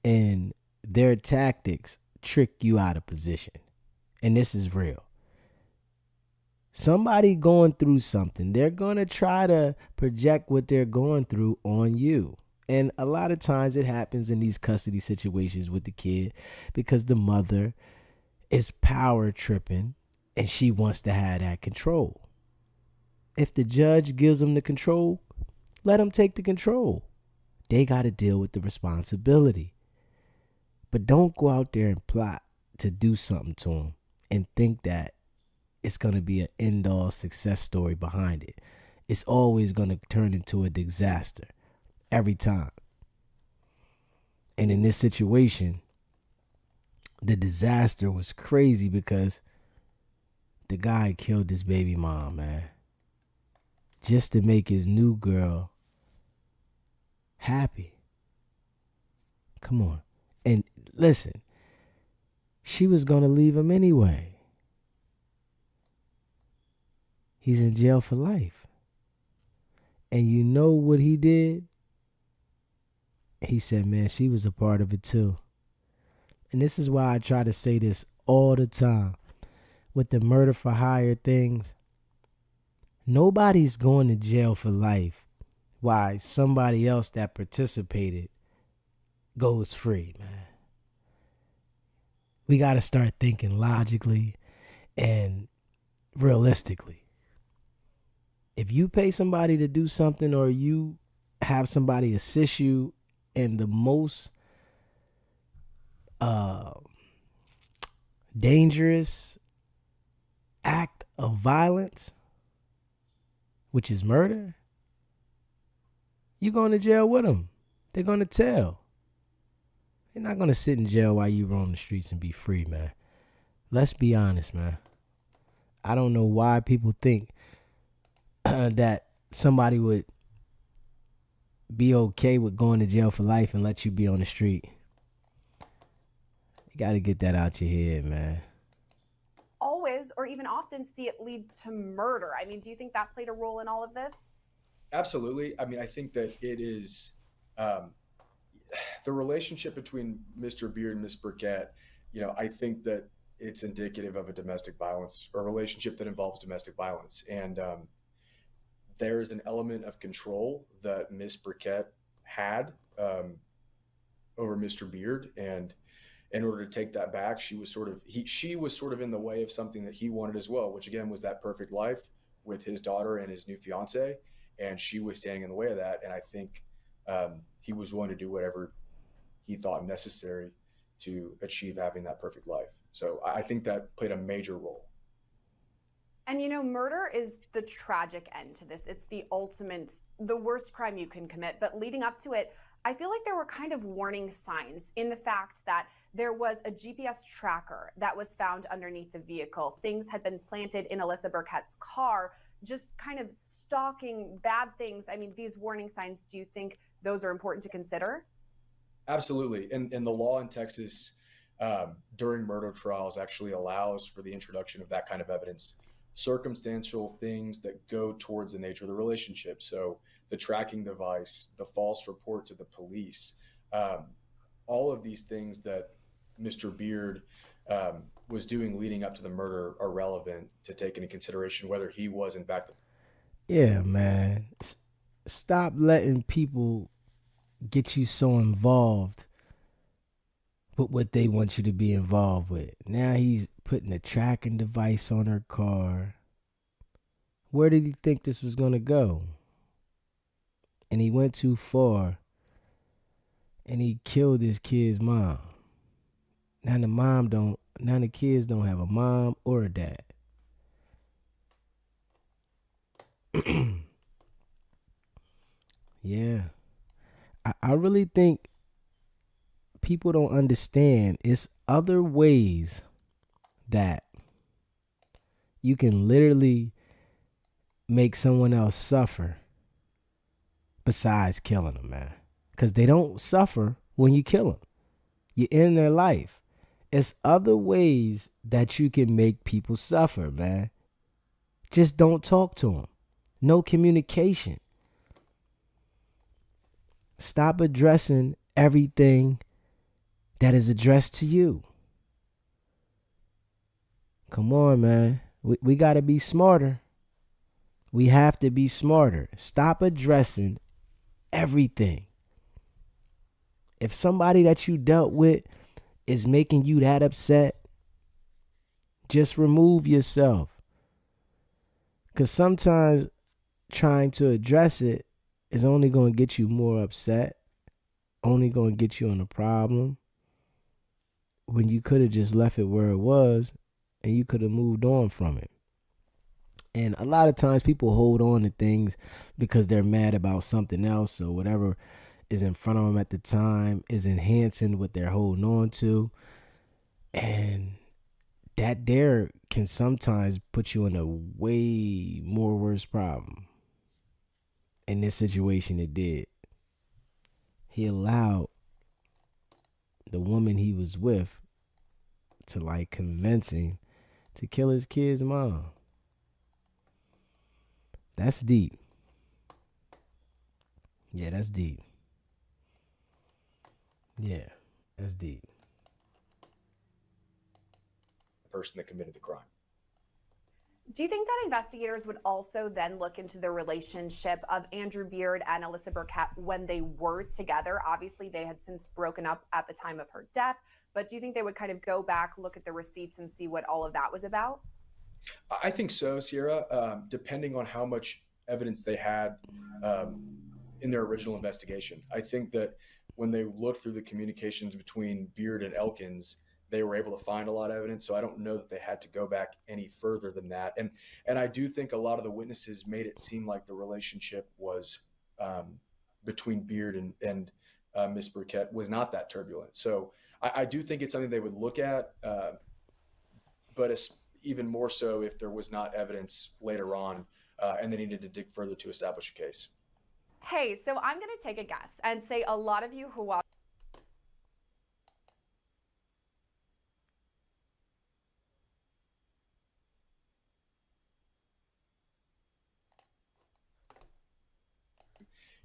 and their tactics trick you out of position. And this is real. Somebody going through something, they're going to try to project what they're going through on you. And a lot of times it happens in these custody situations with the kid because the mother is power tripping and she wants to have that control. If the judge gives them the control, let them take the control. They got to deal with the responsibility. But don't go out there and plot to do something to them and think that it's going to be an end-all success story behind it. It's always going to turn into a disaster every time. And in this situation, the disaster was crazy because the guy killed his baby mom, man, just to make his new girl happy. Come on. And listen, she was going to leave him anyway. He's in jail for life. And you know what he did? He said, man, she was a part of it too. And this is why I try to say this all the time. With the murder for hire things, nobody's going to jail for life. Why somebody else that participated goes free, man. We got to start thinking logically and realistically. If you pay somebody to do something or you have somebody assist you in the most dangerous act of violence, which is murder, you're going to jail with them. They're going to tell. They're not going to sit in jail while you roam the streets and be free, man. Let's be honest, man. I don't know why people think that somebody would be okay with going to jail for life and let you be on the street. You got to get that out your head, man. Always or even often see it lead to murder. I mean, do you think that played a role in all of this? Absolutely. I mean, I think that it is the relationship between Mr. Beard and Miss Burkett. I think that it's indicative of a domestic violence or a relationship that involves domestic violence. And there is an element of control that Miss Burkett had over Mr. Beard. And in order to take that back, she was sort of in the way of something that he wanted as well, which again was that perfect life with his daughter and his new fiance. And she was standing in the way of that. And I think he was willing to do whatever he thought necessary to achieve having that perfect life. So I think that played a major role. And murder is the tragic end to this. It's the worst crime you can commit. But leading up to it, I feel like there were kind of warning signs in the fact that there was a GPS tracker that was found underneath the vehicle. Things had been planted in Alyssa Burkett's car, just kind of stalking bad things. I mean, these warning signs, do you think those are important to consider? Absolutely. And the law in Texas during murder trials actually allows for the introduction of that kind of evidence, circumstantial things that go towards the nature of the relationship. So the tracking device, the false report to the police, all of these things that Mr. Beard was doing leading up to the murder are relevant to take into consideration whether he was in fact. Yeah, man. Stop letting people get you so involved with what they want you to be involved with. Now he's putting a tracking device on her car. Where did he think this was going to go? And he went too far. And he killed his kid's mom. Now the kids don't have a mom or a dad. Yeah. I really think people don't understand it's other ways that you can literally make someone else suffer besides killing them, man. Because they don't suffer when you kill them. You end their life. It's other ways that you can make people suffer, man. Just don't talk to them. No communication. Stop addressing everything that is addressed to you. Come on, man. We got to be smarter. We have to be smarter. Stop addressing everything. If somebody that you dealt with is making you that upset, just remove yourself. Because sometimes trying to address it is only going to get you more upset, only going to get you in a problem, when you could have just left it where it was and you could have moved on from it. And a lot of times people hold on to things because they're mad about something else or whatever is in front of them at the time is enhancing what they're holding on to. And that there can sometimes put you in a way more worse problem. In this situation, it did. He allowed the woman he was with to like convince him to kill his kid's mom. That's deep. Yeah, that's deep. Yeah, that's deep. The person that committed the crime. Do you think that investigators would also then look into the relationship of Andrew Beard and Alyssa Burkett when they were together? Obviously, they had since broken up at the time of her death, but do you think they would kind of go back, look at the receipts, and see what all of that was about? I think so, Sierra, depending on how much evidence they had in their original investigation. I think that when they looked through the communications between Beard and Elkins, they were able to find a lot of evidence. So I don't know that they had to go back any further than that. And I do think a lot of the witnesses made it seem like the relationship was between Beard and Miss Burkett was not that turbulent. So I do think it's something they would look at, but even more so if there was not evidence later on and they needed to dig further to establish a case. Hey, so I'm going to take a guess and say a lot of you who watch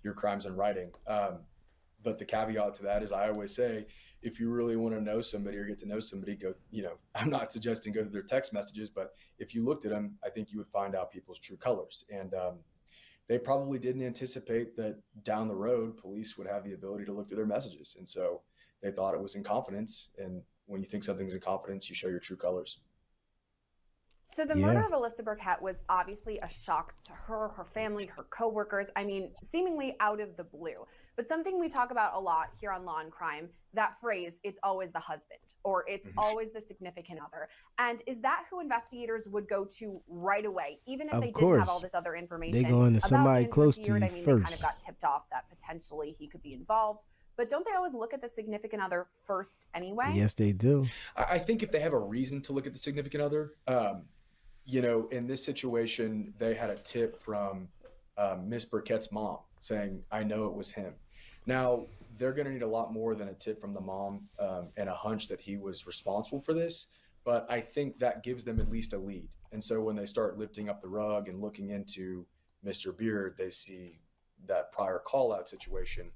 your crimes in writing. But the caveat to that is I always say, if you really want to know somebody or get to know somebody, go, I'm not suggesting go through their text messages, but if you looked at them, I think you would find out people's true colors. And they probably didn't anticipate that down the road, police would have the ability to look through their messages. And so they thought it was in confidence. And when you think something's in confidence, you show your true colors. So the murder of Alyssa Burkett was obviously a shock to her, her family, her coworkers. I mean, seemingly out of the blue. But something we talk about a lot here on Law and Crime, that phrase, it's always the husband or it's always the significant other. And is that who investigators would go to right away, even if they didn't have all this other information? They going to somebody close to you I mean, first. they kind of got tipped off that potentially he could be involved. But don't they always look at the significant other first anyway? Yes, they do. I think if they have a reason to look at the significant other, in this situation, they had a tip from Miss Burkett's mom saying, I know it was him. Now, they're going to need a lot more than a tip from the mom and a hunch that he was responsible for this. But I think that gives them at least a lead. And so when they start lifting up the rug and looking into Mr. Beard, they see that prior call out situation.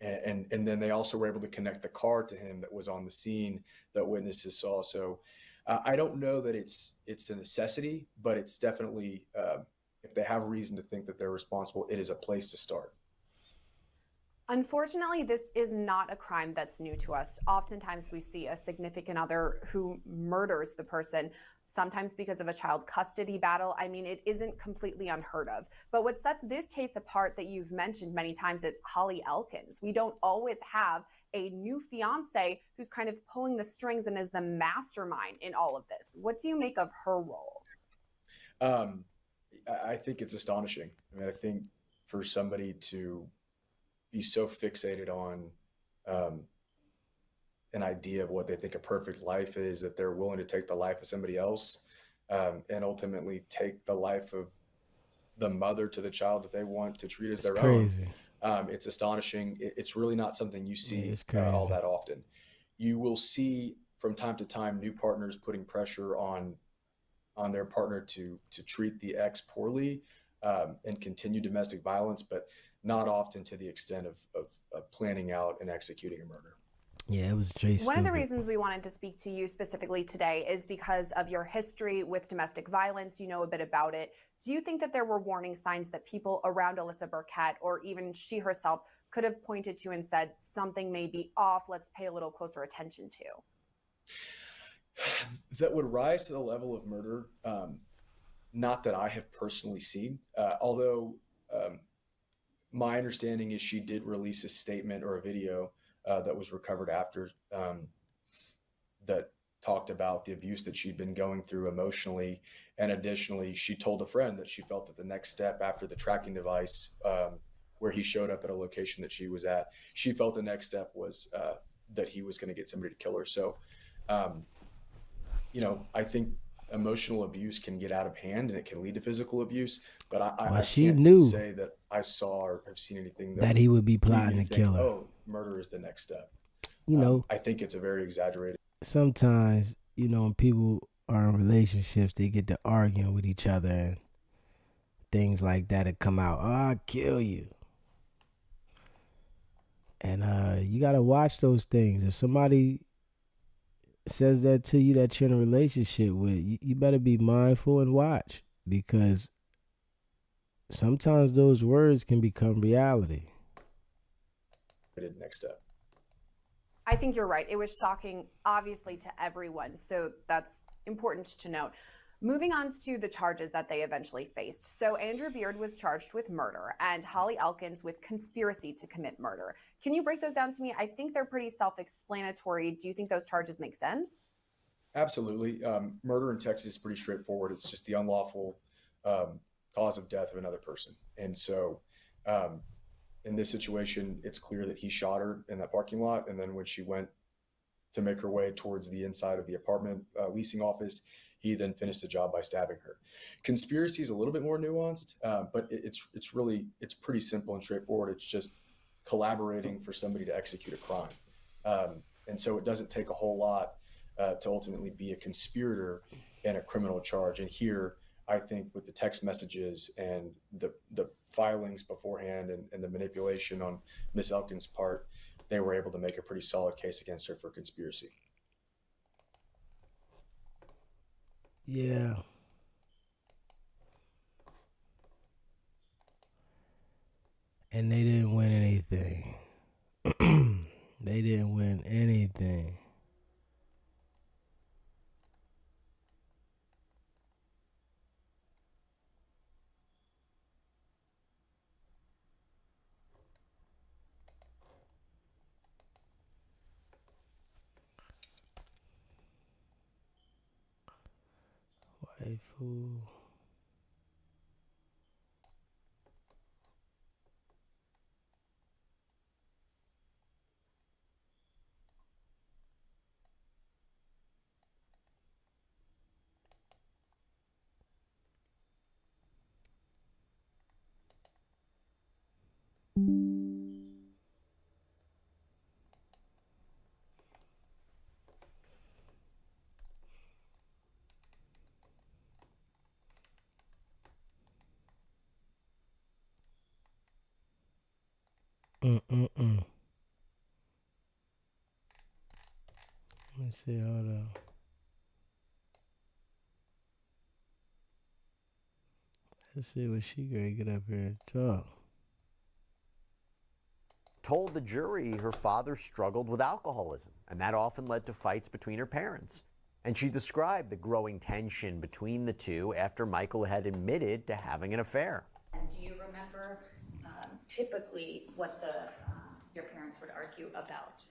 And then they also were able to connect the car to him that was on the scene that witnesses saw. So I don't know that it's a necessity, but it's definitely, if they have reason to think that they're responsible, it is a place to start. Unfortunately, this is not a crime that's new to us. Oftentimes we see a significant other who murders the person, sometimes because of a child custody battle. I mean, it isn't completely unheard of. But what sets this case apart that you've mentioned many times is Holly Elkins. We don't always have a new fiance who's kind of pulling the strings and is the mastermind in all of this. What do you make of her role? I think it's astonishing. I mean, I think for somebody to be so fixated on an idea of what they think a perfect life is, that they're willing to take the life of somebody else, and ultimately take the life of the mother to the child that they want to treat as their crazy. own. It's astonishing. It's really not something you see all that often. You will see from time to time new partners putting pressure on their partner to treat the ex poorly, and continue domestic violence, but not often to the extent of planning out and executing a murder. Yeah, it was Jay. One of the reasons we wanted to speak to you specifically today is because of your history with domestic violence. You know a bit about it. Do you think that there were warning signs that people around Alyssa Burkett, or even she herself, could have pointed to and said something may be off, let's pay a little closer attention to? That would rise to the level of murder, not that I have personally seen, although my understanding is she did release a statement or a video that was recovered after, that talked about the abuse that she'd been going through emotionally. And additionally, she told a friend that she felt that the next step after the tracking device, where he showed up at a location that she was at, she felt the next step was that he was going to get somebody to kill her. So, I think emotional abuse can get out of hand and it can lead to physical abuse, but I can't say that I saw or have seen anything that he would be plotting to kill her. Oh, murder is the next step. I think it's a very exaggerated. Sometimes, when people are in relationships, they get to arguing with each other and things like that have come out. Oh, I'll kill you. And you got to watch those things. If somebody says that to you that you're in a relationship with, you better be mindful and watch, because sometimes those words can become reality. Next step. I think you're right. It was shocking, obviously, to everyone. So that's important to note. Moving on to the charges that they eventually faced. So Andrew Beard was charged with murder and Holly Elkins with conspiracy to commit murder. Can you break those down to me? I think they're pretty self-explanatory. Do you think those charges make sense? Absolutely. Murder in Texas is pretty straightforward. It's just the unlawful cause of death of another person. And so in this situation, it's clear that he shot her in that parking lot. And then when she went to make her way towards the inside of the apartment leasing office, he then finished the job by stabbing her. Conspiracy is a little bit more nuanced, but it's pretty simple and straightforward. It's just collaborating for somebody to execute a crime. And so it doesn't take a whole lot to ultimately be a conspirator in a criminal charge. And here, I think with the text messages and the filings beforehand and the manipulation on Miss Elkins' part, they were able to make a pretty solid case against her for conspiracy. Yeah. And they didn't win anything. They didn't win anything. Waifu. Mm-mm-mm. Let's see, hold on. Let's see what she gonna get up here and talk. Told the jury her father struggled with alcoholism, and that often led to fights between her parents. And she described the growing tension between the two after Michael had admitted to having an affair. And do you remember typically what your parents would argue about?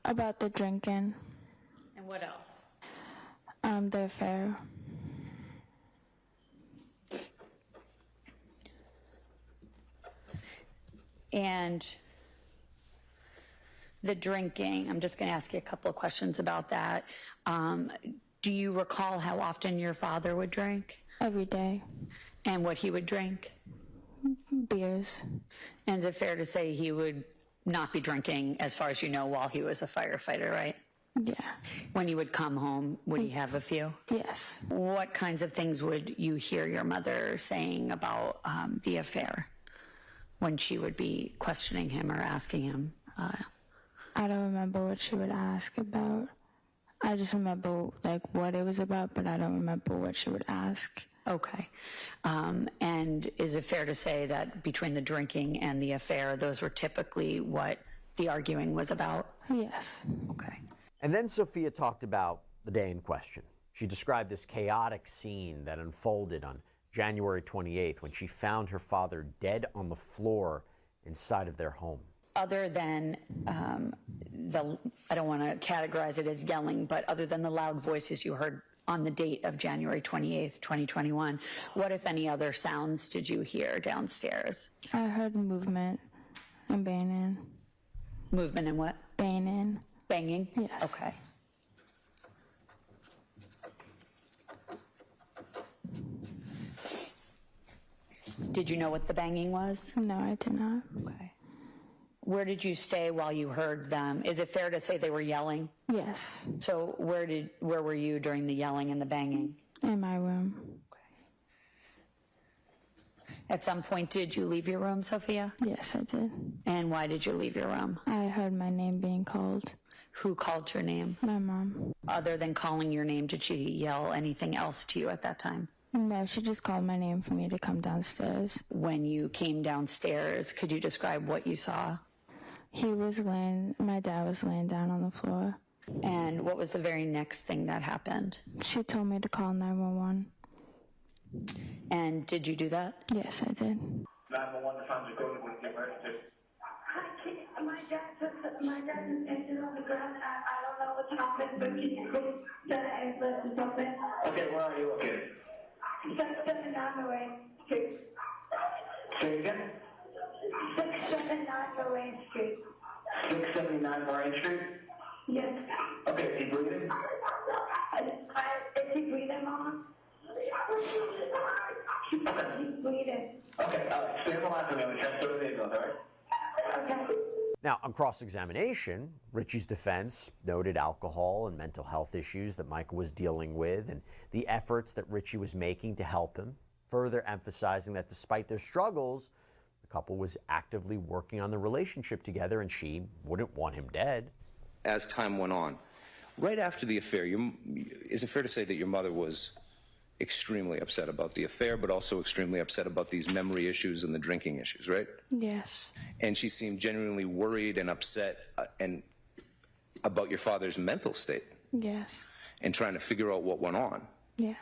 About the drinking. And what else? The affair. And the drinking, I'm just going to ask you a couple of questions about that. Do you recall how often your father would drink? Every day. And what he would drink? Beers. And is it fair to say he would not be drinking, as far as you know, while he was a firefighter, right? Yeah. When he would come home, would he have a few? Yes. What kinds of things would you hear your mother saying about the affair when she would be questioning him or asking him? I don't remember what she would ask about. I just remember like what it was about, but I don't remember what she would ask. Okay. And is it fair to say that between the drinking and the affair, those were typically what the arguing was about? Yes. Okay. And then Sophia talked about the day in question. She described this chaotic scene that unfolded on January 28th when she found her father dead on the floor inside of their home. Other than I don't want to categorize it as yelling, but other than the loud voices you heard on the date of January 28th, 2021, what, if any, other sounds did you hear downstairs? I heard movement and banging. Movement and what? Banging. Banging? Yes. Okay. Did you know what the banging was? No, I did not. Okay. Where did you stay while you heard them? Is it fair to say they were yelling? Yes. So where were you during the yelling and the banging? In my room. At some point, did you leave your room, Sophia? Yes, I did. And why did you leave your room? I heard my name being called. Who called your name? My mom. Other than calling your name, did she yell anything else to you at that time? No, she just called my name for me to come downstairs. When you came downstairs, could you describe what you saw? My dad was laying down on the floor. And what was the very next thing that happened? She told me to call 911. And did you do that? Yes, I did. 911 trying to go with the emergency. My dad is injured on the ground. I don't know what's happened, but can you go to the ambulance or something? Okay, where are you located? 679 Lorraine Street. Say it again? 679 Lorraine Street. 679 Lorraine Street? Yes. Okay, is he breathing? Is he breathing, Mom? He's breathing. Okay, stay on the line for me. I'm going to transfer to the ambulance, all right? Okay. Now, on cross-examination, Richie's defense noted alcohol and mental health issues that Michael was dealing with and the efforts that Richie was making to help him, further emphasizing that despite their struggles, the couple was actively working on the relationship together and she wouldn't want him dead. As time went on, right after the affair, is it fair to say that your mother was extremely upset about the affair, but also extremely upset about these memory issues and the drinking issues, right? Yes. And she seemed genuinely worried and upset and about your father's mental state Yes. and trying to figure out what went on. Yeah.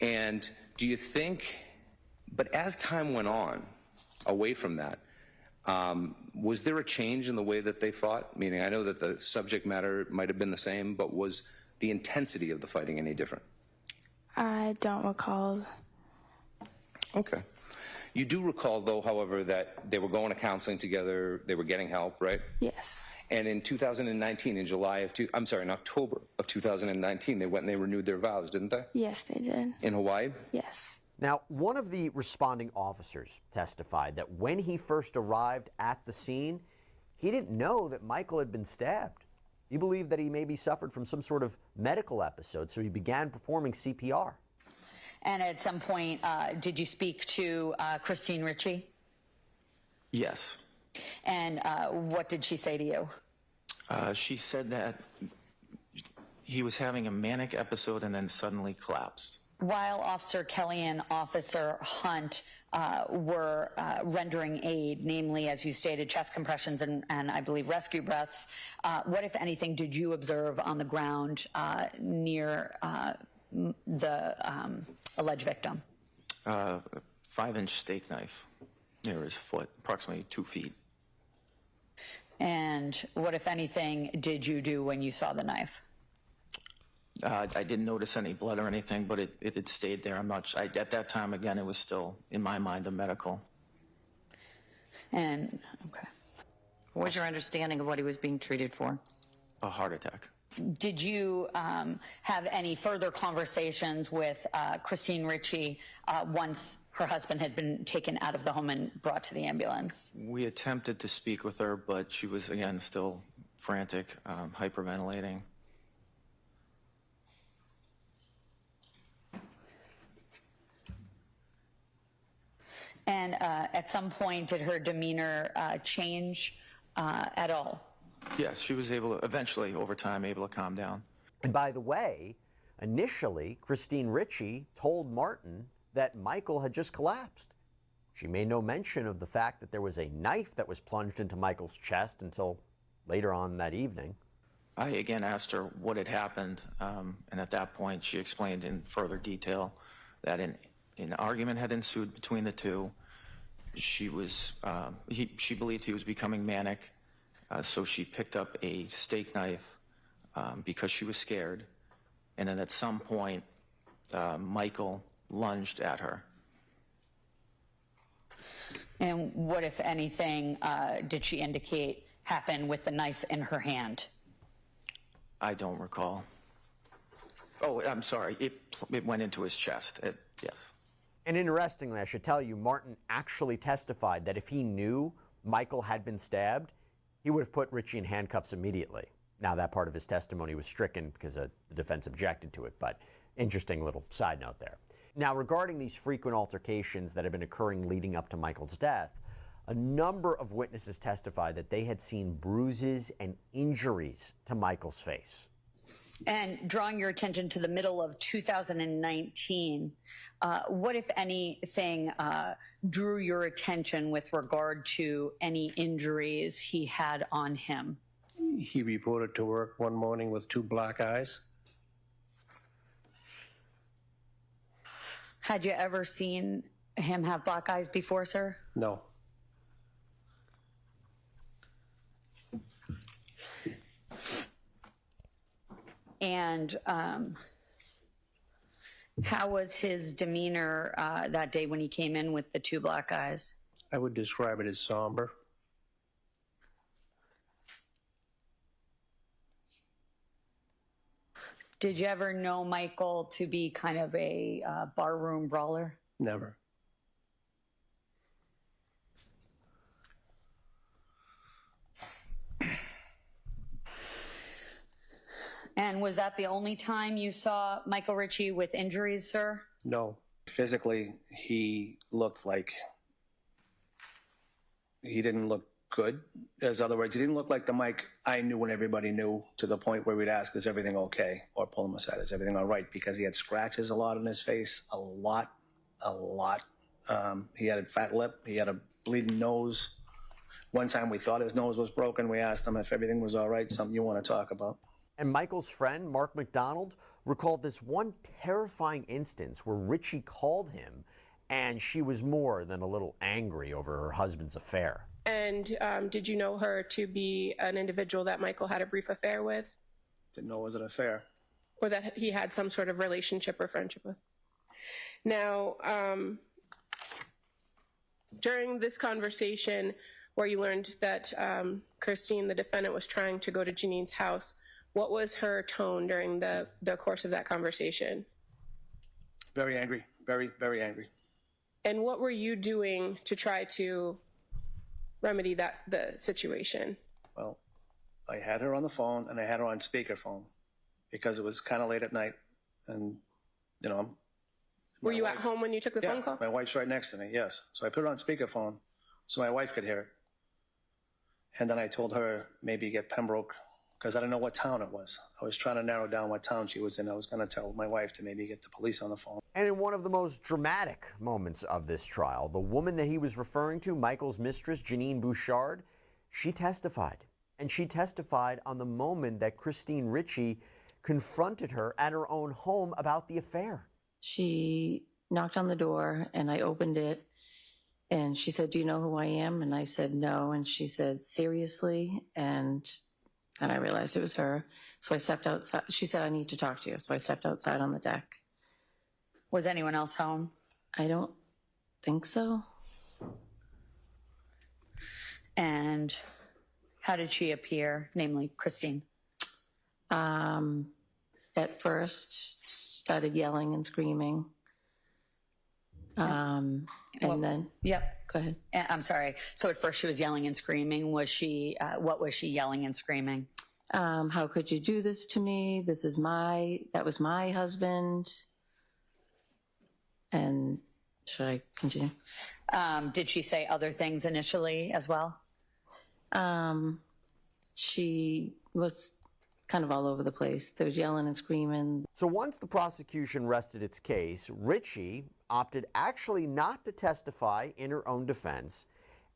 And do you think, but as time went on, away from that, was there a change in the way that they fought? Meaning, I know that the subject matter might have been the same, but was the intensity of the fighting any different? I don't recall. Okay. You do recall, though, however, that they were going to counseling together, they were getting help, right? Yes. And in 2019, in October of 2019, they went and they renewed their vows, didn't they? Yes, they did. In Hawaii? Yes. Now, one of the responding officers testified that when he first arrived at the scene, he didn't know that Michael had been stabbed. He believed that he maybe suffered from some sort of medical episode, so he began performing CPR. And at some point, did you speak to Christine Ritchie? Yes. And what did she say to you? She said that He was having a manic episode and then suddenly collapsed. While Officer Kelly and Officer Hunt were rendering aid, namely, as you stated, chest compressions and I believe rescue breaths, what, if anything, did you observe on the ground near the alleged victim? A 5-inch steak knife near his foot, approximately 2 feet. And what, if anything, did you do when you saw the knife? I didn't notice any blood or anything, but it had stayed there. At that time, again, it was still, in my mind, a medical. And, okay. What was your understanding of what he was being treated for? A heart attack. Did you have any further conversations with Christine Ritchie once her husband had been taken out of the home and brought to the ambulance? We attempted to speak with her, but she was, again, still frantic, hyperventilating. And at some point, did her demeanor change at all? Yes, she was able to, eventually, over time, able to calm down. And by the way, initially, Christine Ritchie told Martin that Michael had just collapsed. She made no mention of the fact that there was a knife that was plunged into Michael's chest until later on that evening. I again asked her what had happened, and at that point she explained in further detail that an argument had ensued between the two. She believed he was becoming manic, so she picked up a steak knife because she was scared, and then at some point Michael lunged at her. And what, if anything, did she indicate happened with the knife in her hand? I don't recall. Oh, I'm sorry. It went into his chest. Yes. And interestingly, I should tell you, Martin actually testified that if he knew Michael had been stabbed, he would have put Ritchie in handcuffs immediately. Now, that part of his testimony was stricken because the defense objected to it, but interesting little side note there. Now, regarding these frequent altercations that have been occurring leading up to Michael's death, a number of witnesses testified that they had seen bruises and injuries to Michael's face. And drawing your attention to the middle of 2019, what, if anything, drew your attention with regard to any injuries he had on him? He reported to work one morning with 2 black eyes. Had you ever seen him have black eyes before, sir? No. And how was his demeanor that day when he came in with the 2 black eyes? I would describe it as somber. Did you ever know Michael to be kind of a barroom brawler? Never. And was that the only time you saw Michael Ritchie with injuries, sir? No. Physically, he looked like he didn't look good. In other words, he didn't look like the Mike I knew and everybody knew, to the point where we'd ask, is everything okay? Or pull him aside, is everything all right? Because he had scratches a lot on his face, a lot. He had a fat lip, he had a bleeding nose. One time we thought his nose was broken. We asked him if everything was all right, something you want to talk about. And Michael's friend, Mark McDonald, recalled this one terrifying instance where Ritchie called him and she was more than a little angry over her husband's affair. And did you know her to be an individual that Michael had a brief affair with? Didn't know it was an affair. Or that he had some sort of relationship or friendship with? Now, during this conversation where you learned that Christine, the defendant, was trying to go to Janine's house, what was her tone during the course of that conversation? Very angry, very, very angry. And what were you doing to try to remedy the situation? Well, I had her on the phone and I had her on speakerphone because it was kind of late at night, and were you at home when you took the phone call? My wife's right next to me, yes. So I put it on speakerphone so my wife could hear it. And then I told her maybe get Pembroke because I didn't know what town it was. I was trying to narrow down what town she was in. I was going to tell my wife to maybe get the police on the phone. And in one of the most dramatic moments of this trial, the woman that he was referring to, Michael's mistress, Janine Bouchard, she testified. And she testified on the moment that Christine Ritchie confronted her at her own home about the affair. She knocked on the door and I opened it and she said, "Do you know who I am?" And I said, "No." And she said, "Seriously?" And I realized it was her. So I stepped outside. She said, "I need to talk to you." So I stepped outside on the deck. Was anyone else home? I don't think so. And how did she appear, namely Christine? At first, started yelling and screaming. And then, yep. Go ahead. I'm sorry. So at first she was yelling and screaming. Was she, what was she yelling and screaming? How could you do this to me? That was my husband. And should I continue? Did she say other things initially as well? She was kind of all over the place. They were yelling and screaming. So once the prosecution rested its case, Ritchie opted actually not to testify in her own defense,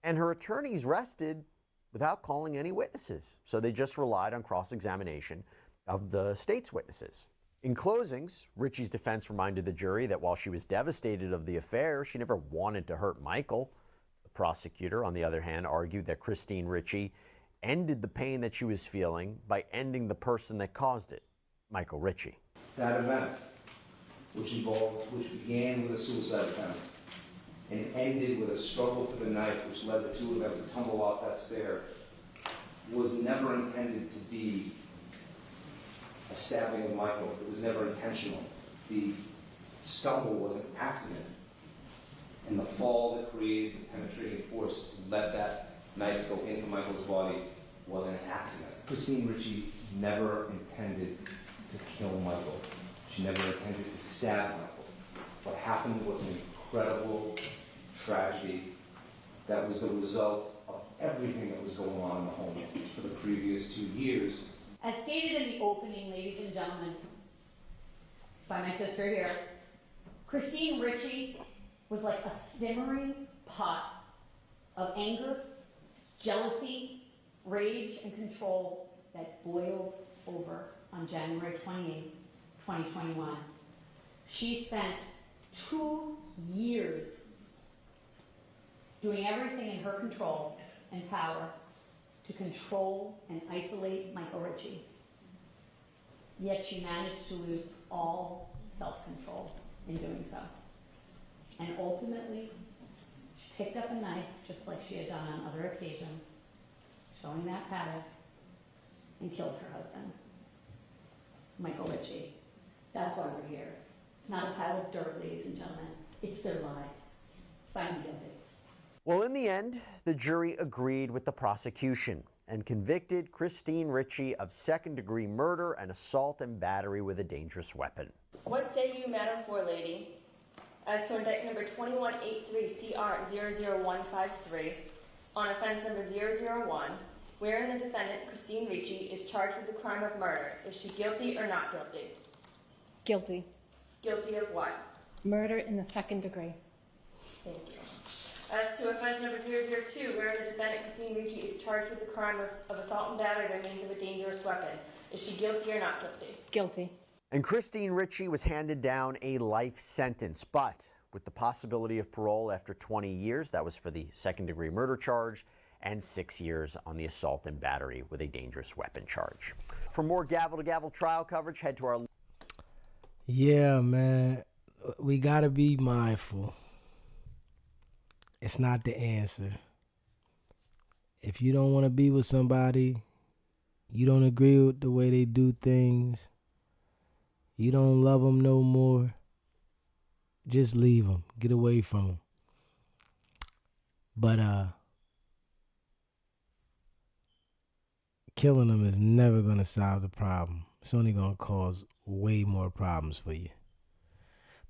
and her attorneys rested without calling any witnesses. So they just relied on cross-examination of the state's witnesses. In closings, Ritchie's defense reminded the jury that while she was devastated of the affair, she never wanted to hurt Michael. The prosecutor, on the other hand, argued that Christine Ritchie ended the pain that she was feeling by ending the person that caused it, Michael Ritchie. That event, which began with a suicide attempt and ended with a struggle for the knife, which led the two of them to tumble off that stair, was never intended to be a stabbing of Michael. It was never intentional. The stumble was an accident, and the fall that created the penetrating force to let that knife go into Michael's body was an accident. Christine Ritchie never intended to kill Michael. She never intended to stab Michael. What happened was an incredible tragedy that was the result of everything that was going on in the home for the previous 2 years. As stated in the opening, ladies and gentlemen, by my sister here, Christine Ritchie was like a simmering pot of anger, jealousy, rage, and control that boiled over on January 28, 2021. She spent 2 years doing everything in her control and power to control and isolate Michael Ritchie. Yet she managed to lose all self-control in doing so. And ultimately, she picked up a knife, just like she had done on other occasions, showing that pattern, and killed her husband, Michael Ritchie. That's why we're here. It's not a pile of dirt, ladies and gentlemen. It's their lives. Find me guilty. Well, in the end, the jury agreed with the prosecution and convicted Christine Ritchie of second-degree murder and assault and battery with a dangerous weapon. What say you, Madam Forelady, as to indictment number 2183CR00153 on offense number 001, wherein the defendant, Christine Ritchie, is charged with the crime of murder? Is she guilty or not guilty? Guilty. Guilty of what? Murder in the second degree. Thank you. As to offense number 002, wherein the defendant, Christine Ritchie, is charged with the crime of assault and battery by means of a dangerous weapon. Is she guilty or not guilty? Guilty. And Christine Ritchie was handed down a life sentence, but with the possibility of parole after 20 years. That was for the second-degree murder charge, and 6 years on the assault and battery with a dangerous weapon charge. For more gavel-to-gavel trial coverage, head to our... Yeah, man. We got to be mindful. It's not the answer. If you don't want to be with somebody, you don't agree with the way they do things, you don't love them no more, just leave them. Get away from them. But killing them is never going to solve the problem. It's only going to cause way more problems for you.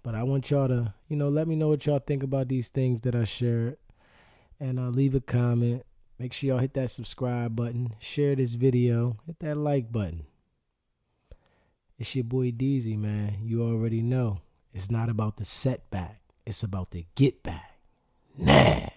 But I want y'all to, let me know what y'all think about these things that I shared. And leave a comment. Make sure y'all hit that subscribe button. Share this video. Hit that like button. It's your boy Deezy, man. You already know. It's not about the setback. It's about the get back. Nah.